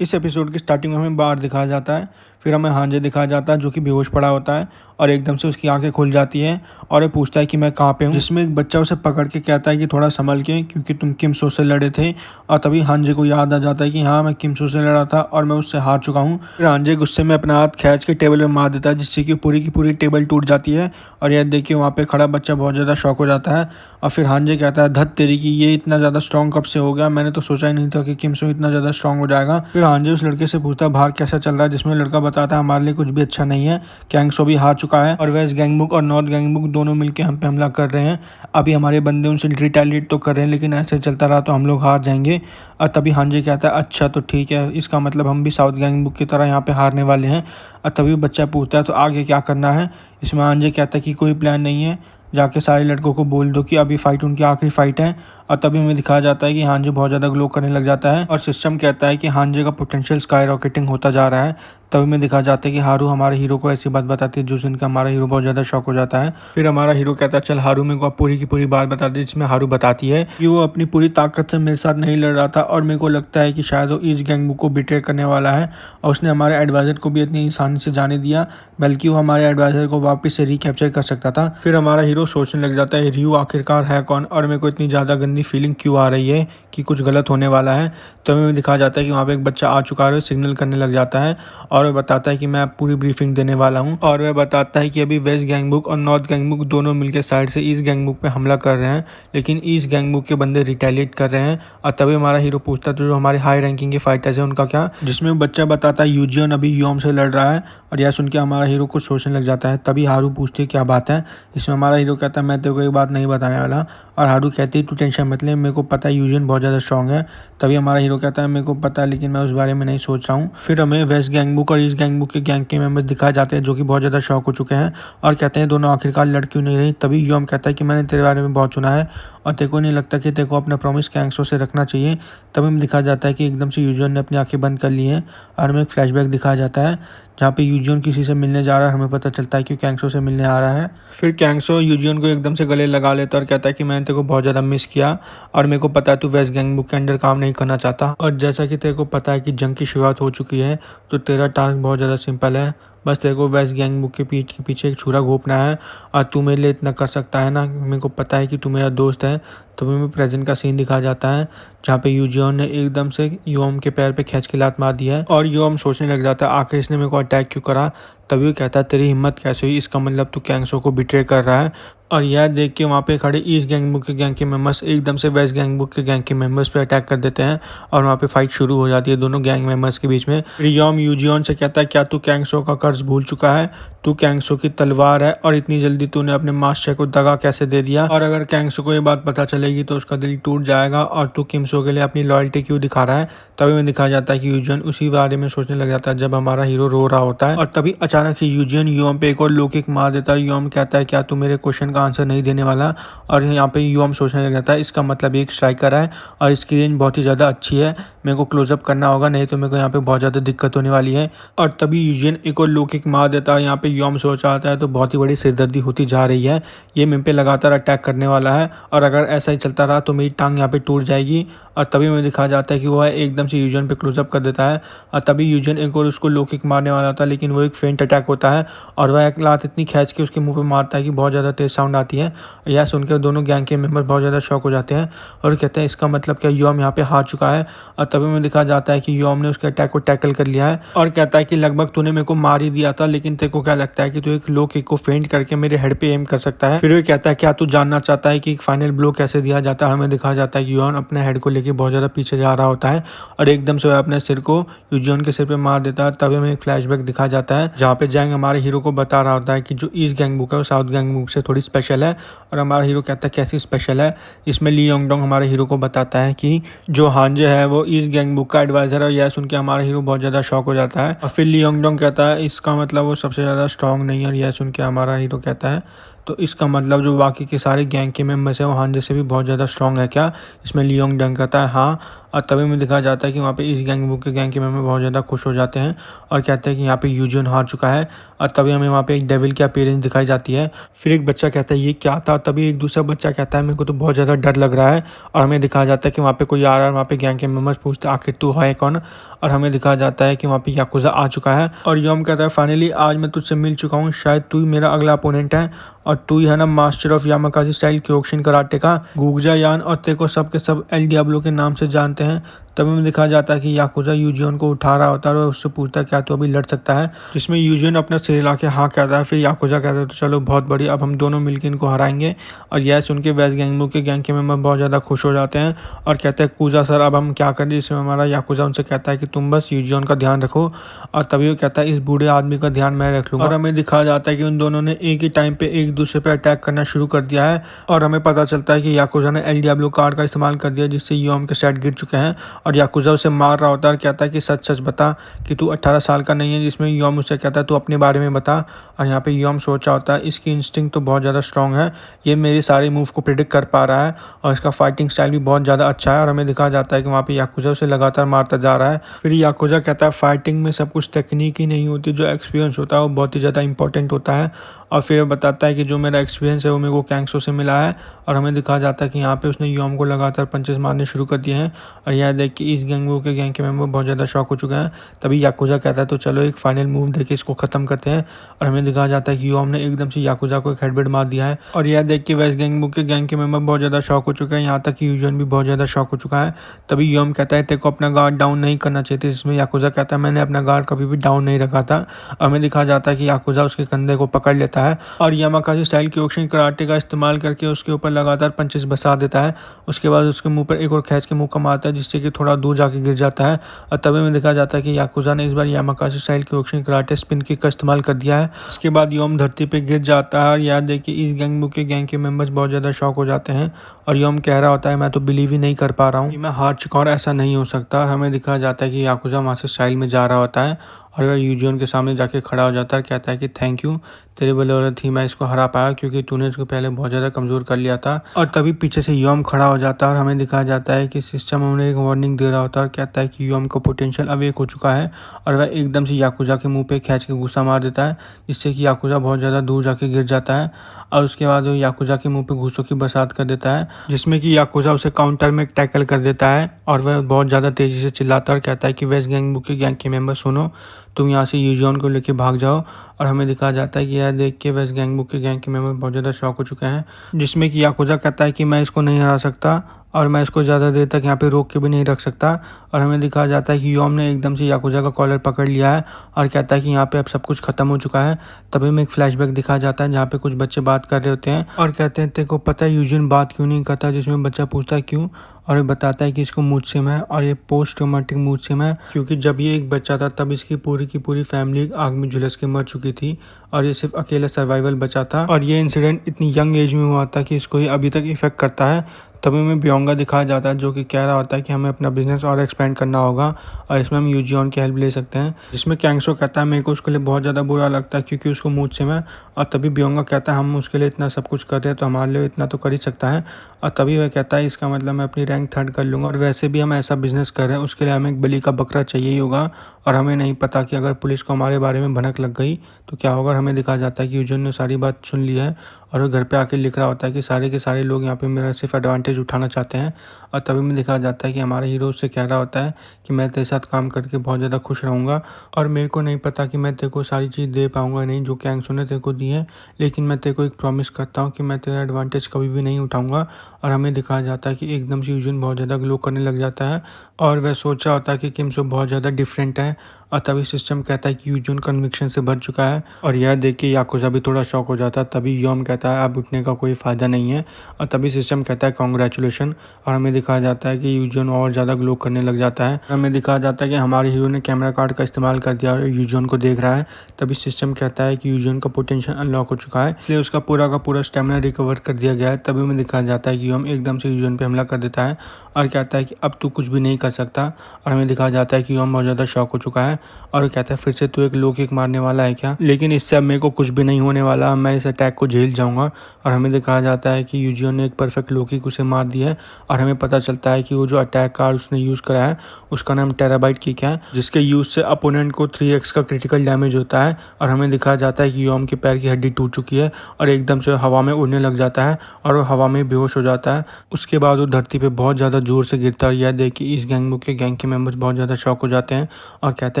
इस एपिसोड की स्टार्टिंग में हमें बाहर दिखाया जाता है, फिर हमें हांजे दिखाया जाता है जो कि बेहोश पड़ा होता है और एकदम से उसकी आंखें खुल जाती हैं और वो पूछता है कि मैं कहाँ पे हूँ, जिसमें एक बच्चा उसे पकड़ के कहता है कि थोड़ा संभल के क्योंकि तुम किम सो से लड़े थे। और तभी हांजे को याद आ जाता है कि हाँ, मैं किम सो से लड़ा था और मैं उससे हार चुका हूँ। फिर हांजे गुस्से में अपना हाथ खींच के टेबल में मार देता है, जिससे कि पूरी की पूरी टेबल टूट जाती है। और यह देख के वहाँ पे खड़ा बच्चा बहुत ज़्यादा शॉक हो जाता है और फिर हांजे कहता है, धत तेरी की, ये इतना ज़्यादा स्ट्रॉन्ग कब से हो गया, मैंने तो सोचा ही नहीं था कि किम सो इतना ज़्यादा स्ट्रॉन्ग हो जाएगा। फिर हांजे उस लड़के से पूछता है बाहर कैसा चल रहा है, जिसमें लड़का बताता है हमारे लिए कुछ भी अच्छा नहीं है, कैंगसो भी हार चुका है और वेस्ट गैंगबुक और नॉर्थ गैंगबुक दोनों मिलकर हम पे हमला कर रहे हैं। अभी हमारे बंदे उनसे रिटेलिएट तो कर रहे हैं, लेकिन ऐसे चलता रहा तो हम लोग हार जाएंगे। और तभी हांजे कहता है अच्छा तो ठीक है, इसका मतलब हम भी साउथ गैंगबुक की तरह यहाँ पे हारने वाले हैं। और तभी बच्चा पूछता है तो आगे क्या करना है। इसमें हांजे कहता है कि कोई प्लान नहीं है, जाके सारे लड़कों को बोल दो कि अभी फाइट उनकी आखिरी फाइट है। और तभी हमें दिखाया जाता है कि हांजे बहुत ज़्यादा ग्लो करने लग जाता है और सिस्टम कहता है कि हांजे का पोटेंशियल स्काई रॉकेटिंग होता जा रहा है। तभी हमें दिखाया जाता है कि हारू हमारे हीरो को ऐसी बात बताती है जो सुन के हमारा हीरो बहुत ज़्यादा शॉक हो जाता है। फिर हमारा हीरो कहता है चल हारू मेरे को आप पूरी की पूरी बात बता दे, जिसमें हारू बताती है कि वो अपनी पूरी ताकत से मेरे साथ नहीं लड़ रहा था और मेरे को लगता है कि शायद वो ईस्ट गैंगबुक को बिट्रे करने वाला है और उसने हमारे एडवाइजर को भी इतनी आसानी से जाने दिया, बल्कि वो हमारे एडवाइजर को वापस से रिकैप्चर कर सकता था। फिर हमारा हीरो सोचने लग जाता है रियू आखिरकार है कौन और मेरे को इतनी ज़्यादा गंदी फीलिंग क्यों आ रही है कि कुछ गलत होने वाला है। तो हमें दिखाया जाता है कि वहाँ पे एक बच्चा आ चुका है, सिग्नल करने लग जाता है और वह बताता है कि मैं पूरी ब्रीफिंग देने वाला हूँ। और वह बताता है कि अभी वेस्ट गैंगबुक और नॉर्थ गैंगबुक दोनों मिलकर साइड से ईस्ट गैंगबुक पे हमला कर रहे हैं, लेकिन ईस्ट गैंगबुक के बंदे रिटेलिएट कर रहे हैं। और तभी हमारा हीरो पूछता है तो जो हमारे हाई रैंकिंग के फाइटर्स हैं उनका क्या, जिसमें बच्चा बताता है यूजियन अभी योम से लड़ रहा है। और यह सुन के हमारा हीरो कुछ सोचने लग जाता है। तभी हारू पूछती है क्या बात है। इसमें हमारा हीरो कहता है मैं तेरे को एक बात नहीं बताने वाला। और हारू कहती है तू टेंशन मत ले, मेरे को पता है यूजियन बहुत ज़्यादा स्ट्रॉन्ग है। तभी हमारा हीरो कहता है मेरे को पता है, लेकिन मैं उस बारे में नहीं सोच रहा हूँ। फिर हमें वेस्ट गैंगबुक और ईस्ट गैंगबुक के गैंग के मेंबर्स दिखाए जाते हैं जो कि बहुत ज़्यादा शॉक हो चुके हैं और कहते हैं दोनों आखिरकार लड़ क्यों नहीं रही। तभी योम कहता है कि मैंने तेरे बारे में बहुत सुना है और तेरे को नहीं लगता कि तेरे को अपना प्रॉमिस कैंगसो से रखना चाहिए। तभी हमें दिखाया जाता है कि एकदम से यूजियन ने अपनी आंखें बंद कर ली हैं और हमें एक फ्लैशबैक दिखाया जाता है जहाँ पे यूजियन किसी से मिलने जा रहा है। हमें पता चलता है कि कैंगसो से मिलने आ रहा है। फिर कैंगसो यूजियन को एकदम से गले लगा लेता और कहता है कि मैंने तेरे को बहुत ज़्यादा मिस किया और मेरे को पता है तू वेस्ट गैंगबुक के अंडर काम नहीं करना चाहता। और जैसा कि तेरे को पता है कि जंग की शुरुआत हो चुकी है, तो तेरा टास्क बहुत ज़्यादा सिंपल है, बस तेरे को वेस्ट गैंगबुक के पीठ के पीछे एक छुरा घोंपना है और तू मेरे लिए इतना कर सकता है ना, मेरे को पता है कि तू मेरा दोस्त है। तभी हमें प्रेजेंट का सीन दिखाया जाता है जहाँ पे यूजियन ने एकदम से योम के पैर पे खींच के लात मार दी है और योम सोचने लग जाता है आखिर इसने मेरे को अटैक क्यों करा। तभी वो कहता है तेरी हिम्मत कैसे हुई, इसका मतलब तू कैंगसो को बिट्रे कर रहा है। और यह देख के वहाँ पे खड़े ईस्ट गैंगबुक के गैंग के मेंबर्स एकदम से वेस्ट गैंगबुक के गैंग के मेंबर्स पे अटैक कर देते हैं और वहाँ पे फाइट शुरू हो जाती है दोनों गैंग मेंबर्स के बीच में। फिर योम यूजियन से कहता है क्या तू कैंगसो का कर्ज भूल चुका है, तू कैंगसो की तलवार है और इतनी जल्दी तूने अपने मास्टर को दगा कैसे दे दिया, और अगर कैंगसो को ये बात पता चलेगी तो उसका दिल टूट जाएगा और तू किमसो के लिए अपनी लॉयल्टी क्यों दिखा रहा है। तभी में दिखाया जाता है कि यूजियन उसी बारे में सोचने लग जाता है जब हमारा हीरो रो रहा होता है। और तभी अचानक से यूजियन योम पे एक और लो किक मार देता है। योम कहता है क्या तू मेरे क्वेश्चन का आंसर नहीं देने वाला, और यहाँ पे योम सोचने लग जाता है इसका मतलब एक स्ट्राइकर है और इसकी रेंज बहुत ही ज़्यादा अच्छी है, मेरे को क्लोजअप करना होगा नहीं तो मेरे को यहाँ पे बहुत ज़्यादा दिक्कत होने वाली है। और तभी यूजियन एक और लो किक मार देता है। यहाँ पे योम सोच आता है तो बहुत ही बड़ी सिरदर्दी होती जा रही है, ये मेरे पे लगातार अटैक करने वाला है और अगर ऐसा ही चलता रहा तो मेरी टांग यहाँ पे टूट जाएगी। और तभी मुझे दिखाया जाता है कि वो है एकदम से यूजियन पे क्लोजअप कर देता है और तभी यूजियन एक और उसको लो किक मारने वाला था, लेकिन वो एक फेंट अटैक होता है और वह एक लात इतनी खींच के उसके मुंह पे मारता है कि बहुत ज़्यादा तेज साउंड आती है। यह सुनकर दोनों गैंग के मेंबर बहुत ज़्यादा शॉक हो जाते हैं और कहते हैं इसका मतलब क्या योम यहाँ पे हार चुका है। और तभी मुझे दिखाया जाता है कि योम ने उसके अटैक को टैकल कर लिया है और कहता है कि लगभग तूने मेरे को मार ही दिया था, लेकिन तेरे को क्या लगता है कि तू एक लो किक को फेंट करके मेरे हेड पे एम कर सकता है। फिर वो कहता है क्या तू जानना चाहता है कि एक फाइनल ब्लो कैसे दिया जाता है। हमें दिखाया जाता है कि योन अपने हेड को लेकर बहुत ज़्यादा पीछे जा रहा होता है और एकदम से वह अपने सिर को यूजियन के सिर पे मार देता है। तभी हमें एक फ्लैशबैक दिखाया जाता है जहाँ पे जैंग हमारे हीरो को बता रहा होता है कि जो ईस्ट गैंगबुक है वो साउथ गैंगबुक से थोड़ी स्पेशल है। और हमारा हीरो कहता है कैसी स्पेशल है। इसमें ली योंगडोंग हमारे हीरो को बताता है कि जो हांजे है वो ईस्ट गैंगबुक का एडवाइजर है। यह सुन के हमारा हीरो बहुत ज़्यादा शॉक हो जाता है और फिर ली योंगडोंग कहता है इसका मतलब वो सबसे ज़्यादा स्ट्रॉन्ग नहीं है। और यह सुन के हमारा हीरो कहता है तो इसका मतलब जो बाकी के सारे गैंग के मेंबर्स हैं वो हांजे से भी बहुत ज़्यादा स्ट्रॉन्ग है क्या? इसमें लियोंग डंग कहता है हाँ। और तभी में दिखाया जाता है कि वहाँ पे इस गैंग के मेंबर बहुत ज़्यादा खुश हो जाते हैं और कहते हैं कि यहाँ पे यूजिन हार चुका है। और तभी हमें वहाँ पे एक डेविल की अपीयरेंस दिखाई जाती है। फिर एक बच्चा कहता है ये क्या था? तभी एक दूसरा बच्चा कहता है मेरे को तो बहुत ज़्यादा डर लग रहा है। और हमें दिखाया जाता है कि वहाँ पे कोई आ रहा है, वहाँ पे गैंग के मेंबर्स पूछते हैं आखिर तू है कौन? और हमें दिखाया जाता है कि वहाँ पे याकुजा आ चुका है और योम कहता है फाइनली आज मैं तुझसे मिल चुका हूँ, शायद तू ही मेरा अगला अपोनेंट है और तू ही है ना master of Yamakaji style Kyokushin karate का गुगजा यान, और तेरे को सब के सब एल डियाब्लो के नाम से जानते हैं। तभी में दिखाया जाता है कि याकुजा यूजियन को उठा रहा होता है और उससे पूछता है क्या तू अभी लड़ सकता है, जिसमें यूजियन अपना सिर हिला के हाँ कहता है। फिर याकुजा कहता है तो चलो बहुत बढ़िया, अब हम दोनों मिलकर इनको हराएंगे। और यह सुन के वेस्ट गैंगबू के गैंग के मेंबर बहुत ज़्यादा खुश हो जाते हैं और कहते हैं कूजा सर अब हम क्या करें। इसमें हमारा याकुजा उनसे कहता है कि तुम बस यूजियन का ध्यान रखो। और तभी वो कहता है इस बूढ़े आदमी का ध्यान मैं रख लूँगा। और हमें दिखाया जाता है कि उन दोनों ने एक ही टाइम पे एक दूसरे पे अटैक करना शुरू कर दिया है और हमें पता चलता है कि याकुजा ने एल डियाब्लो कार्ड का इस्तेमाल कर दिया जिससे योम के सेट गिर चुके हैं। और याकुजा उसे मार रहा होता है और कहता है कि सच सच बता कि तू 18 साल का नहीं है, जिसमें योम उससे कहता है तू अपने बारे में बता। और यहाँ पे योम सोचा होता है इसकी इंस्टिंक्ट तो बहुत ज़्यादा स्ट्रॉन्ग है, ये मेरे सारे मूव को प्रिडिक्ट कर पा रहा है और इसका फाइटिंग स्टाइल भी बहुत ज़्यादा अच्छा है। और हमें दिखाया जाता है कि वहाँ पे याकुजा उसे लगातार मारता जा रहा है। फिर याकुजा कहता है फाइटिंग में सब कुछ टेक्निक ही नहीं होती, जो एक्सपीरियंस होता है वो बहुत ही ज़्यादा इंपॉर्टेंट होता है। और फिर बताता है कि जो मेरा एक्सपीरियंस है वो मेरे को कैंगसो से मिला है। और हमें दिखाया जाता है कि यहाँ पे उसने योम को लगातार पंचेस मारने शुरू कर दिए हैं। और यह देख के इस गैंग के मेंबर बहुत ज़्यादा शॉक हो चुके हैं। तभी याकुजा कहता है तो चलो एक फाइनल मूव देके इसको ख़त्म करते हैं। और हमें दिखाया जाता है कि योम ने एकदम से याकुजा को एक हेडबेट मार दिया है। और यह देख के वेस्ट गैंग के मेंबर बहुत ज़्यादा शॉक हो चुके हैं, यहाँ तक कि यूजन भी बहुत ज़्यादा शॉक हो चुका है। तभी योम कहता है तेरे को अपना गार्ड डाउन नहीं करना चाहिए था, जिसमें याकुजा कहता है मैंने अपना गार्ड कभी भी डाउन नहीं रखा था। हमें दिखाया जाता है कि याकुजा उसके कंधे को पकड़ लेता है और यामाकाजी स्टाइल क्योकुशिन कराटे का इस्तेमाल करके उसके ऊपर लगातार पंचेस बसा देता है। उसके बाद उसके मुंह पर एक और खींच के मुंह का मारता है जिससे कि थोड़ा दूर जाके गिर जाता है। और तभी में दिखाया जाता है कि याकुजा ने इस बार Yamakaji style Kyokushin karate spin kick का इस्तेमाल कर दिया है। उसके बाद योम धरती पे गिर जाता है और याद देखिए इस गैंग के मेंबर्स बहुत ज़्यादा शॉक हो जाते हैं और योम कह रहा होता है मैं तो बिलीव ही नहीं कर पा रहा हूँ कि मैं हार चुका और ऐसा नहीं हो सकता। और हमें दिखाया जाता है कि याकुजा मास्टर स्टाइल में जा रहा होता है और वह यूजियन के सामने जाके खड़ा हो जाता है और कहता है कि थैंक यू, तेरे बदौलत ही मैं इसको हरा पाया क्योंकि तूने इसको पहले बहुत ज़्यादा कमज़ोर कर लिया था। और तभी पीछे से योम खड़ा हो जाता है और हमें दिखाया जाता है कि सिस्टम उन्हें एक वार्निंग दे रहा होता है और कहता है कि योम का पोटेंशियल अवेक हो चुका है। और वह एकदम से याकुजा के मुंह पे खींच के गुस्सा मार देता है जिससे कि याकुजा बहुत ज़्यादा दूर जाके गिर जाता है। और उसके बाद वो याकुजा के मुंह पे घूसों की बरसात कर देता है जिसमें कि याकुजा उसे काउंटर में टैकल कर देता है और वह बहुत ज़्यादा तेज़ी से चिल्लाता है और कहता है कि वेस्ट गैंग के मेंबर सुनो, तुम यहाँ से यूजियन को लेके भाग जाओ। और हमें दिखाया जाता है कि यह देख के वेस्ट गैंग के मेंबर बहुत ज़्यादा शॉक हो चुके हैं, जिसमें कि याकुजा कहता है कि मैं इसको नहीं हरा सकता और मैं इसको ज़्यादा देर तक यहाँ पे रोक के भी नहीं रख सकता। और हमें दिखाया जाता है कि योम ने एकदम से याकुजा का कॉलर पकड़ लिया है और कहता है कि यहाँ पे अब सब कुछ खत्म हो चुका है। तभी में एक फ्लैशबैक दिखाया जाता है जहाँ पे कुछ बच्चे बात कर रहे होते हैं और कहते हैं तेरे को पता है यूजिन बात क्यों नहीं करता, जिसमें बच्चा पूछता है क्यों, और ये बताता है कि इसको मूड स्विंग है और ये पोस्ट ट्रॉमेटिक मूड स्विंग है क्योंकि जब ये एक बच्चा था तब इसकी पूरी की पूरी फैमिली आग में झुलस के मर चुकी थी और ये सिर्फ अकेला सर्वाइवल बचा था। और ये इंसिडेंट इतनी यंग एज में हुआ था कि इसको ये अभी तक इफेक्ट करता है। तभी में ब्योंगा दिखाया जाता है जो कि कह रहा होता है कि हमें अपना बिजनेस और एक्सपेंड करना होगा और इसमें हम यूजियन की हेल्प ले सकते हैं, जिसमें कैंगसो कहता है मेरे को उसके लिए बहुत ज़्यादा बुरा लगता है क्योंकि उसको मूड से मैं। और तभी ब्योंगा कहता है हम उसके लिए इतना सब कुछ कर रहे हैं तो हमारे लिए इतना तो कर ही सकता है। और तभी वह कहता है इसका मतलब मैं अपनी रैंक 3rd कर लूँगा और वैसे भी हम ऐसा बिजनेस कर रहे हैं उसके लिए हमें एक बलि का बकरा चाहिए ही होगा और हमें नहीं पता कि अगर पुलिस को हमारे बारे में भनक लग गई तो क्या होगा। हमें दिखाया जाता है कि यूजियन ने सारी बात सुन ली है और वो घर पे आके लिख रहा होता है कि सारे के सारे लोग यहाँ पे मेरा सिर्फ एडवांटेज उठाना चाहते हैं। और तभी में दिखाया जाता है कि हमारा हीरो उससे कह रहा होता है कि मैं तेरे साथ काम करके बहुत ज़्यादा खुश रहूँगा और मेरे को नहीं पता कि मैं तेरे को सारी चीज़ दे पाऊँगा नहीं जो कैंगसो ने तेरे को दी है, लेकिन मैं तेरे को एक प्रॉमिस करता हूँ कि मैं तेरा एडवांटेज कभी भी नहीं उठाऊँगा। और हमें दिखाया जाता है कि एकदम से यूजिन बहुत ज़्यादा ग्लो करने लग जाता है और वह सोच रहा होता है कि किमसो बहुत ज़्यादा डिफरेंट है। और तभी सिस्टम कहता है कि यूजिन कन्विक्शन से भर चुका है और यह देख के याकुजा भी थोड़ा शॉक हो जाता है। तभी योम कहता है अब उठने का कोई फ़ायदा नहीं है और तभी सिस्टम कहता है कॉन्ग्रेचुलेशन। और हमें दिखाया जाता है कि यूजिन और ज़्यादा ग्लो करने लग जाता है। हमें दिखाया जाता है कि हमारे हीरो ने कैमरा कार्ड का इस्तेमाल कर दिया और यूजिन को देख रहा है। तभी सिस्टम कहता है कि यूजिन का पोटेंशियल अनलॉक हो चुका है इसलिए उसका पूरा का पूरा स्टेमिना रिकवर कर दिया गया है। तभी हमें दिखाया जाता है कि योम एकदम से यूजिन पे हमला कर देता है और कहता है कि अब तू कुछ भी नहीं कर सकता। और हमें दिखाया जाता है कि योम बहुत ज़्यादा शॉक हो चुका है और कहता है फिर से तू एक लो किक मारने वाला है क्या, लेकिन इससे अब मेरे को कुछ भी नहीं होने वाला, मैं इस अटैक को झेल जाऊंगा। और हमें दिखाया जाता है कि यूजियोन ने एक परफेक्ट लो किक उसे मार दी है और हमें पता चलता है कि वो जो अटैक कार्ड उसने यूज़ करा है उसका नाम टेराबाइट किक है, जिसके यूज़ से अपोनेंट को 3x का क्रिटिकल डैमेज होता है। और हमें दिखाया जाता है कि योम के पैर की हड्डी टूट चुकी है और एकदम से हवा में उड़ने लग जाता है और वो हवा में बेहोश हो जाता है। उसके बाद वो धरती पे बहुत ज़्यादा जोर से गिरता है और यह देख के इस गैंग के मेंबर्स बहुत ज़्यादा शॉक हो जाते हैं और कहता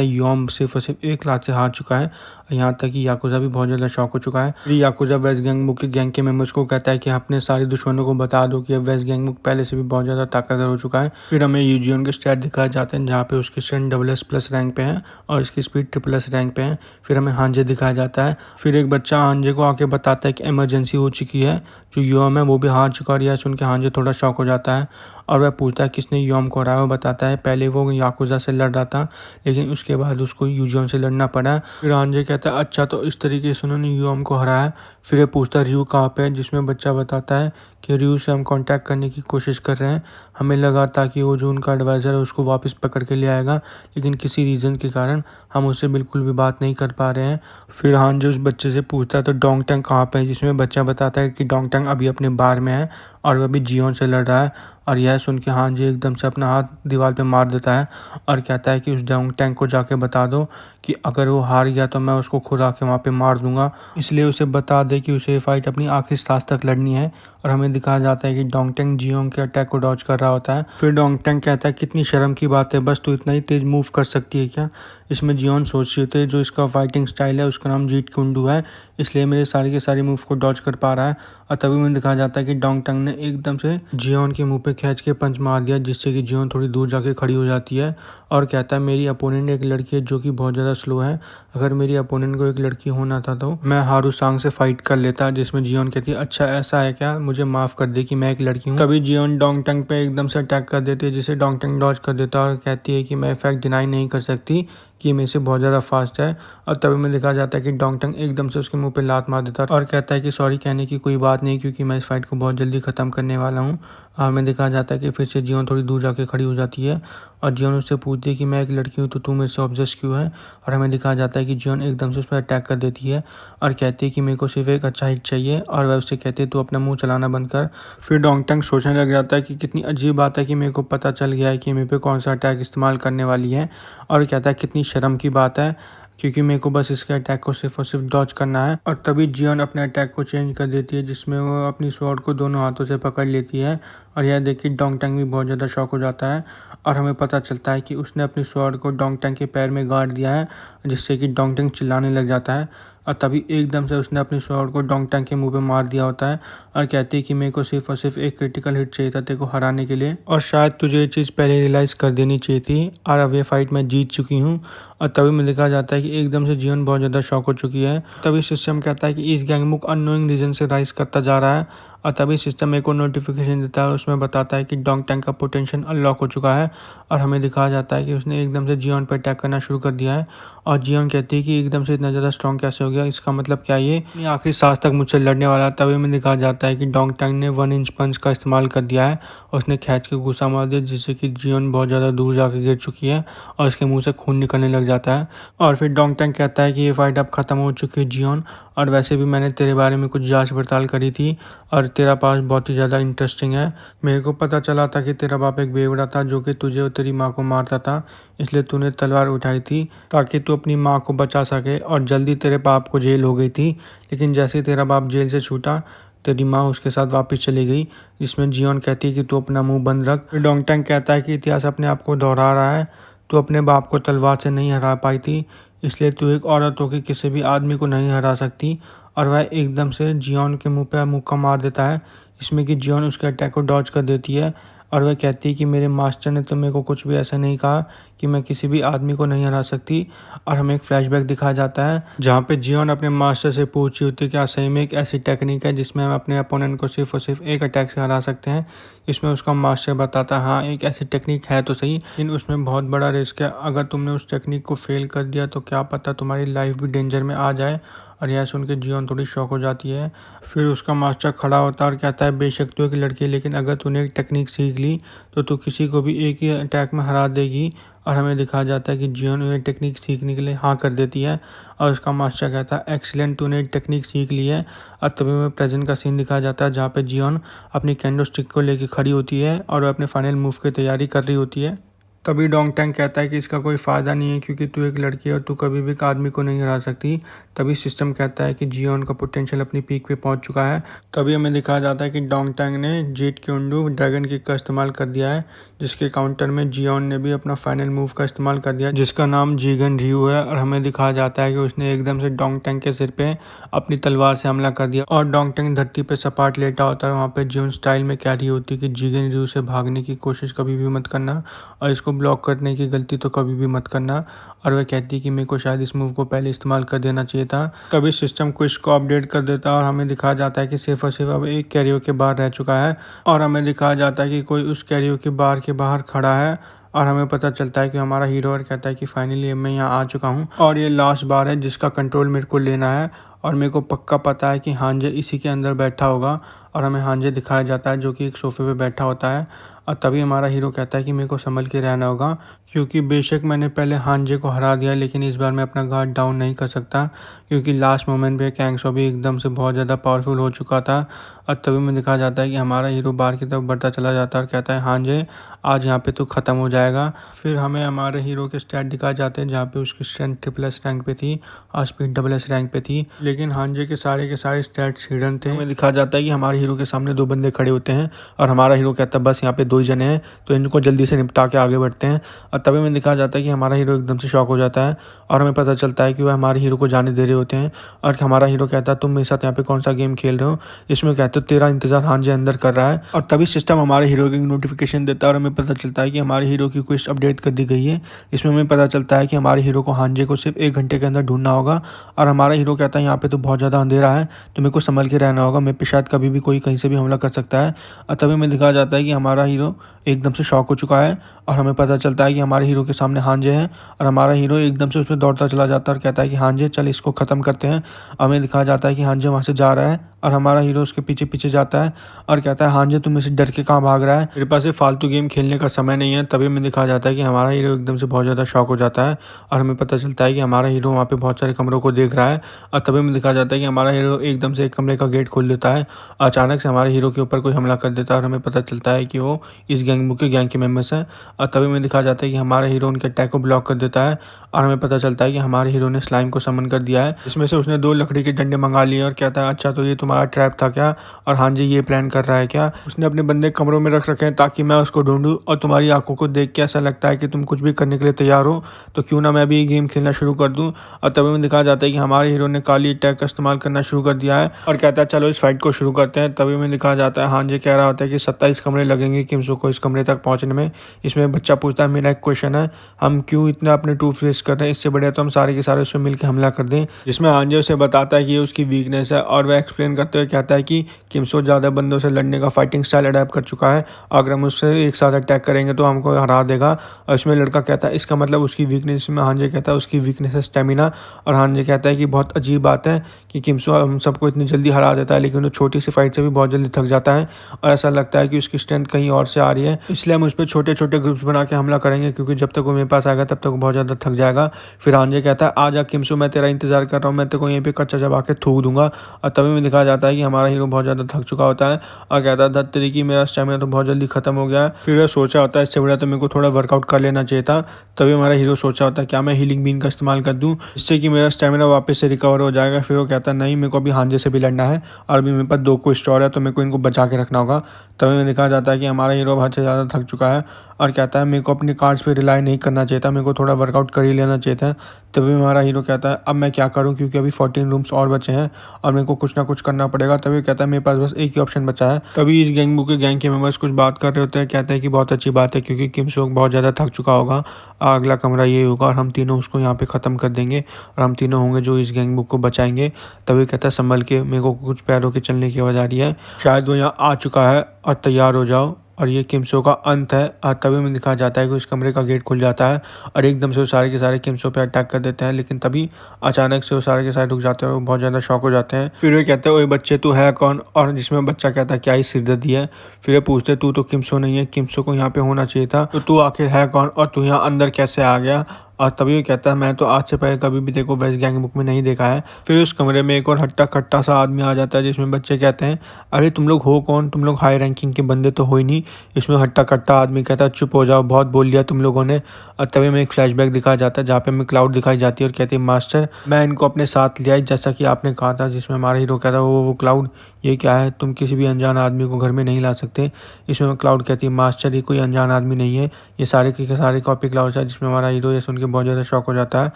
है योम सिर्फ और सिर्फ एक लात से हार चुका है। यहाँ तक कि याकुजा भी बहुत ज़्यादा शॉक हो चुका है। फिर याकुजा वेस्ट गैंग के मेंबर्स को कहता है कि अपने सारे दुश्मनों को बता दो कि अब वेस्ट गैंग पहले से भी बहुत ज़्यादा ताकतवर हो चुका है। फिर हमें यूजियोन के स्टैट दिखाए जाते हैं जहाँ पे उसकी स्ट्रेंथ AA+ रैंक पे है और इसकी स्पीड SSS रैंक पे है। फिर हमें हांजे दिखाया जाता है। फिर एक बच्चा हांजे को आके बताता है कि इमरजेंसी हो चुकी है, जो योम है वो भी हार चुका है। और यह सुन के हांजे थोड़ा शॉक हो जाता है और वह पूछता है किसने योम को हराया। वो बताता है पहले वो याकुजा से लड़ रहा था लेकिन उसके बाद उसको यूजियोन से लड़ना पड़ा। फिर हांजे कहता है अच्छा तो इस तरीके से उन्होंने योम को हराया। फिर ये पूछता है रियू कहाँ पे है, जिसमें बच्चा बताता है कि रियू से हम कांटेक्ट करने की कोशिश कर रहे हैं। हमें लगा था कि वो जो उनका एडवाइज़र है उसको वापस पकड़ के ले आएगा, लेकिन किसी रीज़न के कारण हम उससे बिल्कुल भी बात नहीं कर पा रहे हैं। फिर हांजे उस बच्चे से पूछता है तो डोंगटंग कहाँ पे है, जिसमें बच्चा बताता है कि डोंगटंग अभी अपने बार में है और वह अभी जियोन से लड़ रहा है। और यह सुन के हांजे एकदम से अपना हाथ दीवार पे मार देता है और कहता है कि उस डोंगटंग को जाके बता दो कि अगर वो हार गया तो मैं उसको खुद आके वहाँ पे मार दूंगा, इसलिए उसे बता दे कि उसे ये फाइट अपनी आखिरी सांस तक लड़नी है। और हमें दिखाया जाता है कि डोंगटंग जियोंग के अटैक को डॉज कर रहा होता है। फिर डोंगटंग कहता है कितनी शर्म की बात है, बस तू इतना ही तेज मूव कर सकती है क्या। इसमें जियोन सोच रहे थे जो इसका फाइटिंग स्टाइल है उसका नाम जीट कुंडू है, इसलिए मेरे सारे के सारे मूव को डॉज कर पा रहा है। और तभी में दिखाया जाता है कि डोंगटंग ने एकदम से जियोन के मुंह पे खींच के पंच मार दिया, जिससे कि जियोन थोड़ी दूर जाके खड़ी हो जाती है और कहता है मेरी अपोनेंट एक लड़की है जो कि बहुत ज़्यादा स्लो है, अगर मेरी अपोनेंट को एक लड़की होना था तो मैं हारू सांग से फाइट कर लेता। जिसमें जियोन कहती है अच्छा ऐसा है क्या, मुझे माफ़ कर दे कि मैं एक लड़की हूँ। तभी जियोन डोंगटंग पे एकदम से अटैक कर देती है, जिसे डोंगटंग डॉज कर देता है और कहती है कि मैं फैक्ट डिनाई नहीं कर सकती कि मेरे से बहुत ज़्यादा फास्ट है। और तभी में दिखाया जाता है कि डोंगटंग एकदम से उसके मुंह पे लात मार देता है और कहता है कि सॉरी कहने की कोई बात नहीं, क्योंकि मैं इस फाइट को बहुत जल्दी ख़त्म करने वाला हूँ। और हमें दिखाया जाता है कि फिर से जियोन थोड़ी दूर जाके खड़ी हो जाती है और जियोन उससे पूछती है कि मैं एक लड़की हूँ तो तू मेरे से ऑब्सेस्ड क्यों है। और हमें दिखाया जाता है कि जियोन एकदम से उस पर अटैक कर देती है और कहती है कि मेरे को सिर्फ एक अच्छा हिट चाहिए और वह उससे कहती है तू अपना मुंह चलाना बंद कर। फिर डोंगटंग सोचने लग जाता है कि कितनी अजीब बात है कि मेरे को पता चल गया है कि मेरे पे कौन सा अटैक इस्तेमाल करने वाली है, और कहता है कितनी शर्म की बात है क्योंकि मेरे को बस इसके अटैक को सिर्फ और सिर्फ डॉज करना है। और तभी जियोन अपने अटैक को चेंज कर देती है, जिसमें वो अपनी स्वॉर्ड को दोनों हाथों से पकड़ लेती है। और यह देख के डोंगटंग भी बहुत ज़्यादा शॉक हो जाता है और हमें पता चलता है कि उसने अपनी स्वॉर्ड को डोंगटंग के पैर में गाड़ दिया है, जिससे कि डोंगटंग चिल्लाने लग जाता है। और तभी एकदम से उसने अपनी स्वॉर्ड को डोंगटंग के मुंह पे मार दिया होता है और कहती है कि मेरे को सिर्फ और सिर्फ एक क्रिटिकल हिट चाहिए था तेरे को हराने के लिए, और शायद तुझे ये चीज़ पहले रियलाइज़ कर देनी चाहिए थी, और अब ये फाइट मैं जीत चुकी हूँ। और तभी में देखा जाता है कि एकदम से जियोन बहुत ज़्यादा शॉक हो चुकी है। तभी सिस्टम कहता है कि इस गैंगमुक अननोइंग रीजन से राइज करता जा रहा है। और तभी सिस्टम एक और नोटिफिकेशन देता है और उसमें बताता है कि डोंगटंग का पोटेंशियल अनलॉक हो चुका है। और हमें दिखाया जाता है कि उसने एकदम से जियोन पर अटैक करना शुरू कर दिया है। और जियोन कहती है कि एकदम से इतना ज़्यादा स्ट्रॉन्ग कैसे हो गया, इसका मतलब क्या ये आखिरी सांस तक मुझसे लड़ने वाला। तभी में दिखाया जाता है कि डोंगटंग ने 1 इंच पंच का इस्तेमाल कर दिया है और उसने खींच के गुस्सा मार दिया, जिससे कि जियोन बहुत ज़्यादा दूर जाकर गिर चुकी है और उसके मुँह से खून निकलने लग जाता है। और फिर डोंगटंग कहता है कि ये फाइट अब ख़त्म हो चुकी है जियोन, और वैसे भी मैंने तेरे बारे में कुछ जांच पड़ताल करी थी और तेरा पास बहुत ही ज़्यादा इंटरेस्टिंग है। मेरे को पता चला था कि तेरा बाप एक बेवड़ा था जो कि तुझे और तेरी माँ को मारता था, इसलिए तूने तलवार उठाई थी ताकि तू अपनी माँ को बचा सके, और जल्दी तेरे बाप को जेल हो गई थी। लेकिन जैसे ही तेरा बाप जेल से छूटा तेरी माँ उसके साथ वापस चली गई, जिसमें जियोन कहती है कि तू अपना मुँह बंद रख। डोंगटंग कहता है कि इतिहास अपने आप को दोहरा रहा है, तू अपने बाप को तलवार से नहीं हरा पाई थी, इसलिए तू एक औरत होकर किसी भी आदमी को नहीं हरा सकती। और वह एकदम से जियोन के मुंह पे मुक्का मार देता है, इसमें कि जियोन उसके अटैक को डॉज कर देती है और वह कहती है कि मेरे मास्टर ने तो मेरे को कुछ भी ऐसा नहीं कहा कि मैं किसी भी आदमी को नहीं हरा सकती। और हमें एक फ्लैशबैक दिखाया जाता है जहाँ पे जियोन अपने मास्टर से पूछ रही होती है क्या सही में एक ऐसी टेक्निक है जिसमें हम अपने अपोनेंट को सिर्फ और सिर्फ एक अटैक से हरा सकते हैं। इसमें उसका मास्टर बताता है हाँ एक ऐसी टेक्निक है तो सही, लेकिन उसमें बहुत बड़ा रिस्क है, अगर तुमने उस टेक्निक को फेल कर दिया तो क्या पता तुम्हारी लाइफ भी डेंजर में आ जाए। और यह सुन के जियोन थोड़ी शॉक हो जाती है। फिर उसका मास्टर खड़ा होता है और कहता है बेशक तू एक लड़की है, लेकिन अगर तूने एक टेक्निक सीख ली तो तू किसी को भी एक ही अटैक में हरा देगी। और हमें दिखाया जाता है कि जियोन ये टेक्निक सीखने के लिए हाँ कर देती है और उसका मास्टर कहता है एक्सीलेंट, तूने एक टेक्निक सीख ली है। और तभी में प्रेजेंट का सीन दिखाया जाता है जहाँ पे जियोन अपनी कैंडो स्टिक को लेकर खड़ी होती है और वह अपने फाइनल मूव की तैयारी कर रही होती है। तभी डोंग टैंग कहता है कि इसका कोई फ़ायदा नहीं है क्योंकि तू एक लड़की है और तू कभी भी एक आदमी को नहीं हरा सकती। तभी सिस्टम कहता है कि जियोन का पोटेंशियल अपनी पीक पे पहुंच चुका है। तभी हमें दिखाया जाता है कि डोंग टैंग ने जेट क्योंडू ड्रैगन किक का इस्तेमाल कर दिया है, जिसके काउंटर में जियोन ने भी अपना फाइनल मूव का इस्तेमाल कर दिया जिसका नाम जीगन रियू है। और हमें दिखाया जाता है कि उसने एकदम से डोंग टैंग के सिर पे अपनी तलवार से हमला कर दिया और डोंग टैंग धरती पे सपाट लेटा होता है। वहाँ पे जियोन स्टाइल में कैरी होती है कि जीगन रियू से भागने की कोशिश कभी भी मत करना और इसको ब्लॉक करने की गलती तो कभी भी मत करना। और वह कहती है कि मेरे को शायद इस मूव को पहले इस्तेमाल कर देना चाहिए था। तभी सिस्टम क्विज को अपडेट कर देता है और हमें दिखाया जाता है कि सिर्फ और सिर्फ अब एक कैरियो के बाहर रह चुका है और हमें दिखाया जाता है कि कोई उस कैरियो के बार के बाहर खड़ा है और हमें पता चलता है कि हमारा हीरो और कहता है कि फाइनली मैं यहाँ आ चुका हूँ और ये लास्ट बार है जिसका कंट्रोल मेरे को लेना है और मेरे को पक्का पता है कि हांजे इसी के अंदर बैठा होगा। और हमें हांजे दिखाया जाता है जो कि एक सोफे पे बैठा होता है और तभी हमारा हीरो कहता है कि मेरे को संभल के रहना होगा क्योंकि बेशक मैंने पहले हांजे को हरा दिया लेकिन इस बार मैं अपना गार्ड डाउन नहीं कर सकता क्योंकि लास्ट मोमेंट पे कैंगसो भी एकदम से बहुत ज़्यादा पावरफुल हो चुका था। और तभी में दिखाया जाता है कि हमारा हीरो बाहर की तरफ बढ़ता चला जाता है और कहता है हांजे आज यहाँ पे तो ख़त्म हो जाएगा। फिर हमें हमारे हीरो के स्टैट दिखाए जाते हैं जहाँ पे उसकी स्ट्रेंथ SSS रैंक पे थी और स्पीड SS रैंक पे थी, लेकिन हांजे के सारे स्टैट्स हिडन थे। हमें दिखाया जाता है कि हमारे हीरो के सामने दो बंदे खड़े होते हैं और हमारा हीरो कहता है बस यहाँ पे 2 ही जने हैं तो इनको जल्दी से निपटा के आगे बढ़ते हैं। और तभी हमें दिखाया जाता है कि हमारा हीरो एकदम से शॉक हो जाता है और हमें पता चलता है कि वह हमारे हीरो को जाने दे रहे होते हैं और हमारा हीरो कहता है तुम मेरे साथ यहाँ पे कौन सा गेम खेल रहे हो, इसमें कहते हो तेरा इंतजार हांजे अंदर कर रहा है। और तभी सिस्टम हमारे हीरो की नोटिफिकेशन देता है और हमें पता चलता है कि हमारे हीरो की क्वेस्ट अपडेट कर दी गई है। इसमें हमें पता चलता है कि हमारे हीरो को हांजे को सिर्फ 1 घंटे के अंदर ढूंढना होगा और हमारा हीरो कहता है यहाँ पे तो बहुत ज़्यादा अंधेरा है तो मेरे को संभल के रहना होगा, मेरे पे शायद कभी भी कोई कहीं से भी हमला कर सकता है। और तभी हमें दिखाया जाता है कि हमारा हीरो एकदम से शॉक हो चुका है और हमें पता चलता है कि हमारे हीरो के सामने हांजे हैं और हमारा हीरो एकदम से उस पर दौड़ता चला जाता है और कहता है कि हांजे चल इसको ख़त्म करते हैं। हमें दिखाया जाता है कि हांजे वहाँ से जा रहा है और हमारा हीरो उसके पीछे पीछे जाता है और कहता है हांजे तुम इसे डर के कहाँ भाग रहा है, मेरे पास ये फालतू गेम खेलने का समय नहीं है। तभी हमें दिखाया जाता है कि हमारा हीरो एकदम से बहुत ज़्यादा शॉक हो जाता है और हमें पता चलता है कि हमारा हीरो वहाँ पे बहुत सारे कमरों को देख रहा है। और तभी हमें दिखाया जाता है कि हमारा हीरो एकदम से एक कमरे का गेट खोल देता है, अचानक से हमारे हीरो के ऊपर कोई हमला कर देता है और हमें पता चलता है कि वो इस गैंग के मेंबर्स हैं। और तभी हमें दिखाया जाता है कि हमारा हीरो उनके अटैक को ब्लॉक कर देता है और हमें पता चलता है कि हमारे हीरो ने स्लाइम को समन कर दिया है, इसमें से उसने 2 लकड़ी के डंडे मंगा लिए और कहता है अच्छा तो ये तुम्हारा ट्रैप था क्या और हांजे ये प्लान कर रहा है क्या, उसने अपने बंदे कमरों में रख रखे हैं ताकि मैं उसको ढूंढूं और तुम्हारी आंखों को देख के ऐसा लगता है कि तुम कुछ भी करने के लिए तैयार हो तो क्यों ना मैं भी ये गेम खेलना शुरू कर दूं। और तभी हमें दिखाया जाता है कि हमारे हीरो ने काली अटैक का इस्तेमाल करना शुरू कर दिया है और कहता है चलो इस फाइट को शुरू करते हैं। तभी हमें दिखाया जाता है हांजे कह रहा होता है कि 27 कमरे लगेंगे किम्सो को इस कमरे तक पहुंचने में। इसमें बच्चा पूछता है मेरा एक क्वेश्चन है, हम क्यों इतना अपने ट्रूप वेस्ट कर रहे हैं, इससे बढ़िया तो हम सारे के सारे उसमें मिलकर हमला कर दें। जिसमें हांजे उसे बताता है कि ये उसकी वीकनेस है और वह एक्सप्लेन करते हुए कहता है कि किम्सो ज़्यादा बंदों से लड़ने का फाइटिंग स्टाइल अडेप्ट कर चुका है, अगर हम उससे एक साथ अटैक करेंगे तो हमको हरा देगा। और इसमें लड़का कहता है इसका मतलब उसकी वीकनेस में हांजे कहता है उसकी वीकनेस है स्टेमिना और हांजे कहता है कि बहुत अजीब बात है कि किम्सो हम सबको इतनी जल्दी हरा देता है लेकिन वो छोटी सी फाइट से भी बहुत जल्दी थक जाता है और ऐसा लगता है कि उसकी स्ट्रेंथ कहीं और से आ रही है, इसलिए हम उस पर छोटे छोटे ग्रुप्स बना के हमला करेंगे क्योंकि जब तक वो मेरे पास आएगा तब तक वो बहुत ज़्यादा थक जाएगा। फिर हांजे कहता है आजा किम्सो मैं तेरा इंतजार कर रहा हूँ, मैं तेरे को यहीं पे कच्चा चबा के थूक दूंगा। और तभी में दिखाया जाता है कि हमारा हीरो बहुत ज़्यादा थक चुका होता है और कहता है धत तरीकी मेरा स्टेमिना तो बहुत जल्दी खत्म हो गया है। फिर वह सोचा होता है इससे बढ़िया तो मेरे को थोड़ा वर्कआउट कर लेना चाहिए था। तभी हमारा हीरो सोचा होता है क्या मैं हीलिंग बीन का इस्तेमाल कर दूं जिससे कि मेरा स्टेमिना वापस से रिकवर हो जाएगा। फिर वो कहता है नहीं मेरे को अभी हांजे से भी लड़ना है और अभी मेरे पास 2 क्वेस्ट और है तो मेरे को इनको बचा के रखना होगा। तभी में दिखाया जाता है कि हमारा हीरो बहुत से ज़्यादा थक चुका है और कहता है मेरे को अपने कार्ड्स पे रिलाई नहीं करना चाहिए था, मेरे को थोड़ा वर्कआउट कर ही लेना चाहिए था। तभी हमारा हीरो कहता है अब मैं क्या करूं क्योंकि अभी 14 रूम्स और बचे हैं और मेरे को कुछ ना कुछ करना पड़ेगा। तभी कहता है मेरे पास बस एक ही ऑप्शन बचा है। तभी इस गैंग के मेंबर्स कुछ बात कर रहे होते हैं, कहते हैं कि बहुत अच्छी बात है क्योंकि किम्सो बहुत ज़्यादा थक चुका होगा, अगला कमरा ये होगा और हम तीनों उसको यहाँ पे ख़त्म कर देंगे और हम तीनों होंगे जो इस गैंग बुक को बचाएंगे। तभी कहता है संभल के मेरे को कुछ पैरों के चलने की आवाज़ आ रही है, शायद वो यहाँ आ चुका है और तैयार हो जाओ। और ये किम्सो का अंत है। तभी हमें दिखाया जाता है कि उस कमरे का गेट खुल जाता है और एकदम से वो सारे के सारे किम्सो पे अटैक कर देते हैं, लेकिन तभी अचानक से वो सारे के सारे रुक जाते हैं और वो बहुत ज़्यादा शॉक हो जाते हैं। फिर वे कहते हैं ओए बच्चे तू है कौन, और जिसमें बच्चा कहता है क्या ही सिरदर्दी है। फिर ये पूछते तू तो किम्सो नहीं है, किम्सो को यहाँ पे होना चाहिए था, तो तू आखिर है कौन और तू यहाँ अंदर कैसे आ गया। और तभी वो कहता है मैं तो आज से पहले कभी भी देखो वेस्ट गैंग बुक में नहीं देखा है। फिर उस कमरे में एक और हट्टा कट्टा सा आदमी आ जाता है जिसमें बच्चे कहते हैं अरे तुम लोग हो कौन, तुम लोग हाई रैंकिंग के बंदे तो हो ही नहीं। इसमें हट्टा कट्टा आदमी कहता है चुप हो जाओ, बहुत बोल लिया तुम लोगों ने। और तभी हमें एक फ्लैशबैक दिखाया जाता है जहाँ पे हमें क्लाउड दिखाई जाती है और कहती है मास्टर मैं इनको अपने साथ ले आई जैसा कि आपने कहा था। जिसमें हमारा हीरो कहता है वो क्लाउड ये क्या है, तुम किसी भी अनजान आदमी को घर में नहीं ला सकते। इसमें क्लाउड कहती है मास्टर ये कोई अनजान आदमी नहीं है, ये सारे के सारे कॉपी क्लाउड है। जिसमें हमारा हीरो ये सुन के बहुत ज़्यादा शॉक हो जाता है।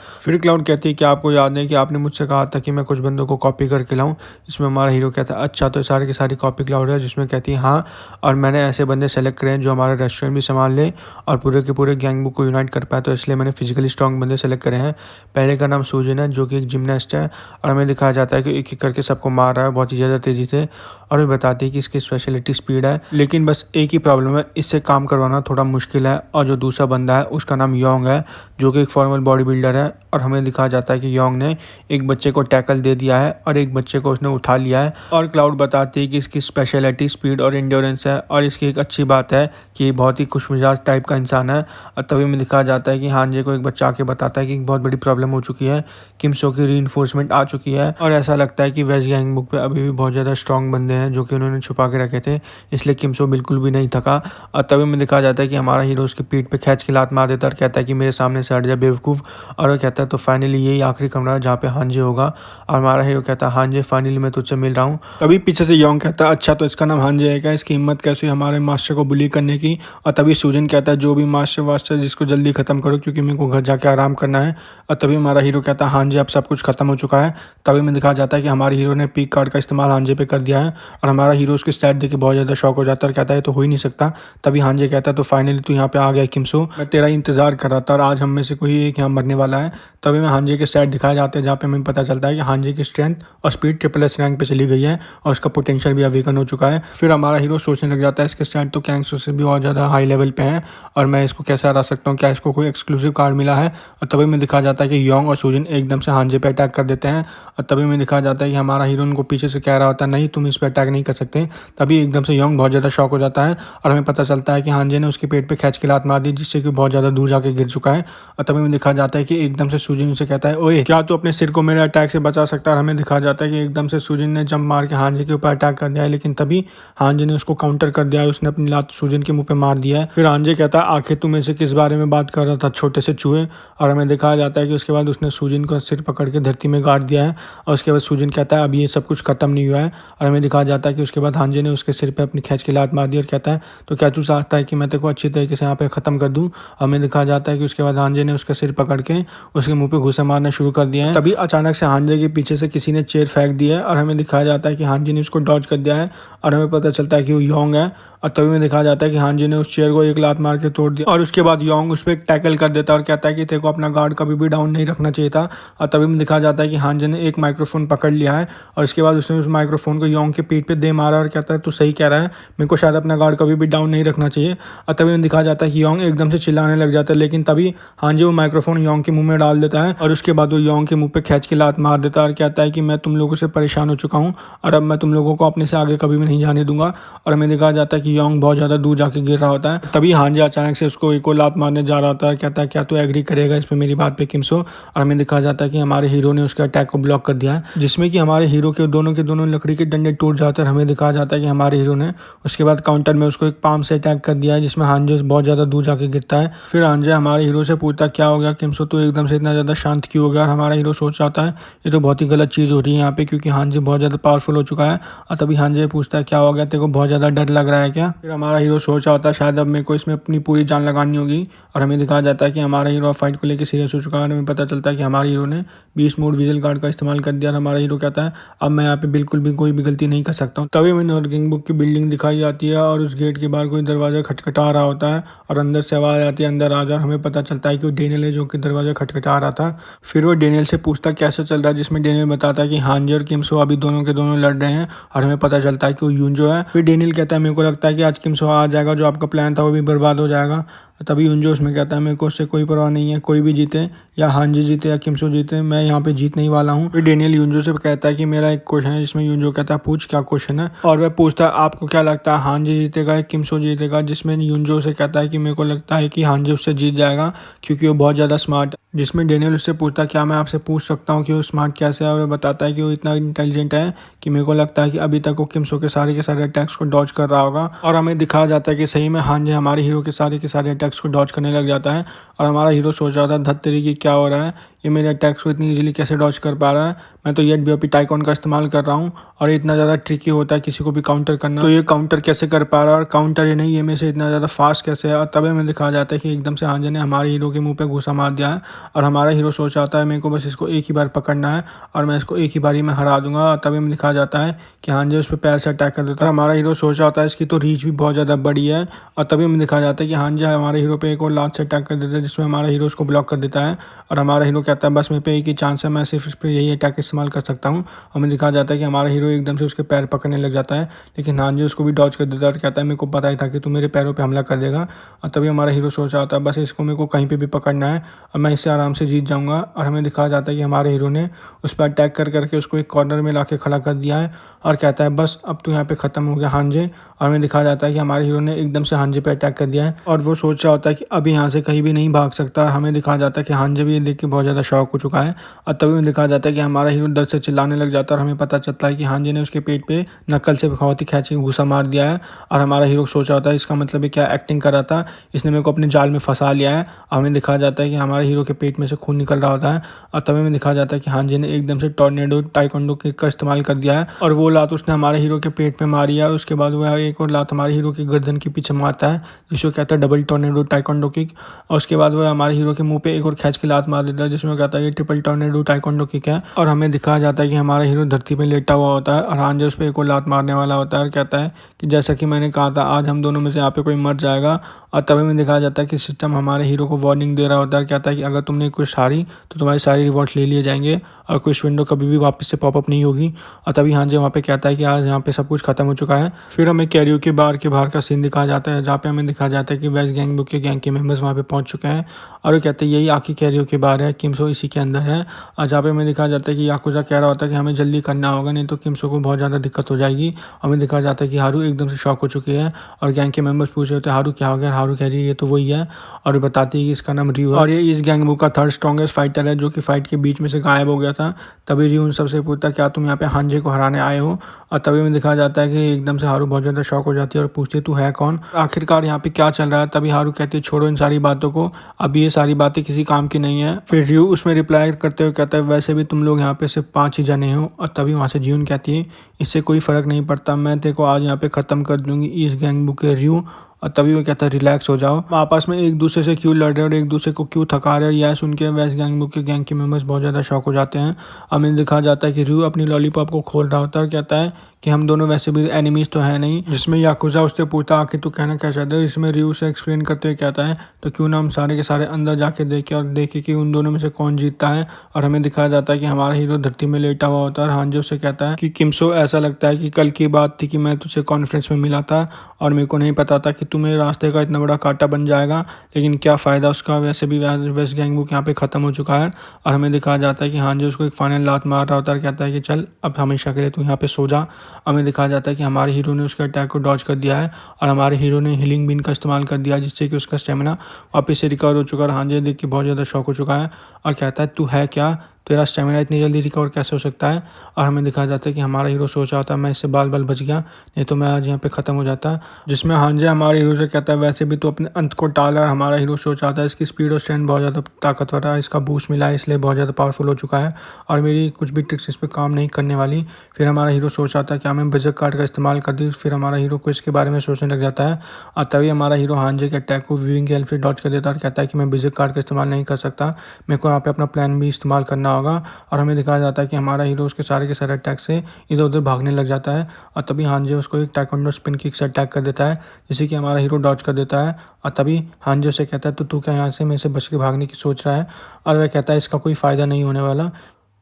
फिर क्लाउड कहती है कि आपको याद नहीं कि आपने मुझसे कहा था कि मैं कुछ बंदों को कॉपी करके लाऊं। इसमें हमारा हीरो कहता है अच्छा तो सारे के सारी कॉपी क्लाउड है। जिसमें कहती है हाँ, और मैंने ऐसे बंदे सेलेक्ट करे हैं जो हमारा रेस्टोरेंट भी संभाल ले और पूरे के पूरे गैंग बुक को यूनाइट कर पाए, तो इसलिए मैंने फिजिकली स्ट्रॉन्ग बंदे सेलेक्ट करे हैं। पहले का नाम सूजन है जो कि एक जिमनास्ट है और हमें दिखाया जाता है कि एक एक करके सबको मार रहा है बहुत ही ज़्यादा तेज़ी से, और हमें बताती है कि इसकी स्पेशलिटी स्पीड है। लेकिन बस एक ही प्रॉब्लम है, इससे काम करवाना थोड़ा मुश्किल है। और जो दूसरा बंदा है उसका नाम योंग है जो कि एक फॉर्मल बॉडी बिल्डर है, और हमें दिखाया जाता है कि योंग ने एक बच्चे को टैकल दे दिया है और एक बच्चे को उसने उठा लिया है। और क्लाउड बताती है कि इसकी स्पेशलिटी स्पीड और इंड्योरेंस है, और इसकी एक अच्छी बात है कि ये बहुत ही खुशमिजाज टाइप का इंसान है। और तभी हमें दिखाया जाता है कि हांजे को एक बच्चा आके बताता है कि बहुत बड़ी प्रॉब्लम हो चुकी है, किम्सो की रीइंफोर्समेंट आ चुकी है, और ऐसा लगता है कि वेस्ट गैंग बुक पे अभी भी बहुत ज़्यादा स्ट्रॉन्ग बंदे हैं जो कि उन्होंने छुपा के रखे थे, इसलिए किम्सो बिल्कुल भी नहीं थका। और तभी हमें दिखाया जाता है कि हमारा हीरो उसकी पीठ पे खींच के लात मार देता है और कहता है कि मेरे सामने से हट जा बेवकूफ़। और वो कहता है तो फाइनली यही आखिरी कमरा है जहाँ पे हांजे होगा। और हमारा हीरो कहता है हांजे फाइनली मैं तुझसे मिल रहा हूँ। तभी पीछे से योंग कहता है अच्छा तो इसका नाम हांजे है क्या, इसकी हिम्मत कैसे हुई हमारे मास्टर को बुली करने की। और तभी सूजन कहता है जो भी मास्टर वास्टर जिसको जल्दी खत्म करो क्योंकि मेरे को घर जाके आराम करना है। और तभी हमारा हीरो कहता है हांजे अब सब कुछ खत्म हो चुका है। तभी हमें दिखाया जाता है कि हमारे हीरो ने पीक कार्ड का इस्तेमाल हांजे पे कर दिया है, और हमारा हीरो उसकी स्टैट देख के बहुत ज़्यादा शॉक हो जाता है और कहता है तो हो ही नहीं सकता। तभी हांजे कहता है तो फाइनली तू यहाँ पे आ गया किम्सो, मैं तेरा इंतजार कर रहा था और आज हम में से कोई एक यहाँ मरने वाला है। तभी में हांजे के स्टैट दिखाए जाते हैं जहाँ पे हमें पता चलता है कि हांजे की स्ट्रेंथ और स्पीड ट्रिपल रैंक पे चली गई है और उसका पोटेंशियल भी अवेकन हो चुका है। फिर हमारा हीरो सोचने लग जाता है इसके स्टैट तो कैंगसो से भी और ज़्यादा हाई लेवल पे हैं और मैं इसको कैसे हरा सकता हूँ, क्या इसको कोई एक्सक्लूसिव कार्ड मिला है। और तभी में दिखाया जाता है कि योंग और सूजन एकदम से हांजे पे अटैक कर देते हैं। और तभी में दिखाया जाता है कि हमारा हीरो उनको पीछे से कह रहा होता है नहीं तुम इस पर अटैक नहीं कर सकते। तभी एकदम से योंग बहुत ज़्यादा शॉक हो जाता है और हमें पता चलता है कि हांजे ने उसके पेट पे खींच के लात मार दी जिससे कि बहुत ज़्यादा दूर जाके गिर चुका है। और तभी में दिखाया जाता है कि एकदम से सूजन उसे कहता है ओए क्या तू अपने सिर को मेरे अटैक से बचा सकता है। और हमें दिखाया जाता है कि एकदम से सूजन ने जंप मार के हांजे के ऊपर अटैक कर दिया है, लेकिन तभी हांजे ने उसको काउंटर कर दिया और उसने अपनी लात सूजन के मुंह पे मार दिया है। फिर हांजे कहता है आखिर तू मेरे से किस बारे में बात कर रहा था छोटे से चूहे। और हमें दिखाया जाता है कि उसके बाद उसने सूजन को सिर पकड़ के धरती में गाड़ दिया है और उसके बाद सूजन कहता है अभी ये सब कुछ खत्म नहीं हुआ है। और हमें दिखाया जाता है कि उसके बाद हांजे ने उसके सिर पे अपनी खींच के लात मार दी और कहता है तो क्या तू चाहता है कि मैं तेरे को अच्छी तरीके से यहाँ पे ख़त्म कर दूँ। हमें दिखाया जाता है कि उसके बाद हांजे ने उसका सिर पकड़ के उसके मुंह पे घुसे मारना शुरू कर दिया है। तभी अचानक से हांजे के पीछे से किसी ने चेयर फेंक दी है और हमें दिखाया जाता है कि हांजे ने उसको डॉज कर दिया है और हमें पता चलता है कि वो योंग है। और तभी में दिखाया जाता है कि हांजे ने उस चेयर को एक लात मार के तोड़ दिया और उसके बाद योंग उस पर टैकल कर देता है और कहता है कि तेरे को अपना गार्ड कभी भी डाउन नहीं रखना चाहिए था। और तभी में दिखाया जाता है कि हांजे ने एक माइक्रोफोन पकड़ लिया है और उसके बाद उसने उस माइक्रोफोन को योंग के पीठ पे दे मारा और कहता है तू सही कह रहा है, मेरे को शायद अपना गार्ड कभी भी डाउन नहीं रखना चाहिए। और तभी में दिखाया जाता है कि योंग एकदम से चिल्लाने लग जाता है, लेकिन तभी हांजे वो माइक्रोफोन योंग के मुंह में डाल देता है और उसके बाद वो योंग के मुंह पे खींच के लात मार देता है और कहता है कि मैं तुम लोगों से परेशान हो चुका हूँ और अब मैं तुम लोगों को अपने से आगे कभी भी नहीं जाने दूंगा। और हमें दिखाया जाता है कि योंग बहुत ज़्यादा दूर जाके गिर रहा होता है। तभी हांजे अचानक से उसको एक और लात मारने जा रहा होता है और कहता है क्या तू एग्री करेगा इस पे मेरी बात पे किम्सो। और हमें दिखाया जाता है कि हमारे हीरो ने उसके अटैक को ब्लॉक कर दिया है जिसमें कि हमारे हीरो के दोनों लकड़ी के डंडे टूट जाते हैं। हमें दिखाया जाता है कि हमारे हीरो ने उसके बाद काउंटर में उसको एक पाम से अटैक कर दिया है जिसमें हांजे बहुत ज़्यादा दूर जाके गिरता है। फिर हांजे हमारे हीरो से पूछता क्या हो गया किम्सो, तो एकदम से इतना ज़्यादा शांत क्यों हो गया। और हमारा हीरो सोच जाता है ये तो बहुत ही गलत चीज़ हो रही है यहाँ पे क्योंकि हांजे बहुत ज़्यादा पावरफुल हो चुका है। और तभी हांजे पूछता है क्या हो गया, तेरे को बहुत ज़्यादा डर लग रहा है क्या। फिर हमारा हीरो सोच रहा होता है शायद अब मेरे को इसमें अपनी पूरी जान लगानी होगी। और हमें दिखाया जाता है कि हमारा हीरो फाइट को लेकर सीरियस हो चुका है और हमें पता चलता है कि हमारे हीरो ने 20 मोड विजल कार्ड का इस्तेमाल कर दिया। और हमारा हीरो कहता है अब मैं यहाँ पे बिल्कुल भी कोई भी गलती नहीं कर सकता हूँ। तभी हमें गैंग बुक की बिल्डिंग दिखाई जाती है और उस गेट के बाहर कोई दरवाजा खटखटा रहा होता है और अंदर से आवाज़ आती है अंदर आ जा। और हमें पता चलता है कि वो डेनियल है जो कि दरवाज़ा खटखटा रहा था। फिर वो डेनियल से पूछता कैसे चल रहा है, जिसमें डेनियल बताता है कि हांजी और किमसो अभी दोनों के दोनों लड़ रहे हैं और हमें पता चलता है कि वो यूंजो है। फिर डेनियल कहता है मेरे को लगता है कि आज किमसो आ जाएगा, जो आपका प्लान था वो भी बर्बाद हो जाएगा। तभी यूंजो उसमें कहता है मेरे को उससे कोई परवाह नहीं है, कोई भी जीते, या हांजी जीते या किमसो जीते, मैं यहाँ पे जीतने ही वाला हूँ। फिर डेनियल यूंजो से कहता है कि मेरा एक क्वेश्चन है, जिसमें यूंजो कहता है पूछ क्या क्वेश्चन है, और वह पूछता है आपको क्या लगता है हांजी जीतेगा या किमसो जीतेगा, जिसमें यूंजो से कहता है कि मेरे को लगता है कि हांजी उससे जीत जाएगा क्योंकि वो बहुत ज़्यादा स्मार्ट। जिसमें डेनियल उससे पूछता है क्या मैं आपसे पूछ सकता हूँ कि वो स्मार्ट कैसे है, और वह बताता है कि वो इतना इंटेलिजेंट है कि मेरे को लगता है कि अभी तक वो किमसो के सारे अटैक्स को डॉज कर रहा होगा। और हमें दिखाया जाता है कि सही में हांजी हमारे हीरो के सारे अटैक्स को डॉज करने लग जाता है, और हमारा हीरो सोच रहा था धत तरीके क्या हो रहा है, ये मेरे अटैक्स को इतनी इजीली कैसे डॉज कर पा रहा है, मैं तो येट बीओपी टाइकॉन का इस्तेमाल कर रहा हूँ और इतना ज़्यादा ट्रिकी होता है किसी को भी काउंटर करना, तो ये काउंटर कैसे कर पा रहा है, और काउंटर ही नहीं ये में से इतना ज़्यादा फास्ट कैसे है। और तभी हमें दिखाया जाता है कि एकदम से हांजी ने हमारे हीरो के मुंह पे घूसा मार दिया है, और हमारा हीरो सोच आता है मेरे को बस इसको एक ही बार पकड़ना है और मैं इसको एक ही बारी में हरा दूंगा। और तभी हमें दिखाया जाता है कि हांजी उस पर पैर से अटैक कर देता है। हमारा हीरो सोच रहा है इसकी तो रीच भी बहुत ज़्यादा बड़ी है, और तभी हमें दिखाया जाता है कि हांजी हमारे हीरो पे एक और लात से अटैक कर देता है, जिसमें हमारा हीरो उसको ब्लॉक कर देता है। और हमारा हीरो कहता है बस मेरे पे एक ही चांस है, मैं सिर्फ इस पर यही अटैक इस्तेमाल कर सकता हूँ। हमें दिखाया जाता है कि हमारा हीरो एकदम से उसके पैर पकड़ने लग जाता है, लेकिन हांजी उसको भी डॉज कर देता है और कहता है मेरे को पता ही था कि तू मेरे पैरों पे हमला कर देगा। और तभी हमारा हीरो सोच रहा होता है बस इसको मेरे को कहीं पे भी पकड़ना है और मैं इससे आराम से जीत जाऊंगा। और हमें दिखाया जाता है कि हमारे हीरो ने उस पर अटैक कर करके उसको एक कॉर्नर में लाके खड़ा कर दिया है और कहता है बस अब तो यहाँ पे ख़त्म हो गया हांजे। और हमें दिखाया जाता है कि हमारे हीरो ने एकदम से हांजे पे अटैक कर दिया है और वो सोच रहा होता है कि अभी यहाँ से कहीं भी नहीं भाग सकता। और हमें दिखाया जाता है कि हांजे भी ये देख के बहुत ज़्यादा शॉक हो चुका है, और तभी हमें दिखाया जाता है कि हमारा हीरो डर से चिल्लाने लग जाता है और हमें पता चलता है कि हांजे ने उसके पेट पे नकल से बहुत ही खींच के घूसा मार दिया है। और हमारा हीरो सोच रहा था इसका मतलब है क्या एक्टिंग कर रहा था, इसने मेरे को अपने जाल में फंसा लिया है। हमें दिखाया जाता है कि हमारे हीरो के पेट में से खून निकल रहा होता है, और तभी हमें दिखाया जाता है कि हांजे ने एकदम से टॉर्नेडो टाइकोंडो किक का इस्तेमाल कर दिया है और वो लात उसने हमारे हीरो के पेट में मारी है। और उसके बाद वह एक और लात हमारे हीरो की गर्दन के पीछे मारता है, जिसको कहता है डबल टॉर्नेडो टाइकोंडो किक। और उसके बाद वह हमारे हीरो के मुंह पे एक और खींच के लात मार देता है, जिसमें कहता है ये ट्रिपल टॉर्नेडो टाइकोंडो किक है। और हमें दिखाया जाता है कि हमारा हीरो धरती पे लेटा हुआ होता है और हांजे उस पर एक और लात मारने वाला होता है और कहता है कि जैसा कि मैंने कहा था आज हम दोनों में से यहाँ पे कोई मर जाएगा। और तभी में दिखाया जाता है कि सिस्टम हमारे हीरो को वार्निंग दे रहा होता है, कहता है कि अगर तुमने कुछ हारी तो तुम्हारी सारी रिवॉर्ड ले लिए जाएंगे और कुछ विंडो कभी भी वापस से पॉपअप नहीं होगी। और तभी हांजे वहाँ पे कहता है कि आज यहाँ पे सब कुछ खत्म हो चुका है। फिर हमें कैरियोके बार के बाहर का सीन दिखाया जाता है, जहाँ पे हमें दिखाया जाता है कि वेस्ट गैंग बुक के गैंग के मेंबर्स वहाँ पे पहुँच चुके हैं और वो कहते हैं यही आखिरी कैरियोके बार है, किमसो इसी के अंदर है। और जहाँ पे हमें दिखाया जाता है कि याकुजा कह रहा होता है कि हमें जल्दी करना होगा, नहीं तो किमसो को बहुत ज़्यादा दिक्कत हो जाएगी। हमें दिखाया जाता है कि हारू एकदम से शॉक हो चुकी है और गैंग के मेंबर्स पूछ रहे थे हारू क्या हो गया, हारू कह रही है ये तो वही है, और बताती है कि इसका नाम रियो है और ये इस गैंग बुक का थर्ड स्ट्रॉन्गेस्ट फाइटर है जो कि फाइट के बीच में से गायब हो गया था। तभी रियो उन सबसे पूछता क्या तुम यहाँ पे हांजे को हराने आए हो। और तभी में दिखाया जाता है कि एकदम से हारू बहुत ज़्यादा शॉक हो जाती है और पूछती है तू है कौन, आखिरकार यहाँ पे क्या चल रहा है। तभी हारू कहती है छोड़ो इन सारी बातों को, अभी ये सारी बातें किसी काम की नहीं है। फिर रियो उसमें रिप्लाई करते हुए कहता है वैसे भी तुम लोग यहाँ पे सिर्फ 5 ही जने हो। और तभी वहाँ से जियून कहती है इससे कोई फ़र्क नहीं पड़ता, मैं तेरे को आज यहाँ पे ख़त्म कर दूंगी इस गैंग बुक के रियो। और तभी वो कहता है रिलैक्स हो जाओ, आपस में एक दूसरे से क्यों लड़ रहे हैं और एक दूसरे को क्यों थका रहे हैं। यह सुन के वेस्ट गैंग बुक के गैंग के मेंबर्स बहुत ज़्यादा शॉक हो जाते हैं। हमें दिखा जाता है कि रियो अपनी लॉलीपॉप को खोल रहा होता है और कहता है कि हम दोनों वैसे भी एनिमीज तो है नहीं। जिसमें याकुजा उससे पूछता आखिर तू कहना क्या चाहता है, इसमें रियो से एक्सप्लेन करते हुए कहता है तो क्यों ना हम सारे के सारे अंदर जाके देखें और देखें कि उन दोनों में से कौन जीतता है। और हमें दिखाया जाता है कि हमारा हीरो धरती में लेटा हुआ होता है और हांजे उससे कहता है कि किमसो ऐसा लगता है कि कल की बात थी कि मैं तुझसे कॉन्फ्रेंस में मिला था और मेरे को नहीं पता था कि तू मेरे रास्ते का इतना बड़ा कांटा बन जाएगा, लेकिन क्या फ़ायदा उसका, वैसे भी वेस्ट गैंग बुक यहाँ पे ख़त्म हो चुका है। और हमें दिखाया जाता है कि हांजे उसको एक फाइनल लात मार रहा होता है और कहता है कि चल अब हमेशा के लिए तू यहाँ पे सो जा। हमें दिखाया जाता है कि हमारे हीरो ने उसके अटैक को डॉज कर दिया है और हमारे हीरो ने हीलिंग बीन का इस्तेमाल कर दिया, जिससे कि उसका स्टेमिना वापस से रिकवर हो चुका है। हांजे देख के बहुत ज़्यादा शॉक हो चुका है और कहता है तू है क्या, तेरा स्टेमिना इतनी जल्दी रिकवर कैसे हो सकता है। और हमें दिखाया जाता है कि हमारा हीरो सोच रहा था मैं इससे बाल बाल बच गया, नहीं तो मैं आज यहाँ पे ख़त्म हो जाता। जिसमें हांजे हमारे हीरो से कहता है वैसे भी तो अपने अंत को टाला। और हमारा हीरो सोच रहा था इसकी स्पीड और स्ट्रेंथ बहुत ज़्यादा ताकतवर है, इसका बूस्ट मिला है इसलिए बहुत ज़्यादा पावरफुल हो चुका है और मेरी कुछ भी ट्रिक्स इस पर काम नहीं करने वाली। फिर हमारा हीरो सोच रहा था कि हमें बजट कार्ड का इस्तेमाल कर दी। फिर हमारा हीरो को इसके बारे में सोचने लग जाता है और तभी हमारा हीरो हांजे के अटैक को वीविंग की हेल्प से डॉज कर देता है और कहता है कि मैं बजट कार्ड का इस्तेमाल नहीं कर सकता, मेरे को यहाँ पे अपना प्लान भी इस्तेमाल करना होगा और हमें दिखाया जाता है कि हमारा हीरो उसके सारे के सारे अटैक से इधर उधर भागने लग जाता है। और तभी हांजे उसको एक टाइकोंडो स्पिन किक से अटैक कर देता है, जिससे कि हमारा हीरो डॉज कर देता है। और तभी हांजे उसे कहता है तो तू क्या यहाँ से मेरे से बच के भागने की सोच रहा है। और वह कहता है इसका कोई फ़ायदा नहीं होने वाला,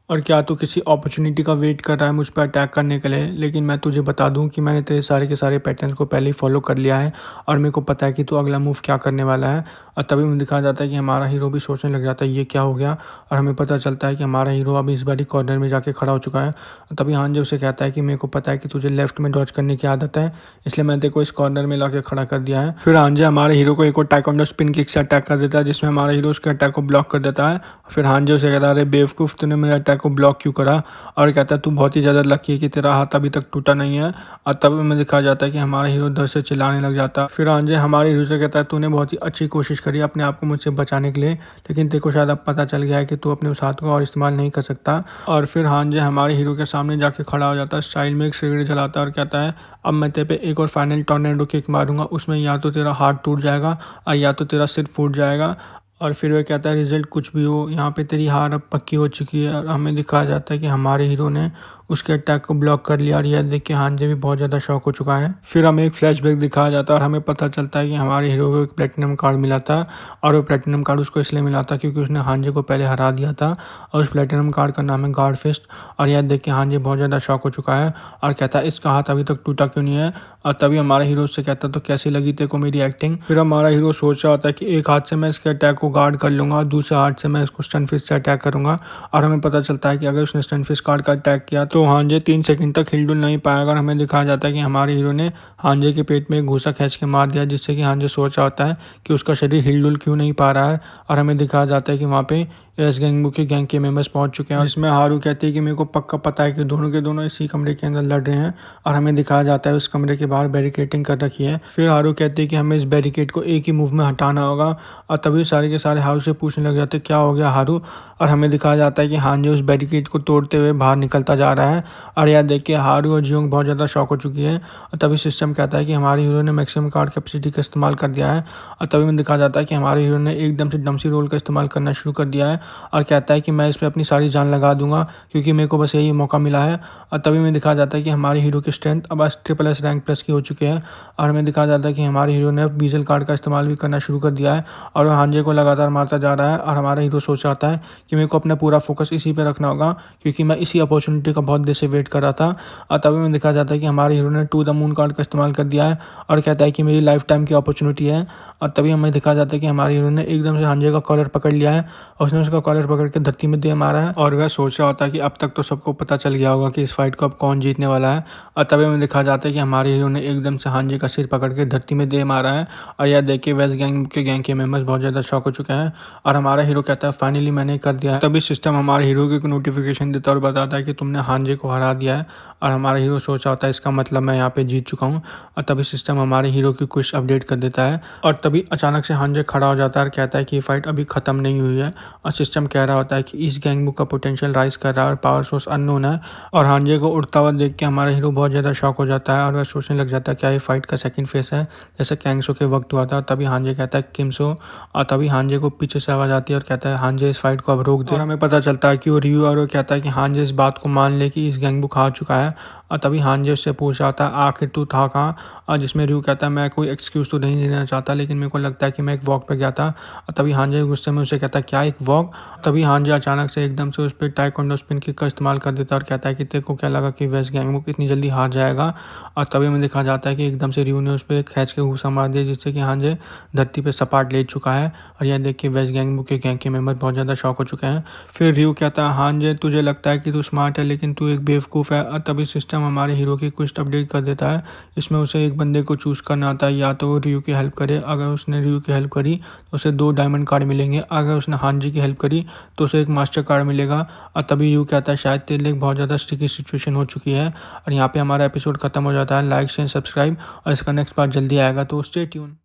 और क्या तू किसी अपॉर्चुनिटी का वेट कर रहा है मुझ पर अटैक करने के लिए। लेकिन मैं तुझे बता दूं कि मैंने तेरे सारे के सारे पैटर्न्स को पहले ही फॉलो कर लिया है और मेरे को पता है कि तू अगला मूव क्या करने वाला है। और तभी हमें दिखाया जाता है कि हमारा हीरो भी सोचने लग जाता है ये क्या हो गया, और हमें पता चलता है कि हमारा हीरो अभी इस बारी कॉर्नर में जाके खड़ा हो चुका है। तभी हांजे उसे कहता है कि मेरे को पता है कि तुझे लेफ्ट में डॉज करने की आदत है, इसलिए मैंने तेरे को इस कॉर्नर में ला खड़ा कर दिया है। फिर हांजे हमारे हीरो को एक और टाइकोंडो स्पिन किक से अटैक कर देता है, जिसमें हमारा हीरो उसके अटैक को ब्लॉक कर देता है। फिर हांजे उसे कहता है अरे बेवकूफ़, तूने मेरे अटैक को ब्लॉक क्यों करा। और कहता है तू बहुत ही ज़्यादा लकी है कि तेरा हाथ अभी तक टूटा नहीं है। और तब हमें दिखाया जाता है कि हमारा हीरो डर से चिल्लाने लग जाता है। फिर हांजे हमारे हीरो से कहता है तूने बहुत ही अच्छी कोशिश करी अपने आप को मुझसे बचाने के लिए, लेकिन तेरे को शायद अब पता चल गया है कि तू अपने उस हाथ को और इस्तेमाल नहीं कर सकता। और फिर हांजे हमारे हीरो के सामने जाके खड़ा हो जाता है, स्टाइल में एक सिगरेट जलाता है और कहता है अब मैं तेरे पे एक और फाइनल टॉर्नेडो किक मारूंगा, उसमें या तो तेरा हाथ टूट जाएगा और या तो तेरा सिर फूट जाएगा। और फिर वह कहता है रिजल्ट कुछ भी हो, यहाँ पे तेरी हार अब पक्की हो चुकी है। और हमें दिखाया जाता है कि हमारे हीरो ने उसके अटैक को ब्लॉक कर लिया, और यह देख के हांजे भी बहुत ज़्यादा शॉक हो चुका है। फिर हमें एक फ्लैशबैक दिखाया जाता है और हमें पता चलता है कि हमारे हीरो को एक प्लेटिनम कार्ड मिला था, और वो प्लेटिनम कार्ड उसको इसलिए मिला था क्योंकि उसने हांजे को पहले हरा दिया था, और उस प्लेटिनम कार्ड का नाम है गार्ड फिस्ट। और यह देख के हांजे बहुत ज़्यादा शॉक हो चुका है और कहता है इसका हाथ अभी तक टूटा क्यों नहीं है। और तभी हमारा हीरो उससे कहता है तो कैसी लगी तेरे को मेरी एक्टिंग। फिर हमारा हीरो सोच रहा होता है कि एक हाथ से मैं इसके अटैक को गार्ड कर लूँगा और दूसरे हाथ से मैं इसको स्टन फिस्ट से अटैक करूँगा। और हमें पता चलता है कि अगर उसने स्टन फिस्ट कार्ड का अटैक किया तो हांजे 3 सेकंड तक हिलडुल नहीं पाएगा। और हमें दिखाया जाता है कि हमारे हीरो ने हांजे के पेट में एक घूसा खींच के मार दिया, जिससे कि हांजे सोच रहा होता है कि उसका शरीर हिलडुल क्यों नहीं पा रहा है। और हमें दिखाया जाता है कि वहाँ पे एस गैंगबू के गैंग के मेंबर्स पहुंच चुके हैं, जिसमें हारू कहती है कि मेरे को पक्का पता है कि दोनों के दोनों इसी कमरे के अंदर लड़ रहे हैं। और हमें दिखाया जाता है उस कमरे के बाहर बैरिकेडिंग कर रखी है। फिर हारू कहती है कि हमें इस बैरिकेड को एक ही मूव में हटाना होगा। और तभी सारे के सारे हारू से पूछने लग जाते क्या हो गया हारू। और हमें दिखाया जाता है कि हांजे उस बैरिकेड को तोड़ते हुए बाहर निकलता जा रहा है। और यह देख के हारू और जियोंग बहुत ज़्यादा शॉक हो चुकी है। और तभी सिस्टम कहता है कि हमारे हीरो ने मैक्सिमम कार्ड कैपेसिटी का इस्तेमाल कर दिया है। और तभी हमें दिखाया जाता है कि हमारे हीरो ने एकदम से डमसी रोल का इस्तेमाल करना शुरू कर दिया है, और कहता है कि मैं इस पर अपनी सारी जान लगा दूंगा क्योंकि मेरे को बस यही मौका मिला है। और तभी हमें दिखाया जाता है कि हमारे हीरो की स्ट्रेंथ अब SSS रैंक प्लस की हो चुकी है। और हमें दिखाया जाता है कि हमारे हीरो ने बीजल कार्ड का इस्तेमाल भी करना शुरू कर दिया है, और वह हांजे को लगातार मारता जा रहा है। और हमारा हीरो सोच रहा था कि मेरे को अपना पूरा फोकस इसी पे रखना होगा क्योंकि मैं इसी अपॉर्चुनिटी का बहुत देर से वेट कर रहा था। और तभी हमें दिखाया जाता है कि हमारे हीरो ने टू द मून कार्ड का इस्तेमाल कर दिया है और कहता है कि मेरी लाइफ टाइम की अपॉर्चुनिटी है। और तभी हमें दिखाया जाता है कि हमारे हीरो ने एकदम से हांजे का कॉलर पकड़ लिया है और उसने उसका कॉलर पकड़ के धरती में दे मारा है। और वह सोच रहा होता है कि अब तक तो सबको पता चल गया होगा कि इस फाइट को अब कौन जीतने वाला है। और तभी हमें दिखाया जाता है कि हमारे हीरो ने एकदम से हांजे का सिर पकड़ के धरती में दे मारा है। और यह देख के वेस्ट गैंग के मेंबर्स बहुत ज़्यादा शॉक हो चुके हैं, और हमारा हीरो कहता है फाइनली मैंने कर दिया है। तभी सिस्टम हमारे हीरो को एक नोटिफिकेशन देता है और बताता है कि तुमने हांजे को हरा दिया है। और हमारा हीरो सोच रहा होता है इसका मतलब मैं यहाँ पे जीत चुका हूँ। और तभी सिस्टम हमारे हीरो की कुछ अपडेट कर देता है, और तभी अचानक से हांजे खड़ा हो जाता है और कहता है कि ये फाइट अभी ख़त्म नहीं हुई है। और सिस्टम कह रहा होता है कि इस गैंगबू का पोटेंशियल राइज कर रहा है और पावर सोर्स अननोन है। और हांजे को उड़ता हुआ देख के हमारा हीरो बहुत ज़्यादा शॉक हो जाता है और वह सोचने लग जाता है क्या ये फाइट का सेकंड फेस है जैसे कैंगसो के वक्त हुआ था। तभी हांजे कहता है किमसो, और तभी हांजे को पीछे से आवाज़ आती है और कहता है हांजे इस फाइट को अब रोक दे। और हमें पता चलता है कि वो रियू, और वो कहता है कि हांजे इस बात को मान ले कि इस गैंगबू हार चुका है। और तभी हांजे उससे पूछ रहा था आखिर तू था कहाँ। और जिसमें रियू कहता है मैं कोई एक्सक्यूज़ तो नहीं देना चाहता, लेकिन मेरे को लगता है कि मैं एक वॉक पे गया था। और तभी हांजे गुस्से में उसे कहता है क्या एक वॉक। तभी हांजे अचानक से एकदम से उस पर टाइकोंडो स्पिन किक का इस्तेमाल कर देता है और कहता है कि तेरे को क्या लगा कि वेस्ट गैंगबू इतनी जल्दी हार जाएगा। और तभी हमें दिखा जाता है कि एकदम से रियू ने उस पर खींच के घूसा मार दिया, जिससे कि हांजे धरती पर सपाट ले चुका है। और यह देख के वेस्ट गैंगबू के गैंग के मेंबर बहुत ज़्यादा शॉक हो चुके हैं। फिर रियू कहता है हांजे तुझे लगता है कि तू स्मार्ट है लेकिन तू एक बेवकूफ़ है। और तभी सिस्टम हमारे हीरो की कुछ अपडेट कर देता है, इसमें उसे एक बंदे को चूज़ करना आता है, या तो वो रियू की हेल्प करे। अगर उसने रियू की हेल्प करी तो उसे 2 डायमंड कार्ड मिलेंगे, अगर उसने हांजी की हेल्प करी तो उसे एक मास्टर कार्ड मिलेगा। और तभी रियू कहता है शायद तेरे लिए बहुत ज़्यादा स्टिकी सिचुएशन हो चुकी है। और यहाँ पे हमारा एपिसोड खत्म हो जाता है। लाइक शेयर सब्सक्राइब, और इसका नेक्स्ट पार्ट जल्दी आएगा, तो स्टे ट्यून।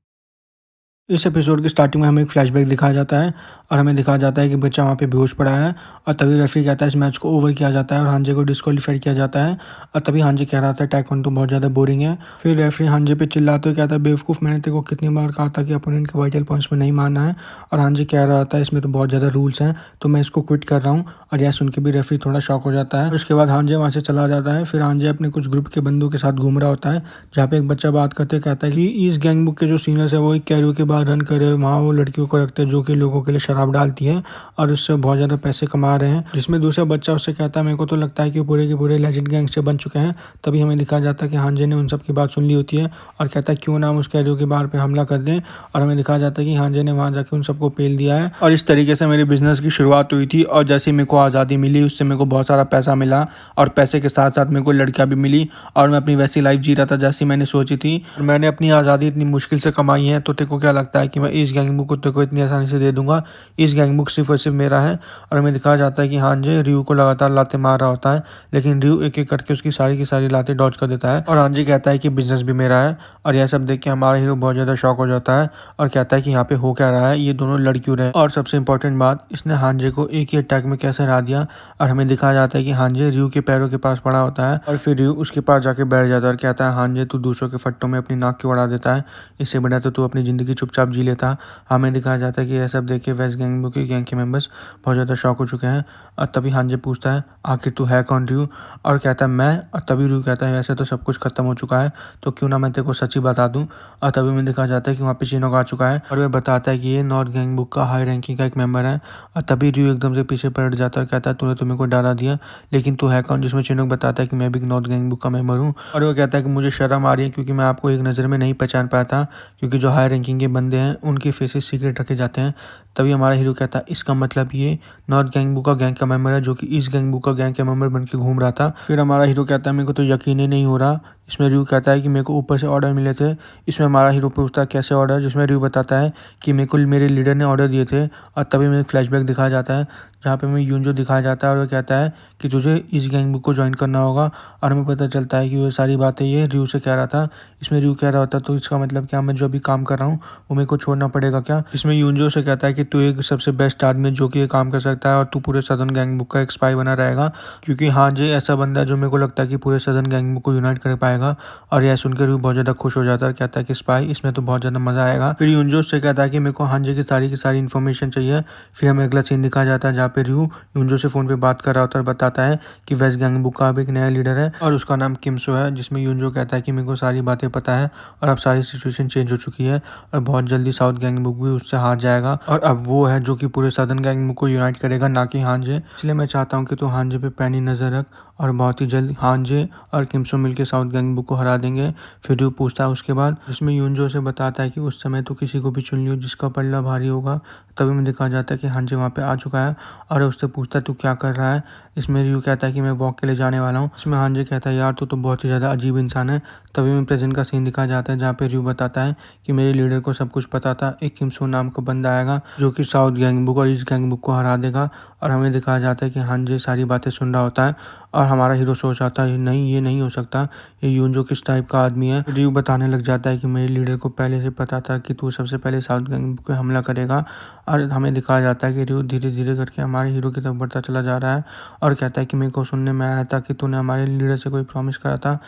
इस एपिसोड की स्टार्टिंग में हमें एक फ्लैशबैक दिखाया जाता है और हमें दिखाया जाता है कि बच्चा वहाँ पे बेहोश पड़ा है और तभी रेफरी कहता है इस मैच को ओवर किया जाता है और हांजे को डिस्क्वालीफाई किया जाता है। और तभी हांजे कह रहा था टाइक्वांडो बहुत ज़्यादा बोरिंग है। फिर रेफरी हांजे पे चिल्लाते हुए कहता है बेवकूफ़, मैंने तेरे को कितनी बार कहा था कि अपोनेंट के वाइटल पॉइंट्स में नहीं मारना है। और हांजे कह रहा था इसमें तो बहुत ज़्यादा रूल्स हैं तो मैं इसको क्विट कर रहा हूँ। और यह सुन के भी रेफरी थोड़ा शॉक हो जाता है। उसके बाद हांजे वहाँ से चला जाता है। फिर हांजे अपने कुछ ग्रुप के बंदों के साथ घूम रहा होता है जहाँ पे एक बच्चा बात करते कहता है कि इस गैंग बुक के जो सीनियर्स है वो एक कैरियो के बाद रन करे, वहाँ वो लड़कियों को रखते हैं जो कि लोगों के लिए शराब डालती है और उससे बहुत ज़्यादा पैसे कमा रहे हैं। जिसमें दूसरा बच्चा उससे कहता है मेरे को तो लगता है कि पूरे के पूरे लेजेंड गैंगस्टर बन चुके हैं। तभी हमें दिखाया जाता है कि हांजे ने उन सब की बात सुन ली होती है और कहता है क्यों ना हम उस कैरियो के बार पे हमला कर दें। और हमें दिखाया जाता है कि हांजे ने वहाँ जाके उन सबको पेल दिया है। और इस तरीके से मेरे बिजनेस की शुरुआत हुई थी और जैसे मेरे को आज़ादी मिली उससे मेरे को बहुत सारा पैसा मिला और पैसे के साथ साथ मेरे को लड़कियाँ भी मिली और मैं अपनी वैसी लाइफ जी रहा था जैसी मैंने सोची थी। मैंने अपनी आज़ादी इतनी मुश्किल से कमाई है तो तेरे को क्या लगता है कि मैं इस गैंग बुक को तेरे को इतनी आसानी से दे दूंगा? इस गैंग बुक सिर्फ और सिर्फ मेरा है। और हमें दिखाया जाता है कि हांजे रियू को लगातार लाते मार रहा होता है लेकिन रियू एक एक करके उसकी सारी की सारी लाते डॉज कर देता है और हांजे कहता है कि बिजनेस भी मेरा है। और यह सब देख के हमारा हीरो बहुत ज़्यादा शॉक हो जाता है और कहता है कि यहाँ पे हो क्या रहा है, ये दोनों लड़ क्यों रहे हैं। और सबसे इंपॉर्टेंट बात, इसने हांजे को एक ही अटैक में कैसे हरा दिया। और हमें दिखाया जाता है कि हांजे रियू के पैरों के पास पड़ा होता है और फिर रियू उसके पास जाके बैठ जाता है और कहता है हांजे तू दूसरों के फट्टों में अपनी नाक क्यों उड़ा देता है, इससे बढ़िया तो तू अपनी ज़िंदगी चुपचाप जी लेता। हमें दिखाया जाता है कि यह सब देख के वेस्ट गैंग बुक के गैंग के मेंबर्स बहुत ज़्यादा शॉक हो चुके हैं। और तभी हांजे पूछता है आखिर तू है कौन रियू, और कहता है मैं। और तभी रियू कहता है ऐसे तो सब कुछ खत्म हो चुका है तो क्यों ना मैं तेरे को सच्ची बता दूं। और तभी में दिखाया जाता है कि वहाँ पे चिनोक आ चुका है और वह बताता है कि ये नॉर्थ गैंग बुक का हाई रैंकिंग का एक मेंबर है। और तभी रियू एकदम से पीछे पलट जाता है और कहता है तूने तो मेरे को डरा दिया, लेकिन तू है कौन? जिसमें चिनोक बताता है कि मैं भी नॉर्थ गैंग बुक का मेंबर हूँ। और वो कहता है कि मुझे शर्म आ रही है क्योंकि मैं आपको एक नज़र में नहीं पहचान पाया था, क्योंकि जो हाई रैंकिंग के बंदे हैं उनके फेसेस सीक्रेट रखे जाते हैं। तभी हमारा हीरो कहता है इसका मतलब ये नॉर्थ गैंग बुक का गैंग का मेंबर है जो कि इस गैंग बुक का गैंग का मेंबर बन के घूम रहा था। फिर हमारा हीरो कहता है मेरे को तो यकीन ही नहीं हो रहा। इसमें रियू कहता है कि मेरे को ऊपर से ऑर्डर मिले थे। इसमें हमारा हीरो पूछता है कैसे ऑर्डर, जिसमें रियू बताता है कि मेरे को मेरे लीडर ने ऑर्डर दिए थे। और तभी में एक फ्लैशबैक दिखाया जाता है जहाँ पे हमें यूंजो दिखाया जाता है और वो कहता है कि तुझे इस गैंग बुक को ज्वाइन करना होगा। और हमें पता चलता है कि वो सारी बातें ये रियू से कह रहा था। इसमें रियू कह रहा होता तो इसका मतलब क्या मैं जो अभी काम कर रहा हूँ वो मेरे को छोड़ना पड़ेगा क्या? इसमें यूंजो से कहता है कि तू एक सबसे बेस्ट आदमी है जो कि ये काम कर सकता है और तू पूरे सदर्न गैंग बुक का एक स्पाई बना रहेगा, क्योंकि हाँ जी ऐसा बंदा है जो मेरे को लगता है कि पूरे सदर्न गैंग बुक को यूनाइट कर पाएगा। और यह सुनकर भी बहुत ज़्यादा खुश हो जाता है और कहता है कि स्पाई इसमें तो बहुत ज़्यादा मज़ा आएगा। फिर यूंजो से कहता है कि मेरे को हांजे की सारी इन्फॉर्मेशन चाहिए। फिर हमें अगला सीन दिखाया जाता है जहाँ पे रियू यूंजो से फ़ोन पे बात कर रहा होता है और बताता है कि वेस्ट गैंग बुक का अब एक नया लीडर है और उसका नाम किमसो है। जिसमें यूंजो कहता है कि मेरे को सारी बातें पता है और अब सारी सिचुएशन चेंज हो चुकी है और बहुत जल्दी साउथ गैंग बुक भी उससे हार जाएगा और अब वो है जो कि पूरे सदर्न गैंग बुक को यूनाइट करेगा, ना कि हांजे। इसलिए मैं चाहता हूँ कि तू हांजे पे पैनी नज़र रख और बहुत ही जल्द हांजे और किमसो मिलके साउथ गैंग बुक को हरा देंगे। फिर रियू पूछता है उसके बाद, जिसमें यूंजो से बताता है कि उस समय तो किसी को भी चुन लियो जिसका पल्ला भारी होगा। तभी में दिखाया जाता है कि हांजे वहाँ पे आ चुका है और उससे पूछता है तू क्या कर रहा है। इसमें रियू कहता है कि मैं वॉक के लिए जाने वाला हूँ। इसमें हांजे कहता है यार तू तो बहुत ही ज़्यादा अजीब इंसान है। तभी में प्रेजेंट का सीन दिखाया जाता है जहाँ पे रियू बताता है कि मेरे लीडर को सब कुछ पता था, एक किमसो नाम का बंदा आएगा जो कि साउथ गैंग बुक और ईस्ट गैंग बुक को हरा देगा। और हमें दिखाया जाता है कि हांजे सारी बातें सुन रहा होता है और हमारा हीरो सोच आता है नहीं ये नहीं हो सकता, ये यूंजो किस टाइप का आदमी है। रियू बताने लग जाता है कि मेरे लीडर को पहले से पता था कि तू सबसे पहले साउथ गैंग पे हमला करेगा। और हमें दिखाया जाता है कि रियू धीरे धीरे करके हमारे हीरो की तरफ बढ़ता चला जा रहा है और कहता है कि मेरे को सुनने में आया था कि तूने हमारे लीडर से कोई प्रॉमिस करा था,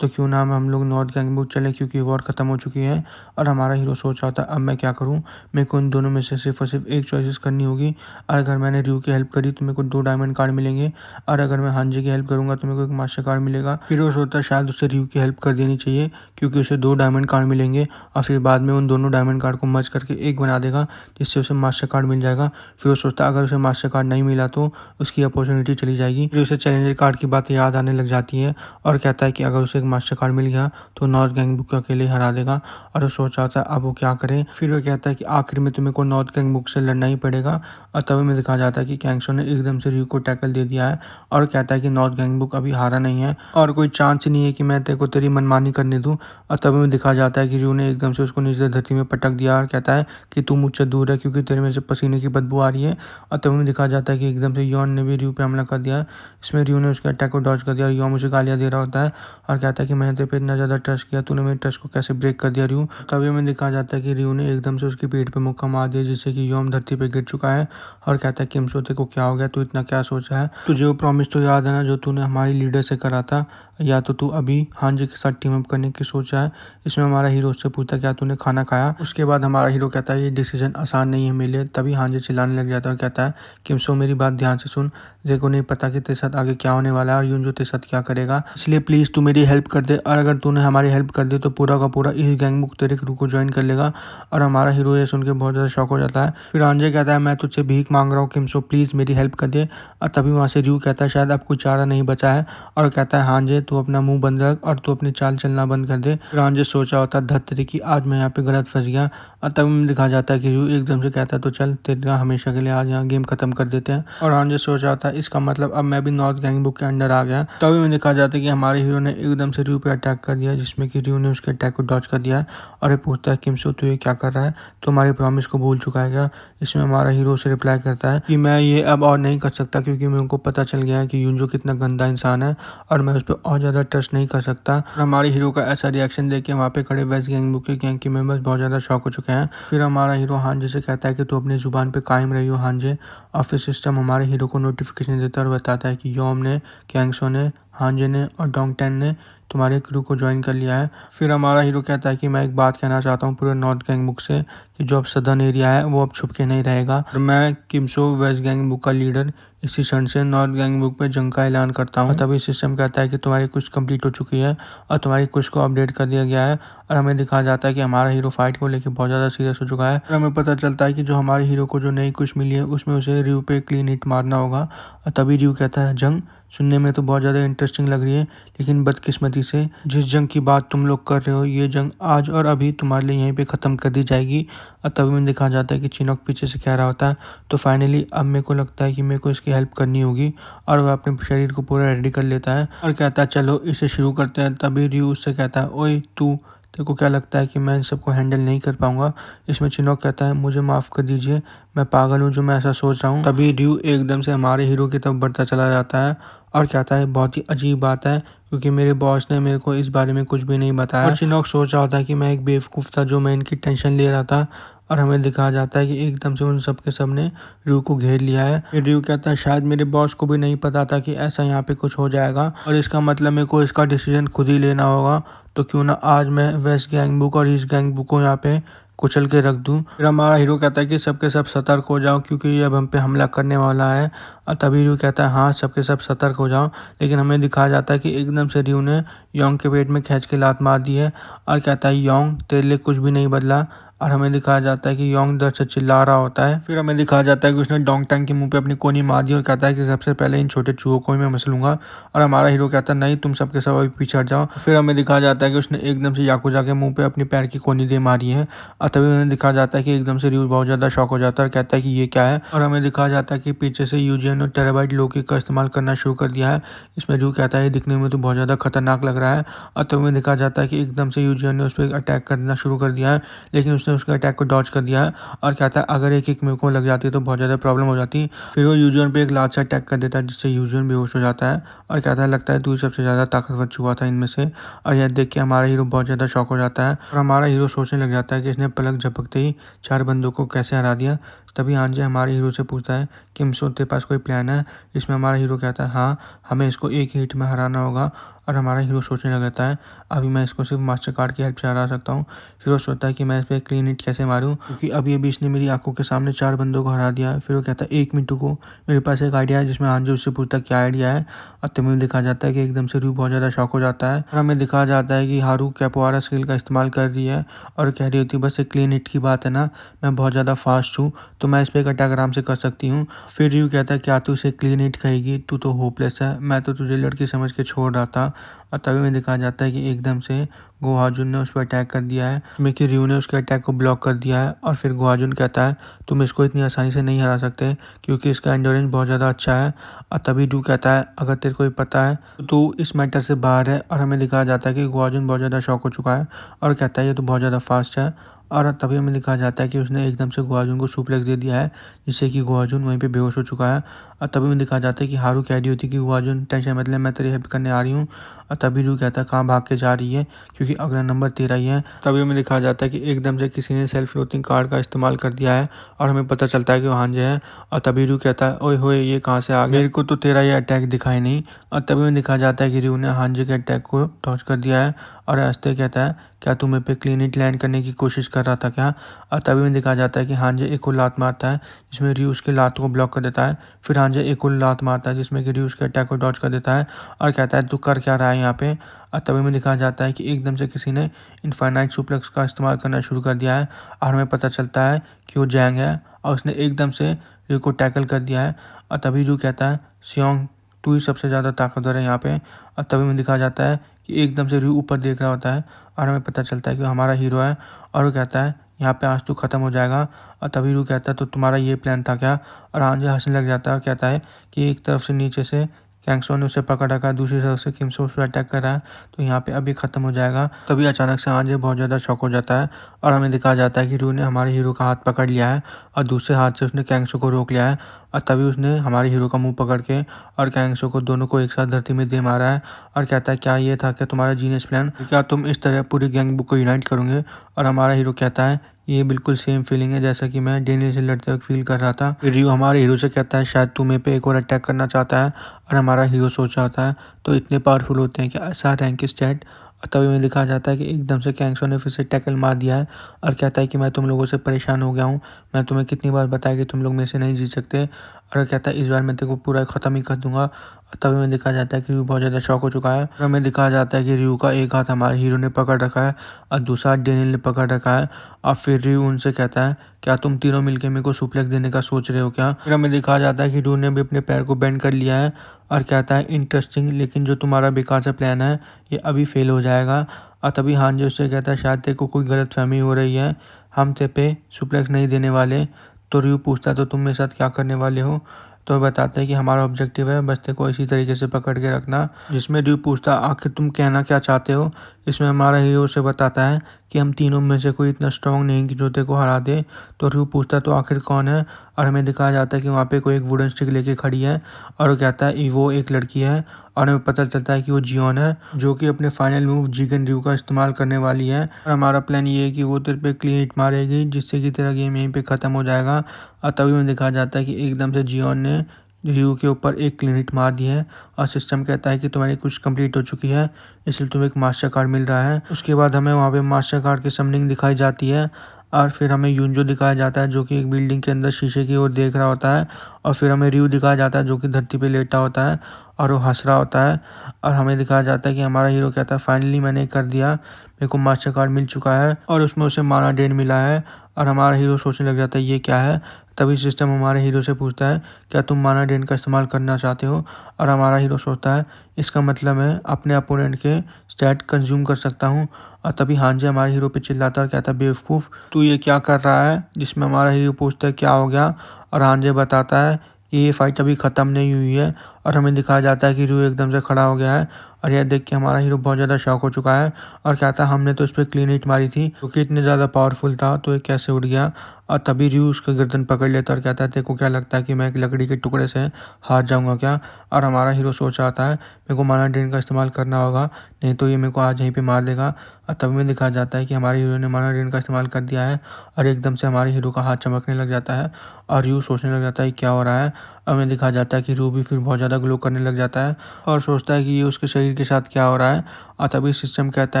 तो क्यों ना हम लोग नॉर्थ गैंग बुक चले क्योंकि वॉर ख़त्म हो चुकी है। और हमारा हीरो सोच रहा था अब मैं क्या करूँ, मेरे को इन दोनों में से सिर्फ और सिर्फ एक चॉइसेस करनी होगी। और अगर मैंने रियू की हेल्प करी तो मेरे को 2 डायमंड कार्ड मिलेंगे और अगर मैं हांजे की हेल्प करूँगा तो मेरे को एक मास्टर कार्ड मिलेगा। फिर वो सोचता है शायद उसे रियू की हेल्प कर देनी चाहिए क्योंकि उसे 2 डायमंड कार्ड मिलेंगे और फिर बाद में उन दोनों डायमंड कार्ड को मर्ज करके एक बना देगा जिससे उसे मास्टर कार्ड मिल जाएगा। फिर वो सोचता है अगर उसे मास्टर कार्ड नहीं मिला तो उसकी अपॉर्चुनिटी चली जाएगी। फिर उसे चैलेंजर कार्ड की बातें याद आने लग जाती है और कहता है कि अगर उसे एक मास्टर कार्ड मिल गया तो नॉर्थ गैंग बुक को अकेले हरा देगा। और वो सोच रहा था अब वो क्या करे। फिर वो कहता है कि आखिर में तुम्हें को नॉर्थ गैंग बुक से लड़ना ही पड़ेगा। और तभी में दिखाया जाता है कि कैंगसो ने एकदम से रियू को टैकल दे दिया है और कहता है कि नॉर्थ नॉर्थ गैंगबुक अभी हारा नहीं है और कोई चांस नहीं है कि मैं तेरे को तेरी मनमानी करने दूँ। और तभी में दिखा जाता है कि रयू ने एकदम से उसको नीचे धरती में पटक दिया और कहता है कि तू मुझसे दूर है क्योंकि तेरे में से पसीने की बदबू आ रही है। और तभी में दिखा जाता है कि एकदम से यॉन ने भी रयू पे हमला कर दिया। इसमें रयू ने उसके अटैक को डॉज कर दिया और यॉन उसे गालियाँ दे रहा होता है और कहता है कि मैंने तेरे पे इतना ज़्यादा ट्रस्ट किया, तूने मेरे ट्रस्ट को कैसे ब्रेक कर दिया रयू। तभी में दिखा जाता है कि रयू ने एकदम से उसकी पीठ पे मुक्का मार दिया जिससे कि यॉन धरती पे गिर चुका है और कहता है किमसो तेरे को क्या हो गया, तू इतना क्या सोचा है, तुझे वो प्रॉमिस तो याद है ना जो तूने हमारी लीडर से करा था, या तो तू अभी हांजे के साथ टीम अप करने की सोचा है। इसमें हमारा हीरो उससे पूछता क्या तूने खाना खाया। उसके बाद हमारा हीरो कहता है ये डिसीजन आसान नहीं है मेरे लिए। तभी हांजे चिल्लाने लग जाता है और कहता है किमसो मेरी बात ध्यान से सुन, तेरे को नहीं पता कि तेरे साथ आगे क्या होने वाला है और यून जो तेरे साथ क्या करेगा, इसलिए प्लीज़ तू मेरी हेल्प कर दे। और अगर तूने हमारी हेल्प कर दी तो पूरा का पूरा इस गैंगबुक तेरे क्रू को ज्वाइन कर लेगा। और हमारा हीरो ये सुन के बहुत ज़्यादा शॉक हो जाता है। फिर हांजे कहता है मैं तुझसे भीख मांग रहा हूँ किमसो, प्लीज़ मेरी हेल्प कर दे। और तभी वहाँ से रयू कहता है शायद अब कोई चारा नहीं बचा है और कहता है हांजे तू अपना मुंह बंद रख और तू अपनी चाल चलना बंद कर दे। फिर हांजे सोचा होता है धत्तरी की आज मैं यहाँ पे गलत फंस गया। और तभी में दिखा जाता है कि रयू एकदम से कहता है तो चल तेरा हमेशा के लिए आज यहाँ गेम खत्म कर देते हैं। और हांजे सोचा होता है इसका मतलब अब मैं भी नॉर्थ गैंगबुक के अंडर आ गया। तभी में दिखा जाता है कि हमारे हीरो ने एकदम से रयू पे अटैक कर दिया जिसमें कि रयू ने उसके अटैक को डॉज कर दिया और ये पूछता है किमसो तू ये क्या कर रहा है, तो हमारी प्रॉमिस को भूल चुका है क्या। इसमें हमारा हीरो से रिप्लाई करता है कि मैं ये अब और नहीं कर सकता क्योंकि मेरे को पता चल गया है कि यूंजो कितना गंदा इंसान है और मैं उस पर और ज़्यादा ट्रस्ट नहीं कर सकता। हमारे हीरो का ऐसा रिएक्शन देख के वहाँ पे खड़े वेस्ट गैंगबुक के गैंग के मेंबर्स बहुत ज़्यादा शॉक हो चुके हैं। फिर हमारा हीरो हांजे से कहता है कि तू अपनी जुबान पे कायम रही हो हांजे। ऑफिस सिस्टम हमारे हीरो को नोटिफिकेशन देता है और बताता है कि योम ने, कैंगसो ने, हांजे ने और डोंगटेन ने तुम्हारे क्रू को ज्वाइन कर लिया है। फिर हमारा हीरो कहता है कि मैं एक बात कहना चाहता हूँ पूरे नॉर्थ गैंगबुक से कि जो अब सदर्न एरिया है वो अब छुप के नहीं रहेगा और मैं किमसो वेस्ट गैंगबुक का लीडर इसी क्षण से नॉर्थ गैंगबुक पे जंग का ऐलान करता हूँ। तभी सिस्टम कहता है कि तुम्हारी कुछ कंप्लीट हो चुकी है और तुम्हारी कुछ को अपडेट कर दिया गया है। और हमें दिखाया जाता है कि हमारा हीरो फाइट को लेकर बहुत ज़्यादा सीरियस हो चुका है। और हमें पता चलता है कि जो हमारे हीरो को जो नई कुछ मिली है उसमें उसे रयू पे क्लीन हिट मारना होगा। और तभी रयू कहता है जंग सुनने में तो बहुत ज़्यादा इंटरेस्टिंग लग रही है लेकिन बदकिस्मती से जिस जंग की बात तुम लोग कर रहे हो ये जंग आज और अभी तुम्हारे लिए यहीं पे ख़त्म कर दी जाएगी। और तभी में दिखा जाता है कि चिनोक पीछे से कह रहा होता है तो फाइनली अब मेरे को लगता है कि मेरे को इसकी हेल्प करनी होगी। और वह अपने शरीर को पूरा रेडी कर लेता है और कहता है चलो इसे शुरू करते हैं। तभी रयू उससे कहता है ओए तू तेरे को क्या लगता है कि मैं इन सबको हैंडल नहीं कर पाऊंगा। इसमें चिनोक कहता है मुझे माफ़ कर दीजिए, मैं पागल हूँ जो मैं ऐसा सोच रहा हूँ। तभी रयू एकदम से हमारे हीरो की तरफ बढ़ता चला जाता है और कहता है बहुत ही अजीब बात है क्योंकि मेरे बॉस ने मेरे को इस बारे में कुछ भी नहीं बताया। और चिनोक सोच रहा होता है कि मैं एक बेवकूफ़ था जो मैं इनकी टेंशन ले रहा था। और हमें दिखाया जाता है कि एकदम से उन सब के सब ने रयू को घेर लिया है। फिर रयू कहता है शायद मेरे बॉस को भी नहीं पता था कि ऐसा यहाँ पे कुछ हो जाएगा और इसका मतलब मेरे को इसका डिसीजन खुद ही लेना होगा। तो क्यों ना आज मैं वेस्ट गैंगबुक और ईस्ट गैंगबुक को यहाँ पे कुचल के रख दूं। फिर हमारा हीरो कहता है कि सबके सब सतर्क हो जाओ क्योंकि ये अब हम पे हमला करने वाला है। और तभी रयू कहता है हाँ सबके सब सतर्क हो जाओ। लेकिन हमें दिखाया जाता है कि एकदम से रयू ने योंग के पेट में खींच के लात मार दी है और कहता है योंग तेरे लिए कुछ भी नहीं बदला। और हमें दिखाया जाता है कि योंग दर्द से चिल्ला रहा होता है। फिर हमें दिखाया जाता है कि उसने डोंगटेंग के मुंह पे अपनी कोनी मार दी और कहता है कि सबसे पहले इन छोटे चूहों को ही मैं मसलूंगा। और हमारा हीरो कहता है नहीं तुम सबके सब अभी पीछे हट जाओ। फिर हमें दिखाया जाता है कि उसने एकदम से याकुजा के मुंह पे अपनी पैर की कोनी दे मारी है। और तभी हमें दिखाया जाता है कि एकदम से रयू बहुत ज़्यादा शॉक हो जाता है और कहता है कि ये क्या है। और हमें दिखाया जाता है कि पीछे से यूजिन ने टेराबाइट लोकी का इस्तेमाल करना शुरू कर दिया है। इसमें रयू कहता है दिखने में तो बहुत ज़्यादा खतरनाक लग रहा है। और तभी हमें दिखाया जाता है कि एकदम से यूजिन ने उस पर अटैक करना शुरू कर दिया है लेकिन उसने उसके अटैक को डॉज कर दिया है और कहता है अगर एक मेरे को लग जाती है तो बहुत ज़्यादा प्रॉब्लम हो जाती। फिर वो यूजिन पे एक लात से अटैक कर देता है जिससे यूजिन बेहोश हो जाता है और कहता है लगता है तू सबसे ज़्यादा ताकतवर चूहा था इनमें से। और यह देख के हमारा हीरो बहुत ज़्यादा शॉक हो जाता है और हमारा हीरो सोचने लग जाता है कि इसने पलक झपकते ही 4 बंदों को कैसे हरा दिया। तभी हांजे हमारे हीरो से पूछता है किमसो तेरे पास कोई प्लान है। इसमें हमारा हीरो कहता है हाँ हमें इसको एक ही हिट में हराना होगा। और हमारा हीरो सोचने लग जाता है अभी मैं इसको सिर्फ मास्टर कार्ड की हेल्प से हरा सकता हूँ। फिर वो सोचता है कि मैं इस पर क्लीन हिट कैसे मारूँ क्योंकि अभी इसने मेरी आंखों के सामने 4 बंदों को हरा दिया है। फिर वो कहता है 1 मिनट को मेरे पास एक आइडिया है। जिसमें हांजे उससे पूछता है क्या आइडिया है। और तभी दिखा जाता है कि एकदम से रयू बहुत ज़्यादा शॉक हो जाता है और हमें दिखाया जाता है कि हारू कैपोआरा स्किल का इस्तेमाल कर रही है और कह रही होती है बस एक क्लीन हिट की बात है ना, मैं बहुत ज़्यादा फास्ट हूँ तो मैं इस पर एक अटैक आराम से कर सकती हूँ। फिर रयू कहता है क्या तू इसे क्लीन हिट कहेगी, तू तो होपलेस है, मैं तो तुझे लड़की समझ के छोड़ रहा था। और तभी में दिखाया जाता है कि एकदम से गोहाजुन ने उस पर अटैक कर दिया है, जिसमें कि रयू ने उसके अटैक को ब्लॉक कर दिया है। और फिर गोहाजुन कहता है तुम इसको इतनी आसानी से नहीं हरा सकते क्योंकि इसका एंड्योरेंस बहुत ज़्यादा अच्छा है। और तभी रयू कहता है अगर तेरे को पता है तो इस मैटर से बाहर है। और हमें दिखाया जाता है कि गोहाजुन बहुत ज़्यादा शॉक हो चुका है और कहता है ये तो बहुत ज़्यादा फास्ट है। और तभी हमें दिखाया जाता है कि उसने एकदम से गोहाजुन को सुप्लेक्स दे दिया है, जिससे कि गोहाजुन वहीं पे बेहोश हो चुका है। और तभी हमें दिखाया जाता है कि हारू कह रही होती है कि गोहाजुन टेंशन मतलब मैं तेरी हेल्प करने आ रही हूँ। और तभी रू कहता है कहाँ भाग के जा रही है, क्योंकि अगला नंबर तेरा ही है। तभी हमें दिखाया जाता है कि एकदम से किसी ने सेल्फ फ्लोटिंग कार्ड का इस्तेमाल कर दिया है और हमें पता चलता है कि वो हांजे है। और तभी रू कहता है ओए होए ये कहाँ से आ गया, मेरे को तो तेरा ये अटैक दिखाई नहीं। और तभी हमें दिखाया जाता है कि रू ने हांजे के अटैक को डॉज कर दिया है और हंसते कहता है क्या तू मेरे पे क्लीन इट लैंड करने की कोशिश कर रहा था क्या। और तभी में दिखाया जाता है कि हांजे एक और लात मारता है जिसमें रयू उसके लात को ब्लॉक कर देता है। फिर हांजे एक और लात मारता है जिसमें कि रयू उसके अटैक को डॉज कर देता है और कहता है तू कर क्या रहा है यहाँ पे। और तभी में दिखाया जाता है कि एकदम से किसी ने इनफाइनाइट सुप्लेक्स का इस्तेमाल करना शुरू कर दिया है और हमें पता चलता है कि वो जैंग है और उसने एकदम से रयू को टैकल कर दिया है। और तभी रयू कहता है सियोंग तू ही सबसे ज़्यादा ताकतवर है यहाँ पे। और तभी में दिखाया जाता है कि एकदम से रयू ऊपर देख रहा होता है और हमें पता चलता है कि वो हमारा हीरो है और वो कहता है यहाँ पे आज तो ख़त्म हो जाएगा। और तभी रयू कहता है तो तुम्हारा ये प्लान था क्या। और हांजे हंसने लग जाता है और कहता है कि एक तरफ से नीचे से कैंगसो ने उसे पकड़ रखा है, दूसरी तरफ से किमसो उस पर अटैक कर रहा है, तो यहाँ पे अभी ख़त्म हो जाएगा। तभी अचानक से हांजे बहुत ज़्यादा शॉक हो जाता है और हमें दिखाया जाता है कि रयू ने हमारे हीरो का हाथ पकड़ लिया है और दूसरे हाथ से उसने कैंगसो को रोक लिया है। और तभी उसने हमारे हीरो का मुंह पकड़ के और कैंगसो को दोनों को एक साथ धरती में दे मारा है और कहता है क्या ये था क्या तुम्हारा जीनियस प्लान, क्या तुम इस तरह पूरी गैंग को यूनाइट करोगे। और हमारा हीरो कहता है ये बिल्कुल सेम फीलिंग है जैसा कि मैं डेनियल से लड़ते वक्त फील कर रहा था। फिर रयू हमारे हीरो से कहता है शायद तू मेरे पे एक और अटैक करना चाहता है। और हमारा हीरो सोच रहा होता है तो इतने पावरफुल होते हैं कि ऐसा रैंक स्टैट। और तभी में दिखाया जाता है कि एकदम से कैंगसो ने फिर से टैकल मार दिया है और कहता है कि मैं तुम लोगों से परेशान हो गया हूँ, मैं तुम्हें कितनी बार बताया कि तुम लोग मेरे से नहीं जीत सकते। और कहता है इस बार मैं तेरे को पूरा ख़त्म ही कर दूंगा। और तभी में दिखाया जाता है कि रयू बहुत ज़्यादा शॉक हो चुका है। हमें दिखाया जाता है कि रयू का एक हाथ हमारे हीरो ने पकड़ रखा है और दूसरा हाथ डेनियल ने पकड़ रखा है। और फिर रयू उनसे कहता है क्या तुम तीनों मिलकर मेरे को सुप्लेक्स देने का सोच रहे हो क्या। फिर हमें दिखाया जाता है कि रयू ने भी अपने पैर को बेंड कर लिया है और कहता है इंटरेस्टिंग, लेकिन जो तुम्हारा बेकार सा प्लान है ये अभी फेल हो जाएगा। और तभी हांजे उससे कहता है शायद तेरे को कोई गलतफहमी हो रही है, हम तेरे पे सुप्लेक्स नहीं देने वाले। तो रयू पूछता है तो तुम मेरे साथ क्या करने वाले हो। तो बताते हैं कि हमारा ऑब्जेक्टिव है बस तेरे को इसी तरीके से पकड़ के रखना। जिसमें रयू पूछता है आखिर तुम कहना क्या चाहते हो। इसमें हमारा हीरो से बताता है कि हम तीनों में से कोई इतना स्ट्रांग नहीं कि जो तेरे को हरा दे। तो रयू पूछता है तो आखिर कौन है। और हमें दिखाया जाता है कि वहाँ पे कोई एक वुडन स्टिक लेके खड़ी है और वो कहता है वो एक लड़की है। और हमें पता चलता है कि वो जियोन है जो कि अपने फाइनल मूव जिगन रयू का इस्तेमाल करने वाली है। और हमारा प्लान ये है कि वो तेरे पे क्लीन हिट मारेगी जिससे कि तेरा गेम यहीं पे ख़त्म हो जाएगा। और तभी में दिखाया जाता है कि एकदम से जियोन ने रयू के ऊपर एक क्लीन हिट मार दी है और सिस्टम कहता है कि तुम्हारी कुछ कंप्लीट हो चुकी है, इसलिए तुम्हें एक मास्टर कार्ड मिल रहा है। उसके बाद हमें वहाँ पे मास्टर कार्ड की समनिंग दिखाई जाती है और फिर हमें यूंजो दिखाया जाता है जो कि एक बिल्डिंग के अंदर शीशे की ओर देख रहा होता है। और फिर हमें रयू दिखाया जाता है जो कि धरती पे लेटा होता है और वो हंस रहा होता है। और हमें दिखाया जाता है कि हमारा हीरो कहता है फाइनली मैंने कर दिया, मेरे को मास्टर कार्ड मिल चुका है और उसमें उसे माना डेन मिला है। और हमारा हीरो सोचने लग जाता है ये क्या है। तभी सिस्टम हमारे हीरो से पूछता है क्या तुम माना डेन का इस्तेमाल करना चाहते हो। और हमारा हीरो सोचता है इसका मतलब मैं अपने अपोनेंट के स्टैट कंज्यूम कर सकता हूँ। और तभी हांजे हमारे हीरो पे चिल्लाता है और कहता है बेवकूफ़ तू ये क्या कर रहा है। जिसमें हमारा हीरो पूछता है क्या हो गया और हांजे बताता है कि ये फाइट अभी ख़त्म नहीं हुई है। और हमें दिखाया जाता है कि रयू एकदम से खड़ा हो गया है और यह देख के हमारा हीरो बहुत ज़्यादा शॉक हो चुका है और कहता है हमने तो इस पर क्लीन हिट मारी थी क्योंकि इतने ज़्यादा पावरफुल था तो ये कैसे उड़ गया। और तभी रयू उसका गर्दन पकड़ लेता और कहता है तेरे को क्या लगता है कि मैं एक लकड़ी के टुकड़े से हार जाऊंगा क्या। और हमारा हीरो सोच रहा था मेरे को माना डेन का इस्तेमाल करना होगा नहीं तो ये मेरे को आज यहीं पे मार देगा। और तभी में दिखाया जाता है कि हमारे हीरो ने माना डेन का इस्तेमाल कर दिया है और एकदम से हमारे हीरो का हाथ चमकने लग जाता है और रयू सोचने लग जाता है क्या हो रहा है। हमें दिखाया जाता है कि रयू भी फिर बहुत ज़्यादा ग्लो करने लग जाता है और सोचता है कि ये उसके शरीर के साथ क्या हो रहा है। और तभी सिस्टम कहता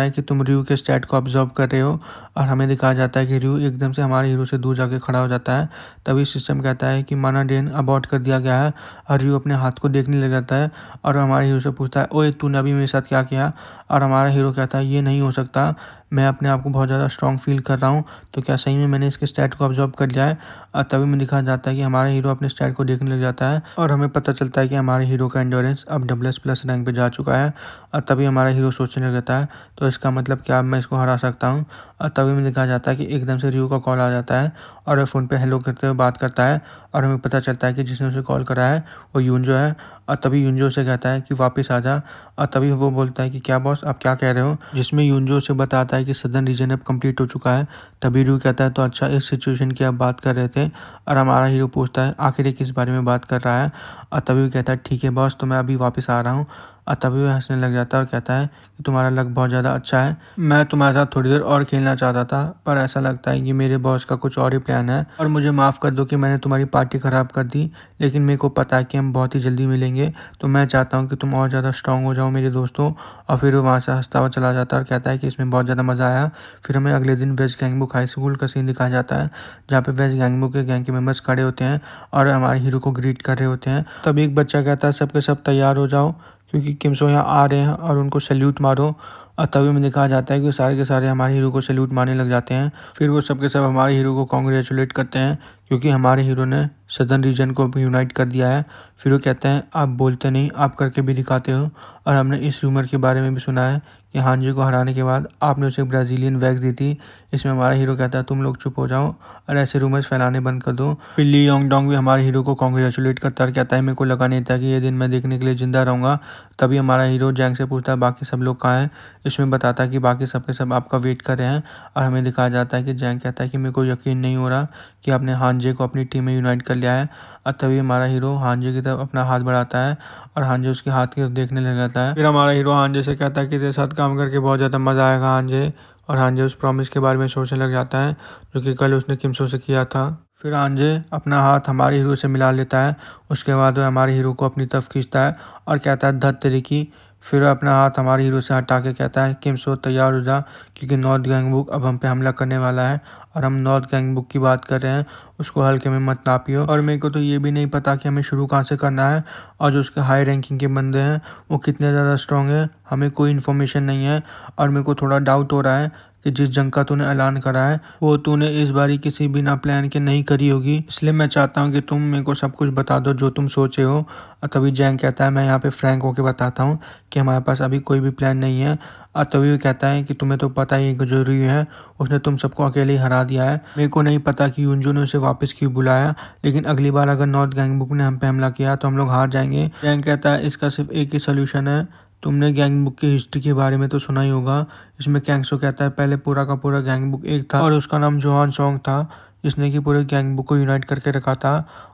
है कि तुम रयू के स्टैट को ऑब्जर्व कर रहे हो और हमें दिखाया जाता है कि रयू एकदम से हमारे हीरो से दूर जाके खड़ा हो जाता है। तभी सिस्टम कहता है कि माना डेन अबॉर्ट कर दिया गया है और रयू अपने हाथ को देखने लग जाता है और हमारे हीरो से पूछता है, ओए तूने अभी मेरे साथ क्या किया? और हमारा हीरो कहता है, ये नहीं हो सकता, मैं अपने आप को बहुत ज़्यादा स्ट्रॉन्ग फील कर रहा हूँ, तो क्या सही में मैंने इसके स्टैट को ऑब्जर्व कर लिया है? और तभी में दिखाया जाता है कि हमारा हीरो अपने स्टैट को देखने लग जाता है और हमें पता चलता है कि हमारे हीरो का एंडोरेंस अब AA+ रैंक पे जा चुका है। और तभी हमारा हीरो सोचने लग जाता है, तो इसका मतलब क्या अब मैं इसको हरा सकता हूँ? और तभी में दिखाया जाता है कि एकदम से रयू का कॉल आ जाता है और वह फ़ोन पे हेलो करते हुए बात करता है और हमें पता चलता है कि जिसने उसे कॉल करा है वो यूनजो है। और तभी यूनजो से कहता है कि वापस आ जा। और तभी वो बोलता है कि क्या बॉस, आप क्या कह रहे हो? जिसमें यूनजो से बताता है कि सदर्न रीजन अब कंप्लीट हो चुका है। तभी रयू कहता है, तो अच्छा इस सिचुएशन की आप बात कर रहे थे? और हमारा हीरो पूछता है, आखिर ये किस बारे में बात कर रहा है? और तभी वो कहता है, ठीक है बॉस, तो मैं अभी वापस आ रहा हूँ। और तभी वो हंसने लग जाता है और कहता है कि तुम्हारा लक बहुत ज़्यादा अच्छा है, मैं तुम्हारे साथ थोड़ी देर और खेलना चाहता था, पर ऐसा लगता है कि मेरे बॉस का कुछ और ही प्लान है और मुझे माफ़ कर दो कि मैंने तुम्हारी पार्टी ख़राब कर दी, लेकिन मेरे को पता है कि हम बहुत ही जल्दी मिलेंगे, तो मैं चाहता हूँ कि तुम और ज़्यादा स्ट्रांग हो जाओ मेरे दोस्तों। और फिर वो वहाँ से हंसता हुआ चला जाता है और कहता है कि इसमें बहुत ज़्यादा मज़ा आया। फिर हमें अगले दिन वेस्ट गैंगबुक हाई स्कूल का सीन दिखाया जाता है, जहाँ पे वेस्ट गैंगबुक के गैंग के मेंबर्स खड़े होते हैं और हमारे हीरो को ग्रीट कर रहे होते हैं। तब एक बच्चा कहता है, सब के सब तैयार हो जाओ क्योंकि किमसो यहाँ आ रहे हैं और उनको सैल्यूट मारो। और तभी में दिखाया जाता है कि सारे के सारे हमारे हीरो को सैल्यूट मारने लग जाते हैं। फिर वो सब के सब हमारे हीरो को कॉन्ग्रेचुलेट करते हैं क्योंकि हमारे हीरो ने सदर्न रीजन को यूनाइट कर दिया है। फिर वो कहते हैं, आप बोलते नहीं, आप करके भी दिखाते हो। और हमने इस रूमर के बारे में भी सुना है कि हांजी को हराने के बाद आपने उसे ब्राज़ीलियन वैक्स दी थी। इसमें हमारा हीरो कहता है, तुम लोग चुप हो जाओ और ऐसे रूमर्स फैलाने बंद कर दो। फिर ली योंगडोंग भी हमारे हीरो को कॉन्ग्रेचुलेट करता है, कहता है मेरे को लगा नहीं था कि ये दिन मैं देखने के लिए ज़िंदा रहूँगा। तभी हमारा हीरो जैंग से पूछता है, बाकी सब लोग कहाँ हैं? इसमें बताता है कि बाकी सब के सब आपका वेट कर रहे हैं। और हमें दिखाया जाता है कि जैंग कहता है कि मेरे को यकीन नहीं हो रहा कि आपने हांजे को अपनी टीम में यूनाइट कर लिया है। और तभी हमारा हीरो हांजे की तरफ अपना हाथ बढ़ाता है और हांजे उसके हाथ की तरफ देखने लग जाता है। फिर हमारा हीरो हांजे से कहता है कि तेरे साथ काम करके बहुत ज़्यादा मज़ा आएगा हांजे। और हांजे उस प्रॉमिस के बारे में सोचने लग जाता है जो कि कल उसने किमसो से किया था। फिर हांजे अपना हाथ हमारे हीरो से मिला लेता है। उसके बाद वह हमारे हीरो को अपनी तरफ खींचता है और कहता है, धत तेरी की। फिर वह अपना हाथ हमारे हीरो से हटा के कहता है, किमसो तैयार हो जा क्योंकि नॉर्थ गैंगबुक अब हम पे हमला करने वाला है। और हम नॉर्थ गैंगबुक की बात कर रहे हैं, उसको हल्के में मत नापियो। और मेरे को तो ये भी नहीं पता कि हमें शुरू कहाँ से करना है और जो उसके हाई रैंकिंग के बंदे हैं वो कितने ज़्यादा स्ट्रॉन्ग है, हमें कोई इन्फॉर्मेशन नहीं है। और मेरे को थोड़ा डाउट हो रहा है कि जिस जंग का तूने ऐलान करा है वो तूने इस बारी किसी बिना प्लान के नहीं करी होगी, इसलिए मैं चाहता हूँ कि तुम मेरे को सब कुछ बता दो जो तुम सोचे हो। और तभी जैंग कहता है, मैं यहाँ पे फ्रैंक होकर बताता हूँ कि हमारे पास अभी कोई भी प्लान नहीं है। और तभी वो कहता है कि तुम्हें तो पता ही है कि जो रयू है उसने तुम सबको अकेले ही हरा दिया है। मेरे को नहीं पता कि यूनजो ने उसे वापस क्यों बुलाया, लेकिन अगली बार अगर नॉर्थ गैंगबुक ने हम पे हमला किया तो हम लोग हार जाएंगे। जैंग कहता है, इसका सिर्फ एक ही सोल्यूशन है, तुमने गैंगबुक की हिस्ट्री के बारे में तो सुना ही होगा। इसमें कैंगसो कहता है, पहले पूरा का पूरा गैंगबुक एक था और उसका नाम जोहान सॉन्ग था, जिसने कि पूरे गैंगबुक को यूनाइट करके रखा था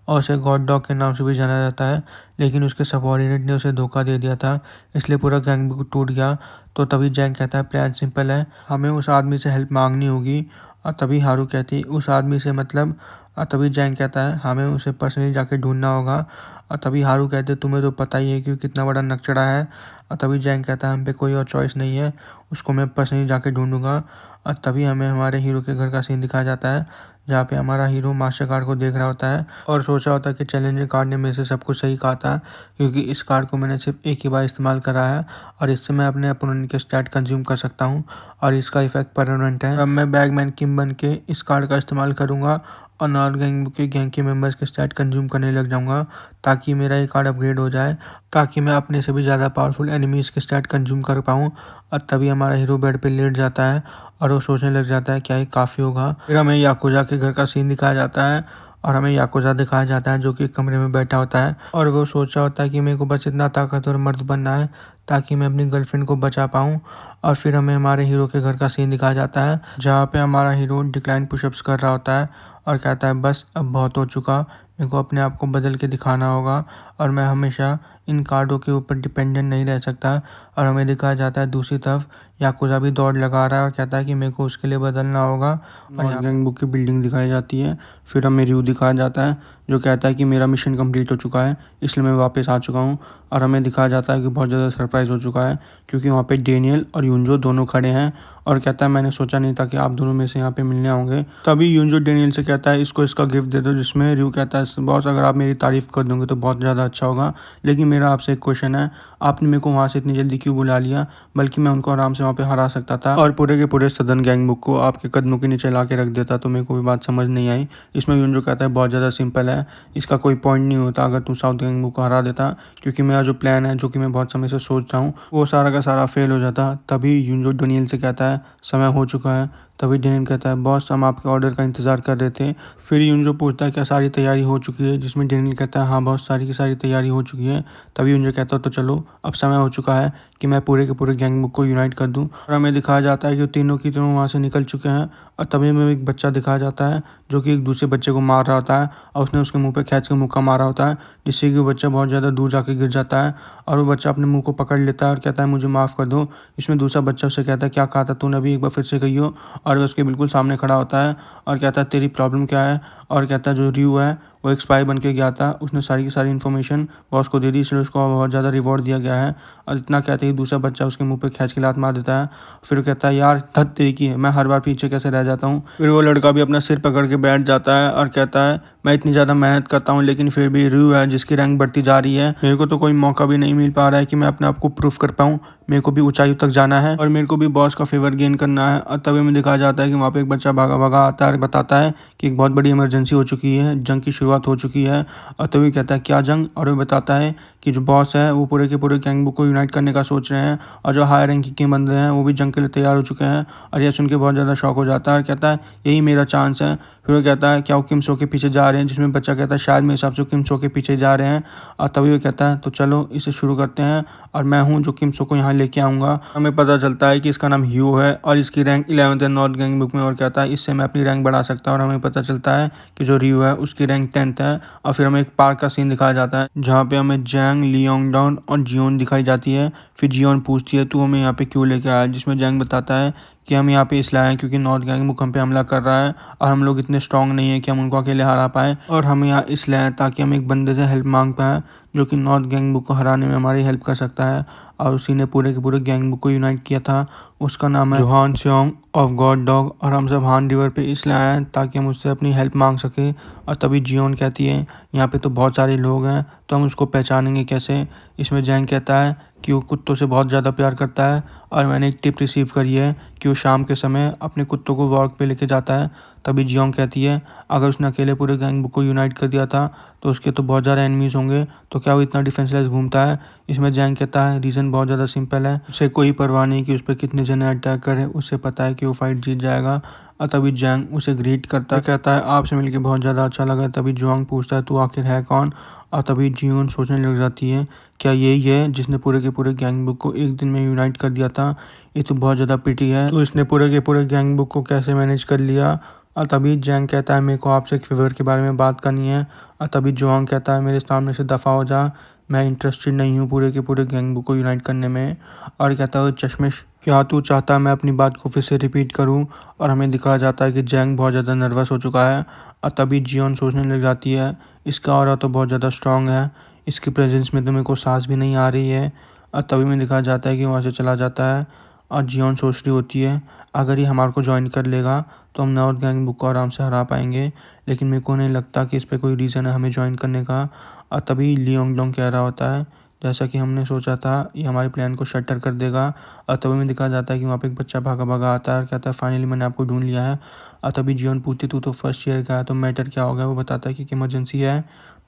और उसे गॉड डॉग के नाम से भी जाना जाता है। लेकिन उसके सबऑर्डिनेट ने उसे धोखा दे दिया था, इसलिए पूरा गैंगबुक टूट गया। तो तभी जैंग कहता है, प्लान सिंपल है, हमें उस आदमी से हेल्प मांगनी होगी। और तभी हारू कहती है, उस आदमी से मतलब? और तभी जैंग कहता है, हमें उसे पर्सनली जाके ढूंढना होगा। और तभी हारू कहते, तुम्हें तो पता ही है कि कितना बड़ा नकचड़ा है। और तभी जैंग कहता है, हम पे कोई और चॉइस नहीं है, उसको मैं पर्सनली जाके ढूंढूंगा। और तभी हमें हमारे हीरो के घर का सीन दिखाया जाता है, जहाँ पे हमारा हीरो मास्टर कार्ड को देख रहा होता है और सोचा होता है कि चैलेंजर कार्ड ने मेरे से सब कुछ सही कहा था, क्योंकि इस कार्ड को मैंने सिर्फ एक ही बार इस्तेमाल करा है और इससे मैं अपने अपोनेंट के स्टैट कंज्यूम कर सकता हूँ और इसका इफेक्ट परमानेंट है। अब मैं बैगमैन किम बन के इस कार्ड का इस्तेमाल करूँगा और नॉर्थ गैंग के मेंबर्स के स्टैट कंज्यूम करने लग जाऊँगा, ताकि मेरा ये कार्ड अपग्रेड हो जाए, ताकि मैं अपने से भी ज़्यादा पावरफुल एनिमीज़ के स्टैट कंज्यूम कर पाऊँ। और तभी हमारा हीरो बेड पे लेट जाता है और वो सोचने लग जाता है क्या ये काफ़ी होगा। फिर हमें याकुजा के घर का सीन दिखाया जाता है और हमें याकुजा दिखाया जाता है जो कि कमरे में बैठा होता है और वो सोच रहा होता है कि मेरे को बस इतना ताकतवर मर्द बनना है ताकि मैं अपनी गर्लफ्रेंड को बचा पाऊँ। और फिर हमें हमारे हीरो के घर का सीन दिखाया जाता है, जहाँ पे हमारा हीरो डिक्लाइन पुशअप्स कर रहा होता है और कहता है, बस अब बहुत हो चुका, मेरे को अपने आप को बदल के दिखाना होगा और मैं हमेशा इन कार्डों के ऊपर डिपेंडेंट नहीं रह सकता। और हमें दिखाया जाता है दूसरी तरफ याकुजा भी दौड़ लगा रहा है और कहता है कि मेरे को उसके लिए बदलना होगा। और गैंगबुक की बिल्डिंग दिखाई जाती है। फिर हमें रयू दिखाया जाता है जो कहता है कि मेरा मिशन कंप्लीट हो चुका है, इसलिए मैं वापस आ चुका हूँ। और हमें दिखाया जाता है कि बहुत ज़्यादा सरप्राइज़ हो चुका है क्योंकि वहाँ पे डेनियल और यूंजो दोनों खड़े हैं और कहता है मैंने सोचा नहीं था कि आप दोनों में से यहाँ पे मिलने होंगे। तभी यूंजो डेनियल से कहता है इसको इसका गिफ्ट दे दो, जिसमें रिू कहता है बॉस अगर आप मेरी तारीफ़ कर दोगे तो बहुत ज़्यादा अच्छा होगा, लेकिन मेरा आपसे एक क्वेश्चन है, आपने मेरे को वहाँ से इतनी जल्दी क्यों बुला लिया, बल्कि मैं उनको आराम से वहाँ पे हरा सकता था और पूरे के पूरे सदन गैंगबुक को आपके कदमों के नीचे ला के रख देता। तो मेरे को भी बात समझ नहीं आई। इसमें यूंजो कहता है बहुत ज़्यादा सिंपल है, इसका कोई पॉइंट नहीं होता अगर तू साउथ गैंगबुक को हरा देता, क्योंकि मेरा जो प्लान है जो कि मैं बहुत समय से सोच रहा हूँ वो सारा का सारा फेल हो जाता। तभी यूंजो डेनियल से कहता है समय हो चुका है। तभी डेनियल कहता है बॉस हम आपके ऑर्डर का इंतज़ार कर रहे थे। फिर यूंजो पूछता है क्या सारी तैयारी हो चुकी है, जिसमें डेनियल कहता है हाँ बॉस सारी की सारी तैयारी हो चुकी है। तभी यूंजो कहता है तो चलो अब समय हो चुका है कि मैं पूरे के पूरे गैंगबुक को यूनाइट कर दूं। और हमें दिखाया जाता है कि वो तीनों की तीनों वहाँ से निकल चुके हैं और तभी हमें एक बच्चा दिखाया जाता है जो कि एक दूसरे बच्चे को मार रहा होता है और उसने उसके मुंह पे खींच के मुक्का मारा होता है, जिससे कि वो बच्चा बहुत ज़्यादा दूर जाके गिर जाता है और वो बच्चा अपने मुंह को पकड़ लेता है और कहता है मुझे माफ़ कर दो। इसमें दूसरा बच्चा उससे कहता है क्या कहा था तूने, अभी एक बार फिर से कहियो। और वो उसके बिल्कुल सामने खड़ा होता है और कहता है तेरी प्रॉब्लम क्या है, और कहता है जो रिू है वो एक स्पाई बन के गया था, उसने सारी की सारी इन्फॉर्मेशन बॉस को दे दी, इसलिए उसको बहुत ज़्यादा रिवॉर्ड दिया गया है। और इतना कहते ही दूसरा बच्चा उसके मुंह पे खींच के लात मार देता है। फिर वो कहता है यार धत तेरी की है, मैं हर बार पीछे कैसे रह जाता हूँ। फिर वो लड़का भी अपना सिर पकड़ के बैठ जाता है और कहता है मैं इतनी ज़्यादा मेहनत करता हूँ लेकिन फिर भी रिू है जिसकी रैंक बढ़ती जा रही है, मेरे को तो कोई मौका भी नहीं मिल पा रहा है कि मैं अपने आप को प्रूफ कर पाऊँ, मेरे को भी ऊंचाई तक जाना है और मेरे को भी बॉस का फेवर गेन करना है। और तभी में दिखाया जाता है कि वहाँ पे एक बच्चा भागा भागा आता है और बताता है कि एक बहुत बड़ी इमरजेंसी हो चुकी है, जंग की शुरुआत हो चुकी है। और तभी कहता है क्या जंग, और वो बताता है कि जो बॉस है वो पूरे के पूरे गैंगबुक को यूनाइट करने का सोच रहे हैं और जो हाई रैंक के बंदे हैं वो भी जंग के लिए तैयार हो चुके हैं। और यह सुन के बहुत ज़्यादा शौक हो जाता है और कहता है यही मेरा चांस है। फिर वो कहता है क्या वो किम सो के पीछे जा रहे हैं, जिसमें बच्चा कहता है शायद मेरे हिसाब से किम सो के पीछे जा रहे हैं। और तभी वो कहता है तो चलो इसे शुरू करते हैं और मैं हूँ जो किम सो को यहाँ लेके आऊँगा। हमें पता चलता है कि इसका नाम ह्यू है और इसकी रैंक 11th है नॉर्थ गैंगबुक में, और कहता है इससे मैं अपनी रैंक बढ़ा सकता हूँ। और हमें पता चलता है कि जो रियू है उसकी रैंक 10th है। और फिर हमें एक पार्क का सीन दिखाया जाता है जहाँ पे हमें जैंग, लियोंगडॉन और जियोन दिखाई जाती है। फिर जियोन पूछती है तू हमें यहाँ पे क्यों लेके आया, जिसमें जैंग बताता है कि हम यहाँ पे इसलिए आए हैं क्योंकि नॉर्थ गैंगबुक हम पे हमला कर रहा है और हम लोग इतने स्ट्रांग नहीं है कि हम उनको अकेले हरा पाए, और हम यहाँ इसलिए आए ताकि हम एक बंदे से हेल्प मांग पाए जो कि नॉर्थ गैंगबुक को हराने में हमारी हेल्प कर सकता है। और उसी ने पूरे के पूरे गैंगबुक को यूनाइट किया था। उसका नाम है जोहान सेओंग ऑफ गॉड डॉग, और हम सब हान रिवर पे इसलिए आए हैं ताकि हम उससे अपनी हेल्प मांग सकें। और तभी जियोन कहती है यहाँ पे तो बहुत सारे लोग हैं तो हम उसको पहचानेंगे कैसे। इसमें जैंग कहता है कि वो कुत्तों से बहुत ज़्यादा प्यार करता है और मैंने एक टिप रिसीव करी है कि वो शाम के समय अपने कुत्तों को वॉक पे लेके जाता है। तभी जियोंग कहती है अगर उसने अकेले पूरे गैंगबुक को यूनाइट कर दिया था तो उसके तो बहुत ज़्यादा एनिमीज़ होंगे, तो क्या वो इतना डिफेंसलेस घूमता है। इसमें जैंग कहता है रीज़न बहुत ज़्यादा सिंपल है, उसे कोई परवाह नहीं कि उस पर कितने जने अटैक करे, उसे पता है कि वो फाइट जीत जाएगा। और तभी जैंग उसे ग्रीट करता है, कहता है आपसे मिलके बहुत ज़्यादा अच्छा लगा। तभी जोंग पूछता है तू आखिर है कौन। और तभी जियोन सोचने लग जाती है क्या यही है जिसने पूरे के पूरे गैंगबुक को एक दिन में यूनाइट कर दिया था, ये तो बहुत ज़्यादा पिटी है, तो इसने पूरे के पूरे गैंगबुक को कैसे मैनेज कर लिया। और तभी जैंग कहता है मेरे को आपसे एक फेवर के बारे में बात करनी है। और तभी जोंग कहता है मेरे सामने से दफ़ा हो जा, मैं इंटरेस्टेड नहीं हूँ पूरे के पूरे गैंगबुक को यूनाइट करने में। और कहता है चश्मिश क्या तू चाहता है मैं अपनी बात को फिर से रिपीट करूँ। और हमें दिखाया जाता है कि जैंग बहुत ज़्यादा नर्वस हो चुका है। और तभी जियोन सोचने लग जाती है इसका ऑरा तो बहुत ज़्यादा स्ट्रांग है, इसकी प्रेजेंस में तो मेरे को सांस भी नहीं आ रही है। और तभी में दिखाया जाता है कि वहाँ से चला जाता है और जियोन सोच रही होती है अगर ये हमारे को ज्वाइन कर लेगा तो हम नॉर्थ गैंगबुक को आराम से हरा पाएंगे, लेकिन मेरे को नहीं लगता कि इस पर कोई रीज़न है हमें ज्वाइन करने का। और तभी लियोंगडोंग कह रहा होता है जैसा कि हमने सोचा था ये हमारे प्लान को शटर कर देगा। और तभी में दिखाया जाता है कि वहाँ पे एक बच्चा भागा भागा आता है और कहता है फाइनली मैंने आपको ढूंढ लिया है। और तभी जियोन पूछती तू तो फर्स्ट ईयर का है तो मैटर क्या हो गया। वो बताता है कि इमरजेंसी है,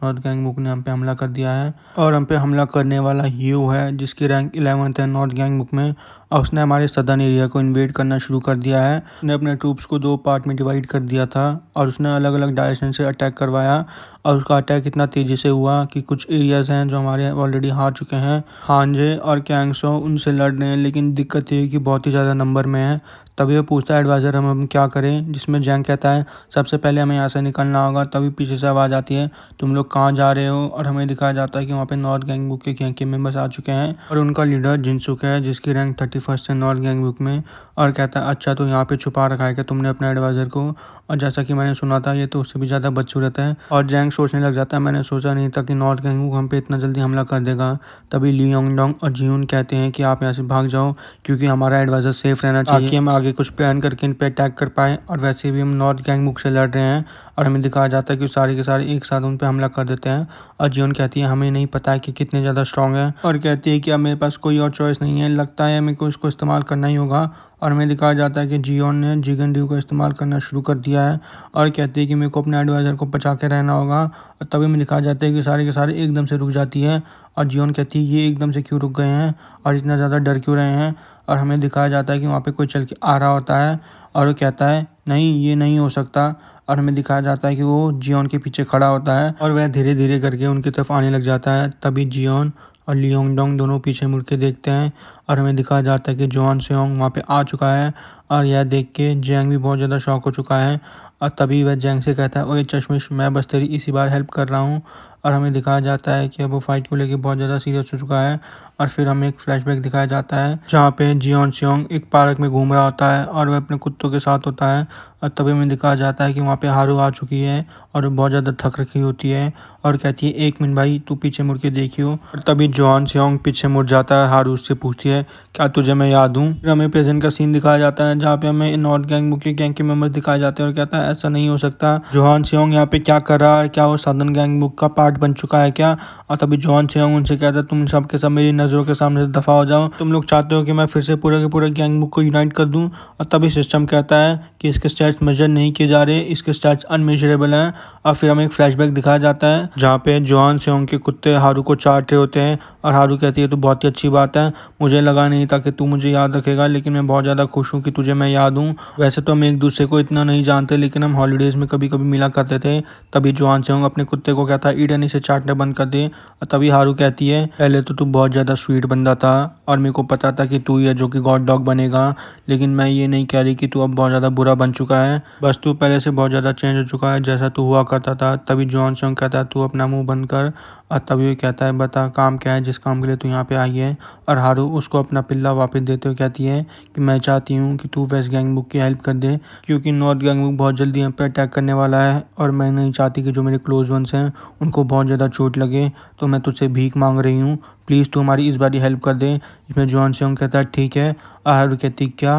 नॉर्थ गैंगबुक ने हम पे हमला कर दिया है और हम पे हमला करने वाला ह्यू है जिसकी रैंक 11th है नॉर्थ गैंगबुक में, और उसने हमारे सदर्न एरिया को इन्वेड करना शुरू कर दिया है। उसने अपने ट्रूप्स को 2 पार्ट में डिवाइड कर दिया था और उसने अलग अलग डायरेक्शन से अटैक करवाया, और उसका अटैक इतना तेज़ी से हुआ कि कुछ एरियाज़ हैं जो हमारे ऑलरेडी हार चुके हैं, हानजे और कैंगसो उनसे लड़ रहे हैं, लेकिन दिक्कत ये है कि बहुत ही ज़्यादा नंबर में है। तभी वो पूछता है एडवाइज़र हम क्या करें, जिसमें जैंग कहता है सबसे पहले हमें यहाँ से निकलना होगा। तभी पीछे से आवाज़ आती है तुम लोग कहाँ जा रहे हो, और हमें दिखाया जाता है कि वहाँ पे नॉर्थ गैंगबुक के गैंग के मेंबर्स आ चुके हैं और उनका लीडर जिनसुक है जिसकी रैंक 31st है नॉर्थ गैंगबुक में। और कहता है अच्छा तो यहाँ पे छुपा रखा है कि तुमने अपने एडवाइज़र को, और जैसा कि मैंने सुना था ये तो उससे भी ज़्यादा बदसूरत है। और जैंग सोचने लग जाता है मैंने सोचा नहीं था कि नॉर्थ गैंगबुक हम पे इतना जल्दी हमला कर देगा। तभी ली योंगडोंग और जियून कहते हैं कि आप यहाँ से भाग जाओ क्योंकि हमारा एडवाइज़र सेफ रहना चाहिए ताकि हम आगे कुछ प्लान करके इन पे अटैक कर पाए। और वैसे भी हम नॉर्थ गैंगबुक से लड़ रहे हैं और हमें दिखाया जाता है कि सारे के सारे एक साथ उन पे हमला कर देते हैं। और जियोन कहती है हमें नहीं पता है कि कितने ज़्यादा स्ट्रांग है, और कहती है कि अब मेरे पास कोई और चॉइस नहीं है, लगता है मेरे को इसको इस्तेमाल करना ही होगा। और हमें दिखाया जाता है कि जियोन ने जिगन ड्यू का इस्तेमाल करना शुरू कर दिया है और कहती है कि मेरे को अपने एडवाइज़र को बचा के रहना होगा। और तभी हमें दिखाया जाता है कि सारे के सारे एकदम से रुक जाती है और जियोन कहती है ये एकदम से क्यों रुक गए हैं और इतना ज़्यादा डर क्यों रहे हैं। और हमें दिखाया जाता है कि वहाँ पे कोई चल के आ रहा होता है और वो कहता है नहीं ये नहीं हो सकता। और हमें दिखाया जाता है कि वो जियोन के पीछे खड़ा होता है और वह धीरे धीरे करके उनकी तरफ आने लग जाता है। तभी जियोन और ली योंगडोंग दोनों पीछे मुड़ के देखते हैं और हमें दिखाया जाता है कि जोहान सेयोंग वहाँ पे आ चुका है। और यह देख के जैंग भी बहुत ज़्यादा शॉक हो चुका है और तभी वह जैंग से कहता है ओए चश्मिश मैं बस तेरी इसी बार हेल्प कर रहा हूँ। और हमें दिखाया जाता है कि अब वो फाइट को लेके बहुत ज़्यादा सीरियस हो चुका है। और फिर हमें एक फ्लैशबैक दिखाया जाता है जहाँ पे जियोन सेयोंग एक पार्क में घूम रहा होता है और वह अपने कुत्तों के साथ होता है। और तभी हमें दिखाया जाता है कि वहाँ पे हारू आ चुकी है और बहुत ज़्यादा थक रखी होती है और कहती है 1 मिनट भाई तू पीछे मुड़ के देखियो। और तभी जोहान सेयोंग पीछे मुड़ जाता है, हारू उससे पूछती है क्या तुझे मैं याद हूँ। फिर हमें प्रेजेंट का सीन दिखाया जाता है जहाँ पे हमें नॉर्थ गैंगबुक के गैंग के मेंबर्स दिखाए जाते हैं और कहता है ऐसा नहीं हो सकता, जोहान सेयोंग यहाँ पे क्या कर रहा है, क्या वो साउदर्न गैंगबुक का पार्ट बन चुका है क्या। और तभी जोहान सेयोंग उनसे कहता है तुम सब के सब मेरी नज़रों के सामने से दफ़ा हो जाओ, तुम लोग चाहते हो कि मैं फिर से पूरे के पूरे गैंगबुक को यूनाइट कर दूं। और तभी सिस्टम कहता है कि इसके स्टैट्स मेजर नहीं किए जा रहे, इसके स्टैट्स अनमेजरेबल हैं। और फिर हमें एक फ्लैशबैक दिखाया जाता है जहाँ पे जोहान सेयोंग के कुत्ते हारू को चाट रहे होते हैं और हारू कहती है तो बहुत ही अच्छी बात है, मुझे लगा नहीं था कि तू मुझे याद रखेगा, लेकिन मैं बहुत ज़्यादा खुश हूँ कि तुझे मैं याद हूँ। वैसे तो हम एक दूसरे को इतना नहीं जानते लेकिन हम हॉलीडेज़ में कभी कभी मिला करते थे। तभी जोहान सेयोंग अपने कुत्ते को कहता है ईडन इसे चाटना बंद कर दे। और तभी हारू कहती है पहले तो तू बहुत ज़्यादा स्वीट बंदा था और मेरे को पता था कि तू ही है जो कि गॉड डॉग बनेगा, लेकिन मैं ये नहीं कह रही कि तू अब बहुत ज़्यादा बुरा बन चुका है, बस तू पहले से बहुत ज़्यादा चेंज हो चुका है जैसा तू हुआ करता था। तभी जोहान सेयोंग कहता है तू अपना मुंह बंद कर। और तभी वो कहता है बता काम क्या है जिस काम के लिए तू यहाँ पे आई है। और हारू उसको अपना पिल्ला वापस देते हुए कहती है कि मैं चाहती हूँ कि तू वेस्ट गैंगबुक की हेल्प कर दे क्योंकि नॉर्थ गैंगबुक बहुत जल्दी यहाँ पे अटैक करने वाला है और मैं नहीं चाहती कि जो मेरे क्लोज वंस हैं उनको बहुत ज़्यादा चोट लगे, तो मैं तुझसे भीख मांग रही हूँ, प्लीज़ तू हमारी इस बारी हेल्प कर दे। इसमें जोहान सेयोंग कहता है ठीक है। और हारू कहती क्या,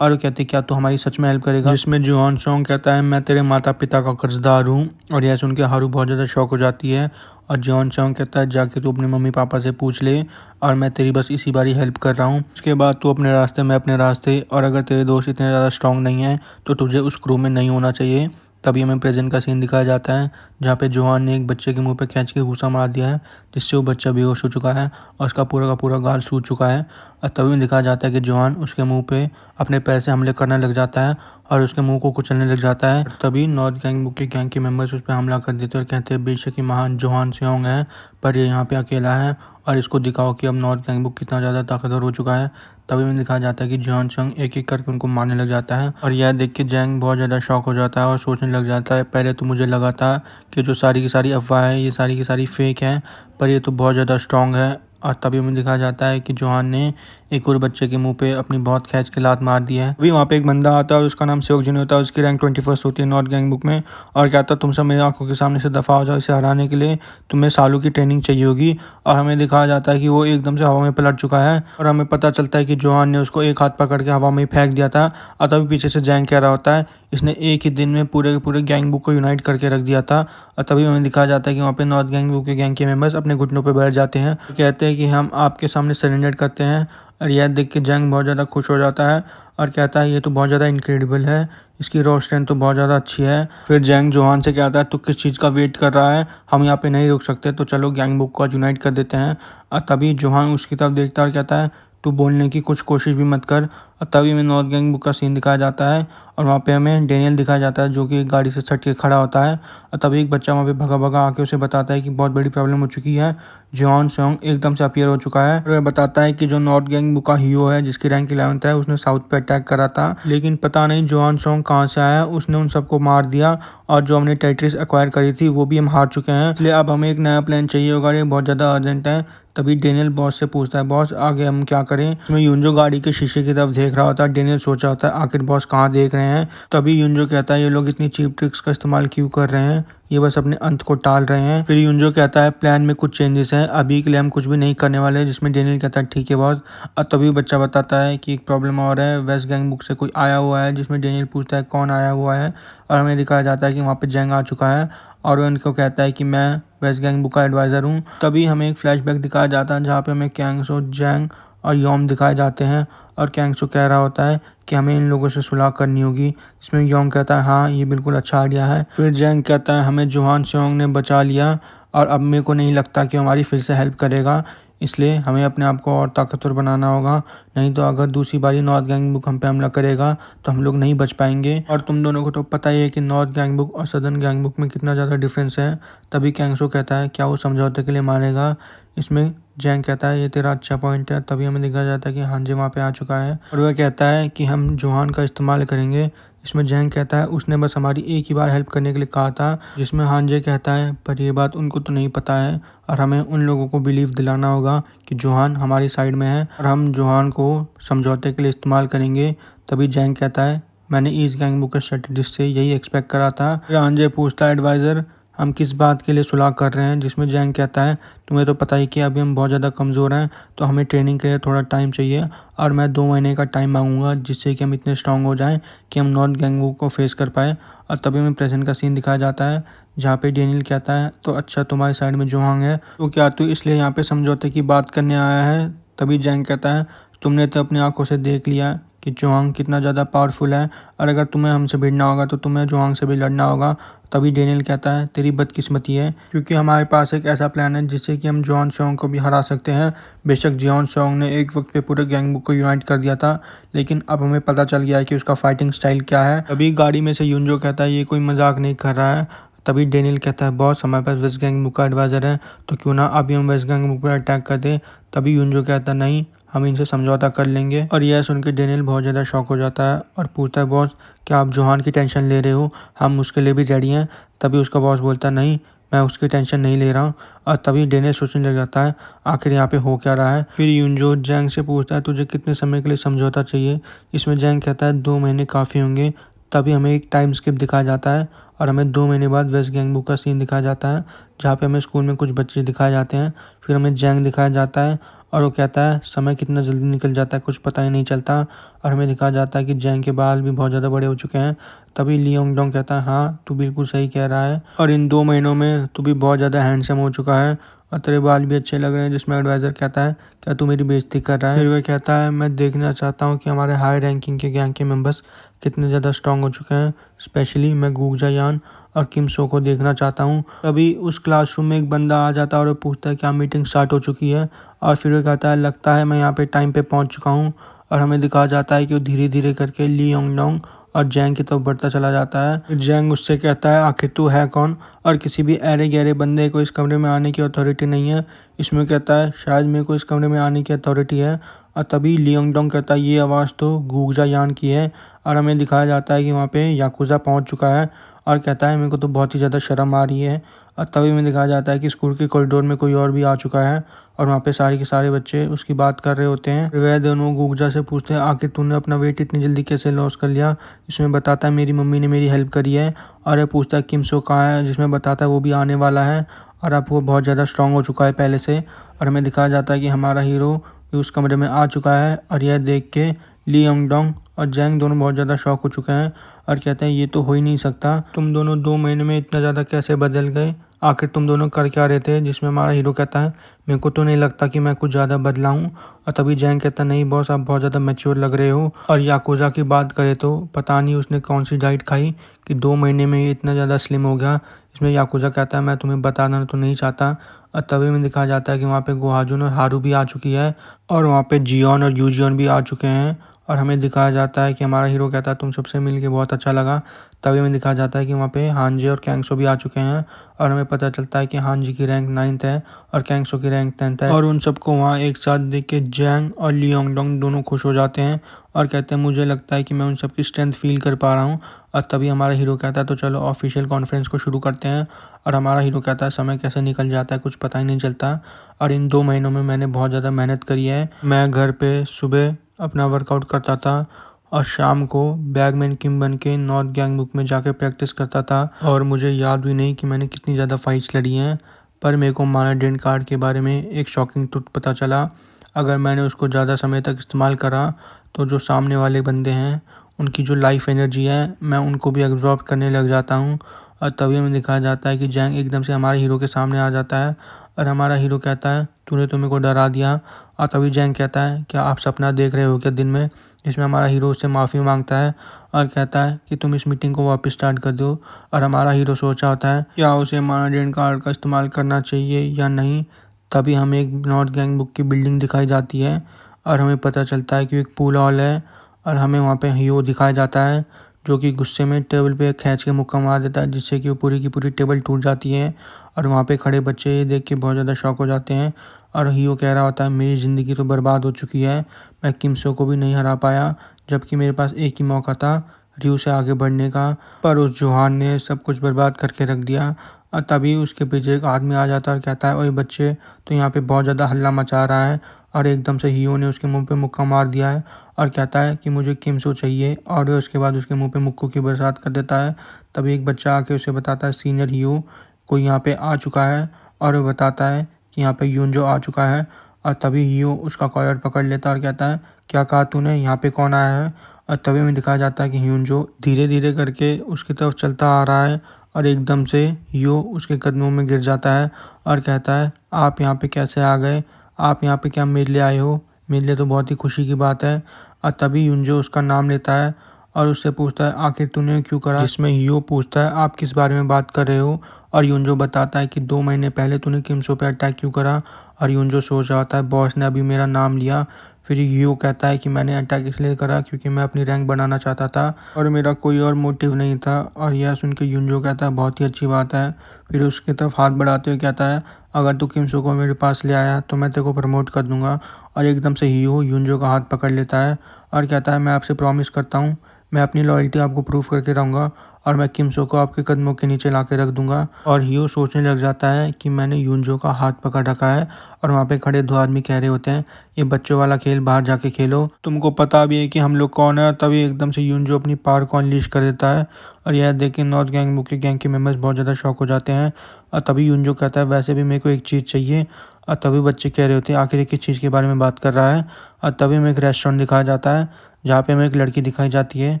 और वो कहती क्या तू हमारी सच में हेल्प करेगा, जिसमें जोहान सेयोंग कहता है मैं तेरे माता पिता का कर्जदार हूँ। और यह सुन के हारू बहुत ज़्यादा शौक हो जाती है और जोहान सेयोंग कहता है जाके तू अपने मम्मी पापा से पूछ ले और मैं तेरी बस इसी बारी हेल्प कर रहा हूँ, उसके बाद तू अपने रास्ते मैं अपने रास्ते, और अगर तेरे दोस्त इतने ज़्यादा स्ट्रांग नहीं है तो तुझे उस क्रू में नहीं होना चाहिए। तभी हमें प्रेजेंट का सीन दिखाया जाता है जहाँ पे जोहान ने एक बच्चे के मुंह पे खींच के घूसा मार दिया है जिससे वो बच्चा बेहोश हो चुका है और उसका पूरा का पूरा गाल सूज चुका है। और तभी दिखाया जाता है कि जोहान उसके मुंह पे अपने पैर से हमले करने लग जाता है और उसके मुंह को कुचलने लग जाता है। तभी नॉर्थ गैंगबुक के गैंग के मेंबर्स उस पर हमला कर देते हैं और कहते हैं बेशक ही महान जोहान सेयोंग है पर ये यहाँ पे अकेला है और इसको दिखाओ कि अब नॉर्थ गैंगबुक कितना ज़्यादा ताकतवर हो चुका है। तभी में दिखाया जाता है कि जोहान सेयोंग एक एक करके उनको मारने लग जाता है और यह देख के जैंग बहुत ज़्यादा शॉक हो जाता है और सोचने लग जाता है पहले तो मुझे लगा था कि जो सारी की सारी अफवाह है ये सारी की सारी फेक हैं, पर ये तो बहुत ज़्यादा स्ट्रांग है। और तभी हमें दिखाया जाता है कि जोहान ने एक और बच्चे के मुंह पे अपनी बहुत खींच के लात मार दी है। अभी वहाँ पे एक बंदा आता है और उसका नाम सेओकजिन होता है, उसकी रैंक 21 होती है नॉर्थ गैंगबुक में और कहता है तुम सब मेरी आंखों के सामने से दफ़ा हो जाओ, इसे हराने के लिए तुम्हें सालों की ट्रेनिंग चाहिए होगी। और हमें दिखाया जाता है कि वो एकदम से हवा में पलट चुका है और हमें पता चलता है कि जोहान ने उसको एक हाथ पकड़ के हवा में फेंक दिया था। और तभी पीछे से जैंग कह रहा होता है इसने एक ही दिन में पूरे के पूरे गैंगबुक को यूनाइट करके रख दिया था। और तभी हमें दिखाया जाता है कि वहाँ पे नॉर्थ गैंगबुक के गैंग के मेंबर्स अपने घुटनों पे बैठ जाते हैं, कहते हैं कि हम आपके सामने सरेंडर करते हैं। और यह देख के जैंग बहुत ज़्यादा खुश हो जाता है और कहता है ये तो बहुत ज़्यादा इनक्रेडिबल है, इसकी रॉ स्ट्रेंथ तो बहुत ज़्यादा अच्छी है। फिर जैंग जोहान से कहता है तू किस चीज़ का वेट कर रहा है, हम यहाँ पे नहीं रुक सकते, तो चलो गैंगबुक को आज यूनाइट कर देते हैं। और तभी जोहान उसकी तरफ देखता है और कहता है तू बोलने की कुछ कोशिश भी मत कर। और तभी हमें नॉर्थ गैंग बुक का सीन दिखाया जाता है और वहाँ पे हमें डेनियल दिखाया जाता है जो कि एक गाड़ी से सट के खड़ा होता है। और तभी एक बच्चा वहाँ पे भगा भगा आके उसे बताता है कि बहुत बड़ी प्रॉब्लम हो चुकी है, जॉन सॉन्ग एकदम से अपीयर हो चुका है। और वह बताता है कि जो नॉर्थ गैंग बुक का हीरो है जिसकी रैंक 11th है, उसने साउथ पे अटैक करा था, लेकिन पता नहीं जॉन सॉन्ग कहाँ से आया, उसने उन सबको मार दिया और जो हमने टेरिटरीज एक्वायर करी थी वो भी हम हार चुके हैं, इसलिए अब हमें एक नया प्लान चाहिए होगा, ये बहुत ज़्यादा अर्जेंट है। तभी डेनियल बॉस से पूछता है, बॉस आगे हम क्या करें। इसमें यूंजो गाड़ी के शीशे की तरफ देख रहा होता है। डेनियल सोचा होता है आखिर बॉस कहाँ देख रहे हैं। तभी यूंजो कहता है ये लोग इतनी चीप ट्रिक्स का इस्तेमाल क्यों कर रहे हैं, ये बस अपने अंत को टाल रहे हैं। फिर यूंजो कहता है प्लान में कुछ चेंजेस हैं, अभी के लिए हम कुछ भी नहीं करने वाले, जिसमें डेनियल कहता है ठीक है बॉस। और तभी बच्चा बताता है कि एक प्रॉब्लम और है, वेस्ट गैंग बुक से कोई आया हुआ है, जिसमें डेनियल पूछता है कौन आया हुआ है और हमें दिखाया जाता है कि वहाँ पे जैंग आ चुका है और वो उनको कहता है कि मैं वेस्ट गैंग बुक का एडवाइज़र हूँ। तभी हमें एक फ्लैशबैक दिखाया जाता है जहाँ पे हमें कैंगसो, जैंग और योम दिखाए जाते हैं और कैंगसो कह रहा होता है कि हमें इन लोगों से सुलह करनी होगी। इसमें योंग कहता है हाँ ये बिल्कुल अच्छा आइडिया है। फिर जैंग कहता है हमें जोहान सेओंग ने बचा लिया और अब मेरे को नहीं लगता कि हमारी फिर से हेल्प करेगा, इसलिए हमें अपने आप को और ताकतवर बनाना होगा, नहीं तो अगर दूसरी बारी नॉर्थ गैंग बुक हम पे हमला करेगा तो हम लोग नहीं बच पाएंगे। और तुम दोनों को तो पता ही है कि नॉर्थ गैंग बुक और सदर्न गैंग बुक में कितना ज़्यादा डिफरेंस है। तभी कैंगसो कहता है क्या वो समझौते के लिए मानेगा। इसमें जैंग कहता है ये तेरा अच्छा पॉइंट है। तभी हमें दिखाया जाता है कि हाँ जी वहाँ पे आ चुका है और वह कहता है कि हम जोहान का इस्तेमाल करेंगे। इसमें जैंग कहता है उसने बस हमारी एक ही बार हेल्प करने के लिए कहा था, जिसमें हांजे कहता है पर ये बात उनको तो नहीं पता है और हमें उन लोगों को बिलीव दिलाना होगा कि जोहान हमारी साइड में है और हम जोहान को समझौते के लिए इस्तेमाल करेंगे। तभी जैंग कहता है मैंने ईस्ट गैंग बुक के स्ट्रेटेजिस्ट से यही एक्सपेक्ट करा था। फिर हांजे पूछता है एडवाइज़र हम किस बात के लिए सुलह कर रहे हैं, जिसमें जैंग कहता है तुम्हें तो पता ही कि अभी हम बहुत ज़्यादा कमज़ोर हैं, तो हमें ट्रेनिंग के लिए थोड़ा टाइम चाहिए और मैं 2 महीने का टाइम मांगूंगा जिससे कि हम इतने स्ट्रांग हो जाएं कि हम नॉर्थ गैंग को फेस कर पाए। और तभी हमें प्रेजेंट का सीन दिखाया जाता है जहाँ पे डेनियल कहता है तो अच्छा तुम्हारी साइड में जोहांग है तो क्या तू इसलिए यहाँ पे समझौते की बात करने आया है। तभी जैंग कहता है तुमने तो अपनी आंखों से देख लिया कि जोहांग कितना ज़्यादा पावरफुल है और अगर तुम्हें हमसे भिड़ना होगा तो तुम्हें जोहांग से भी लड़ना होगा। तभी डेनियल कहता है तेरी बदकिस्मती है क्योंकि हमारे पास एक ऐसा प्लान है जिससे कि हम जॉन सॉन्ग को भी हरा सकते हैं। बेशक जॉन सॉन्ग ने एक वक्त पे पूरे गैंग बुक को यूनाइट कर दिया था, लेकिन अब हमें पता चल गया है कि उसका फाइटिंग स्टाइल क्या है। तभी गाड़ी में से यूंजो कहता है ये कोई मजाक नहीं कर रहा है। तभी डेनियल कहता है बॉस हमारे पास वेस्ट गैंग बुक का एडवाइज़र है, तो क्यों ना अभी हम वेस्ट गैंग बुक पर अटैक कर दे। तभी यूंजो कहता है नहीं हम इनसे समझौता कर लेंगे। और यह सुन के डेनियल बहुत ज़्यादा शॉक हो जाता है और पूछता है बॉस क्या आप जोहान की टेंशन ले रहे हो, हम उसके लिए भी रेडी हैं। तभी उसका बॉस बोलता है नहीं मैं उसकी टेंशन नहीं ले रहा हूँ। और तभी डेनियल सोचने लग जाता है आखिर यहाँ पे हो क्या रहा है। फिर यूंजो जैंग से पूछता है तुझे कितने समय के लिए समझौता चाहिए। इसमें जैंग कहता है 2 महीने काफ़ी होंगे। तभी हमें एक टाइम स्किप दिखाया जाता है और हमें 2 महीने बाद वेस्ट गैंग बुक का सीन दिखाया जाता है जहाँ पे हमें स्कूल में कुछ बच्चे दिखाए जाते हैं। फिर हमें जैंग दिखाया जाता है और वो कहता है समय कितना जल्दी निकल जाता है कुछ पता ही नहीं चलता। और हमें दिखाया जाता है कि जैंग के बाल भी बहुत ज़्यादा बड़े हो चुके हैं। तभी लियोंग डोंग कहता है हाँ तू बिल्कुल सही कह रहा है और इन 2 महीनों में तू भी बहुत ज़्यादा हैंडसम हो चुका है और तेरे बाल भी अच्छे लग रहे हैं। जिसमें एडवाइज़र कहता है क्या तू मेरी बेइज्जती कर रहा है। फिर वह कहता है मैं देखना चाहता हूँ कि हमारे हाई रैंकिंग के गैंग के मेंबर्स कितने ज़्यादा स्ट्रांग हो चुके हैं, स्पेशली मैं गुगजा यान और किम सो को देखना चाहता हूँ। तभी उस क्लासरूम में एक बंदा आ जाता है और वो पूछता है क्या मीटिंग स्टार्ट हो चुकी है। और फिर वो कहता है लगता है मैं यहाँ पे टाइम पे पहुँच चुका हूँ। और हमें दिखाया जाता है कि वो धीरे धीरे करके ली योंगडोंग और जैंग की तरफ बढ़ता चला जाता है। फिर जैंग उससे कहता है आखिर तू है कौन और किसी भी अरे गहरे बंदे को इस कमरे में आने की अथॉरिटी नहीं है। इसमें कहता है शायद मेरे को इस कमरे में आने की अथॉरिटी है। और तभी लियोंगडोंग कहता है ये आवाज़ तो गुगजा यान की है। और हमें दिखाया जाता है कि वहाँ पे याकुजा पहुँच चुका है और कहता है मेरे को तो बहुत ही ज़्यादा शर्म आ रही है। और तभी हमें दिखाया जाता है कि स्कूल के कॉरिडोर में कोई और भी आ चुका है और वहाँ पे सारे के सारे बच्चे उसकी बात कर रहे होते हैं। वह दोनों गुगजा से पूछते हैं आखिर तूने अपना वेट इतनी जल्दी कैसे लॉस कर लिया। इसमें बताता है मेरी मम्मी ने मेरी हेल्प करी है। और यह पूछता है किम सो कहाँ है, जिसमें बताता है वो भी आने वाला है और अब वो बहुत ज़्यादा स्ट्रांग हो चुका है पहले से। और हमें दिखाया जाता है कि हमारा हीरो उस कमरे में आ चुका है और यह देख के ली योंगडोंग और जैंग दोनों बहुत ज़्यादा शॉक हो चुके हैं और कहते हैं ये तो हो ही नहीं सकता, तुम दोनों 2 महीने में इतना ज़्यादा कैसे बदल गए, आखिर तुम दोनों कर क्या रहे थे। जिसमें हमारा हीरो कहता है मेरे को तो नहीं लगता कि मैं कुछ ज़्यादा बदला हूँ। और तभी जैंग कहता है नहीं बॉस आप बहुत ज़्यादा मैच्योर लग रहे हो। और याकुजा की बात करें तो पता नहीं उसने कौन सी डाइट खाई कि 2 महीने में इतना ज़्यादा स्लिम हो गया। इसमें याकुजा कहता है मैं तुम्हें बताना तो नहीं चाहता। और तभी में दिखाया जाता है कि वहाँ पे गोहाजुन और हारू भी आ चुकी है और वहाँ पे जियोन और यूजियोन भी आ चुके हैं। और हमें दिखाया जाता है कि हमारा हीरो कहता है तुम सबसे मिलके बहुत अच्छा लगा। तभी हमें दिखाया जाता है कि वहाँ पे हांजे और कैंगसो भी आ चुके हैं और हमें पता चलता है कि हांजी की रैंक 9th है और कैंगसो की रैंक 10th है। और उन सबको वहाँ एक साथ देख के जैंग और लियोंगडोंग दोनों खुश हो जाते हैं और कहते हैं मुझे लगता है कि मैं उन सबकी स्ट्रेंथ फील कर पा रहा हूँ। और तभी हमारा हीरो कहता है तो चलो ऑफिशियल कॉन्फ्रेंस को शुरू करते हैं। और हमारा हीरो कहता है समय कैसे निकल जाता है कुछ पता ही नहीं चलता और इन 2 महीनों में मैंने बहुत ज़्यादा मेहनत करी है। मैं घर पे सुबह अपना वर्कआउट करता था और शाम को बैगमैन किम बन के नॉर्थ गैंगबुक में जाके प्रैक्टिस करता था और मुझे याद भी नहीं कि मैंने कितनी ज़्यादा फाइट्स लड़ी हैं। पर मेरे को मानाडेंट कार्ड के बारे में एक शॉकिंग ट्रुथ पता चला। अगर मैंने उसको ज़्यादा समय तक इस्तेमाल करा तो जो सामने वाले बंदे हैं उनकी जो लाइफ एनर्जी है मैं उनको भी एब्जॉर्ब करने लग जाता हूँ। और तभी हमें दिखाया जाता है कि जैंग एकदम से हमारे हीरो के सामने आ जाता है और हमारा हीरो कहता है तूने तो मेरे को डरा दिया। और तभी जैंग कहता है क्या आप सपना देख रहे हो क्या दिन में। इसमें हमारा हीरो उससे माफ़ी मांगता है और कहता है कि तुम इस मीटिंग को वापस स्टार्ट कर दो। और हमारा हीरो सोचा होता है क्या उसे मानाडेंट कार्ड का इस्तेमाल करना चाहिए या नहीं। तभी हमें एक नॉर्थ गैंगबुक की बिल्डिंग दिखाई जाती है और हमें पता चलता है कि एक पूल हॉल है और हमें वहाँ पे हीरो दिखाया जाता है जो कि गुस्से में टेबल पे खींच के मुक्का मार देता है जिससे कि वो पूरी की पूरी टेबल टूट जाती है। और वहाँ पे खड़े बच्चे ये देख के बहुत ज़्यादा शॉक हो जाते हैं और हीरो कह रहा होता है मेरी ज़िंदगी तो बर्बाद हो चुकी है, मैं किमसो को भी नहीं हरा पाया जबकि मेरे पास एक ही मौका था रियो से आगे बढ़ने का, पर उस जूहान ने सब कुछ बर्बाद करके रख दिया। और तभी उसके पीछे एक आदमी आ जाता है और कहता है ओए बच्चे तो यहाँ पे बहुत ज़्यादा हल्ला मचा रहा है। और एकदम से हीरो ने उसके मुंह पे मुक्का मार दिया है और कहता है कि मुझे किमसो चाहिए और उसके बाद उसके मुंह पे मुक्कों की बरसात कर देता है। तभी एक बच्चा आके उसे बताता है सीनियर हीरो कोई यहाँ पे आ चुका है और वो बताता है कि यहाँ पे यूनजो आ चुका है। और तभी हीरो उसका कॉलर पकड़ लेता है और कहता है क्या कहा तूने, यहाँ पे कौन आया है। और तभी हमें दिखाया जाता है कि ह्यूनजो धीरे धीरे करके उसकी तरफ चलता आ रहा है और एकदम से हीरो उसके कदमों में गिर जाता है और कहता है आप यहाँ पे कैसे आ गए, आप यहाँ पे क्या मेरे लिए आए हो, मेरे लिए तो बहुत ही खुशी की बात है। और तभी ह्यूनजो उसका नाम लेता है और उससे पूछता है आखिर तूने क्यों करा, जिसमें हीरो पूछता है आप किस बारे में बात कर रहे हो। और ह्यूनजो बताता है कि 2 महीने पहले तूने किमसो पे अटैक क्यों करा। और ह्यूनजो सोच रहा होता है बॉस ने अभी मेरा नाम लिया। फिर हीरो कहता है कि मैंने अटैक इसलिए करा क्योंकि मैं अपनी रैंक बनाना चाहता था और मेरा कोई और मोटिव नहीं था। और यह सुन के ह्यूनजो कहता है बहुत ही अच्छी बात है। फिर उसकी तरफ हाथ बढ़ाते हुए कहता है अगर तू किमसो को मेरे पास ले आया तो मैं तेरे को प्रमोट कर दूंगा। और एकदम से हीरो ह्यूनजो का हाथ पकड़ लेता है और कहता है मैं आपसे प्रॉमिस करता हूँ मैं अपनी लॉयल्टी आपको प्रूव करके रहूँगा और मैं किमसो को आपके कदमों के नीचे ला के रख दूंगा। और हीरो सोचने लग जाता है कि मैंने ह्यूनजो का हाथ पकड़ रखा है और वहाँ पे खड़े 2 आदमी कह रहे होते हैं ये बच्चों वाला खेल बाहर जाके खेलो, तुमको पता भी है कि हम लोग कौन है। तभी एकदम से ह्यूनजो अपनी पावर को अनलीश कर देता है और यह देख के नॉर्थ गैंगबुक के गैंग के मेंबर्स बहुत ज़्यादा शॉक हो जाते हैं। और तभी ह्यूनजो कहता है वैसे भी मेरे को एक चीज़ चाहिए। और तभी बच्चे कह रहे होते हैं आखिर किस चीज़ के बारे में बात कर रहा है। और तभी हमें एक रेस्टोरेंट दिखाया जाता है जहाँ पे हमें एक लड़की दिखाई जाती है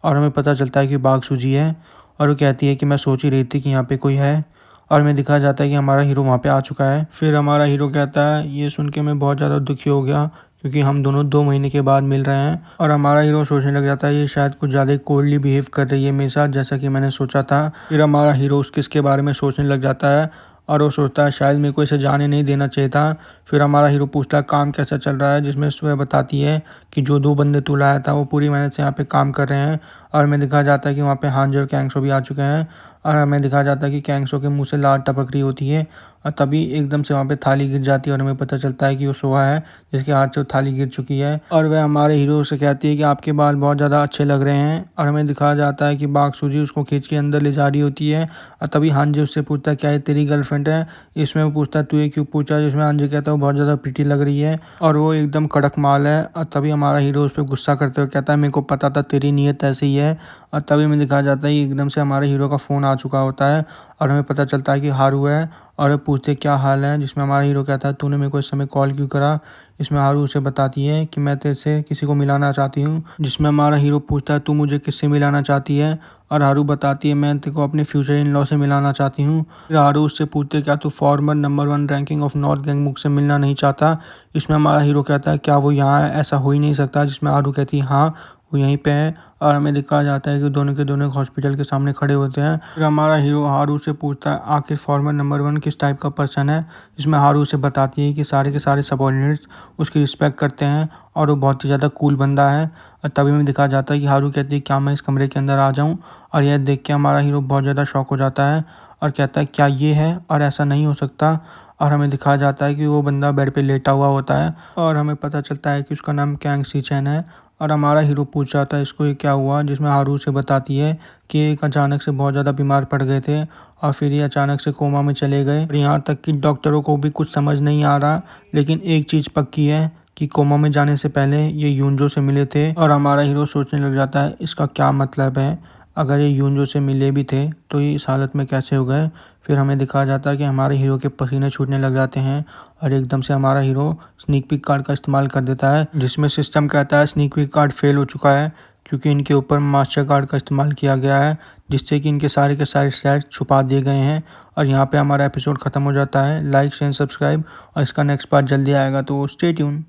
और हमें पता चलता है कि बाघ सूजी है और वो कहती है कि मैं सोच ही रही थी कि यहाँ पे कोई है। और हमें दिखाया जाता है कि हमारा हीरो वहाँ पे आ चुका है। फिर हमारा हीरो कहता है ये सुन के मैं बहुत ज़्यादा दुखी हो गया क्योंकि हम दोनों 2 महीने के बाद मिल रहे हैं। और हमारा हीरो सोचने लग जाता है ये शायद कुछ ज़्यादा कोल्डली बिहेव कर रही है मेरे साथ जैसा कि मैंने सोचा था। फिर हमारा हीरो उस किस के बारे में सोचने लग जाता है और वो सोचता है शायद मेरे को इसे जाने नहीं देना चाहिए था। फिर हमारा हीरो पूछता है काम कैसा चल रहा है, जिसमें वह बताती है कि जो 2 बंदे तू लाया था वो पूरी मेहनत से यहाँ पे काम कर रहे हैं। और हमें दिखाया जाता है कि वहाँ पे हांजो और कैंगसो भी आ चुके हैं और हमें दिखाया जाता है कि कैंगसो के मुंह से लार टपक रही होती है। और तभी एकदम से वहाँ पे थाली गिर जाती है और हमें पता चलता है कि वो सोहा है जिसके हाथ से वो थाली गिर चुकी है। और वह हमारे हीरो से कहती है कि आपके बाल बहुत ज़्यादा अच्छे लग रहे हैं। और हमें दिखाया जाता है कि बाघ सूजी उसको खींच के अंदर ले जा रही होती है। और तभी हांजे उससे पूछता है क्या ये तेरी गर्लफ्रेंड है। इसमें वो पूछता है तू ये क्यों पूछा, जिसमें हांजे कहता है वो बहुत ज़्यादा प्रीटी लग रही है और वो एकदम कड़क माल है। और तभी हमारा हीरो उस पर गुस्सा करते हुए कहता है मेरे को पता था तेरी नीयत ऐसी ही है। और तभी हमें दिखाया जाता है कि एकदम से हमारे हीरो का फ़ोन आ चुका होता है और हमें पता चलता है कि हारू है और पूछते क्या हाल है, जिसमें हमारा हीरो कहता है तूने मेरे को इस समय कॉल क्यों करा। इसमें हारू उसे बताती है कि मैं तेरे से किसी को मिलाना चाहती हूँ, जिसमें हमारा हीरो पूछता है तू मुझे किससे मिलाना चाहती है। और हारू बताती है मैं तेरे को अपने फ्यूचर इन लॉ से मिलाना चाहती हूँ। फिर हारू उससे पूछते क्या तू former number 1 ranking of north गैंगबुक से मिलना नहीं चाहता। इसमें हमारा हीरो कहता है क्या वो यहाँ है, ऐसा हो ही नहीं सकता। जिसमें हारू कहती है हाँ वो यहीं पे है और हमें दिखाया जाता है कि दोनों के दोनों हॉस्पिटल के सामने खड़े होते हैं। फिर हमारा हीरो हारू से पूछता है आखिर फॉर्मर नंबर 1 किस टाइप का पर्सन है। इसमें हारू से बताती है कि सारे के सारे सबॉर्डिनेट्स उसकी रिस्पेक्ट करते हैं और वो बहुत ही ज़्यादा कूल बंदा है। और तभी हमें दिखाया जाता है कि हारू कहती है क्या मैं इस कमरे के अंदर आ जाऊँ, और यह देख के हमारा हीरो बहुत ज़्यादा शॉक हो जाता है और कहता है क्या ये है और ऐसा नहीं हो सकता। और हमें दिखाया जाता है कि वो बंदा बेड पे लेटा हुआ होता है और हमें पता चलता है कि उसका नाम कैंग सी चैन है। और हमारा हीरो पूछ जाता है इसको ये क्या हुआ, जिसमें हारू से बताती है कि एक अचानक से बहुत ज़्यादा बीमार पड़ गए थे और फिर ये अचानक से कोमा में चले गए। और यहाँ तक कि डॉक्टरों को भी कुछ समझ नहीं आ रहा, लेकिन एक चीज़ पक्की है कि कोमा में जाने से पहले ये यूंजो से मिले थे। और हमारा हीरो सोचने लग जाता है इसका क्या मतलब है, अगर ये यूंजो से मिले भी थे तो ये इस हालत में कैसे हो गए। फिर हमें दिखाया जाता है कि हमारे हीरो के पसीने छूटने लग जाते हैं और एकदम से हमारा हीरो स्नीक पिक कार्ड का इस्तेमाल कर देता है, जिसमें सिस्टम कहता है स्नीक पिक कार्ड फेल हो चुका है क्योंकि इनके ऊपर मास्टर कार्ड का इस्तेमाल किया गया है, जिससे कि इनके सारे के सारे स्टैट्स छुपा दिए गए हैं। और यहाँ पे हमारा एपिसोड ख़त्म हो जाता है। लाइक शेयर सब्सक्राइब और इसका नेक्स्ट पार्ट जल्दी आएगा, तो स्टे ट्यून।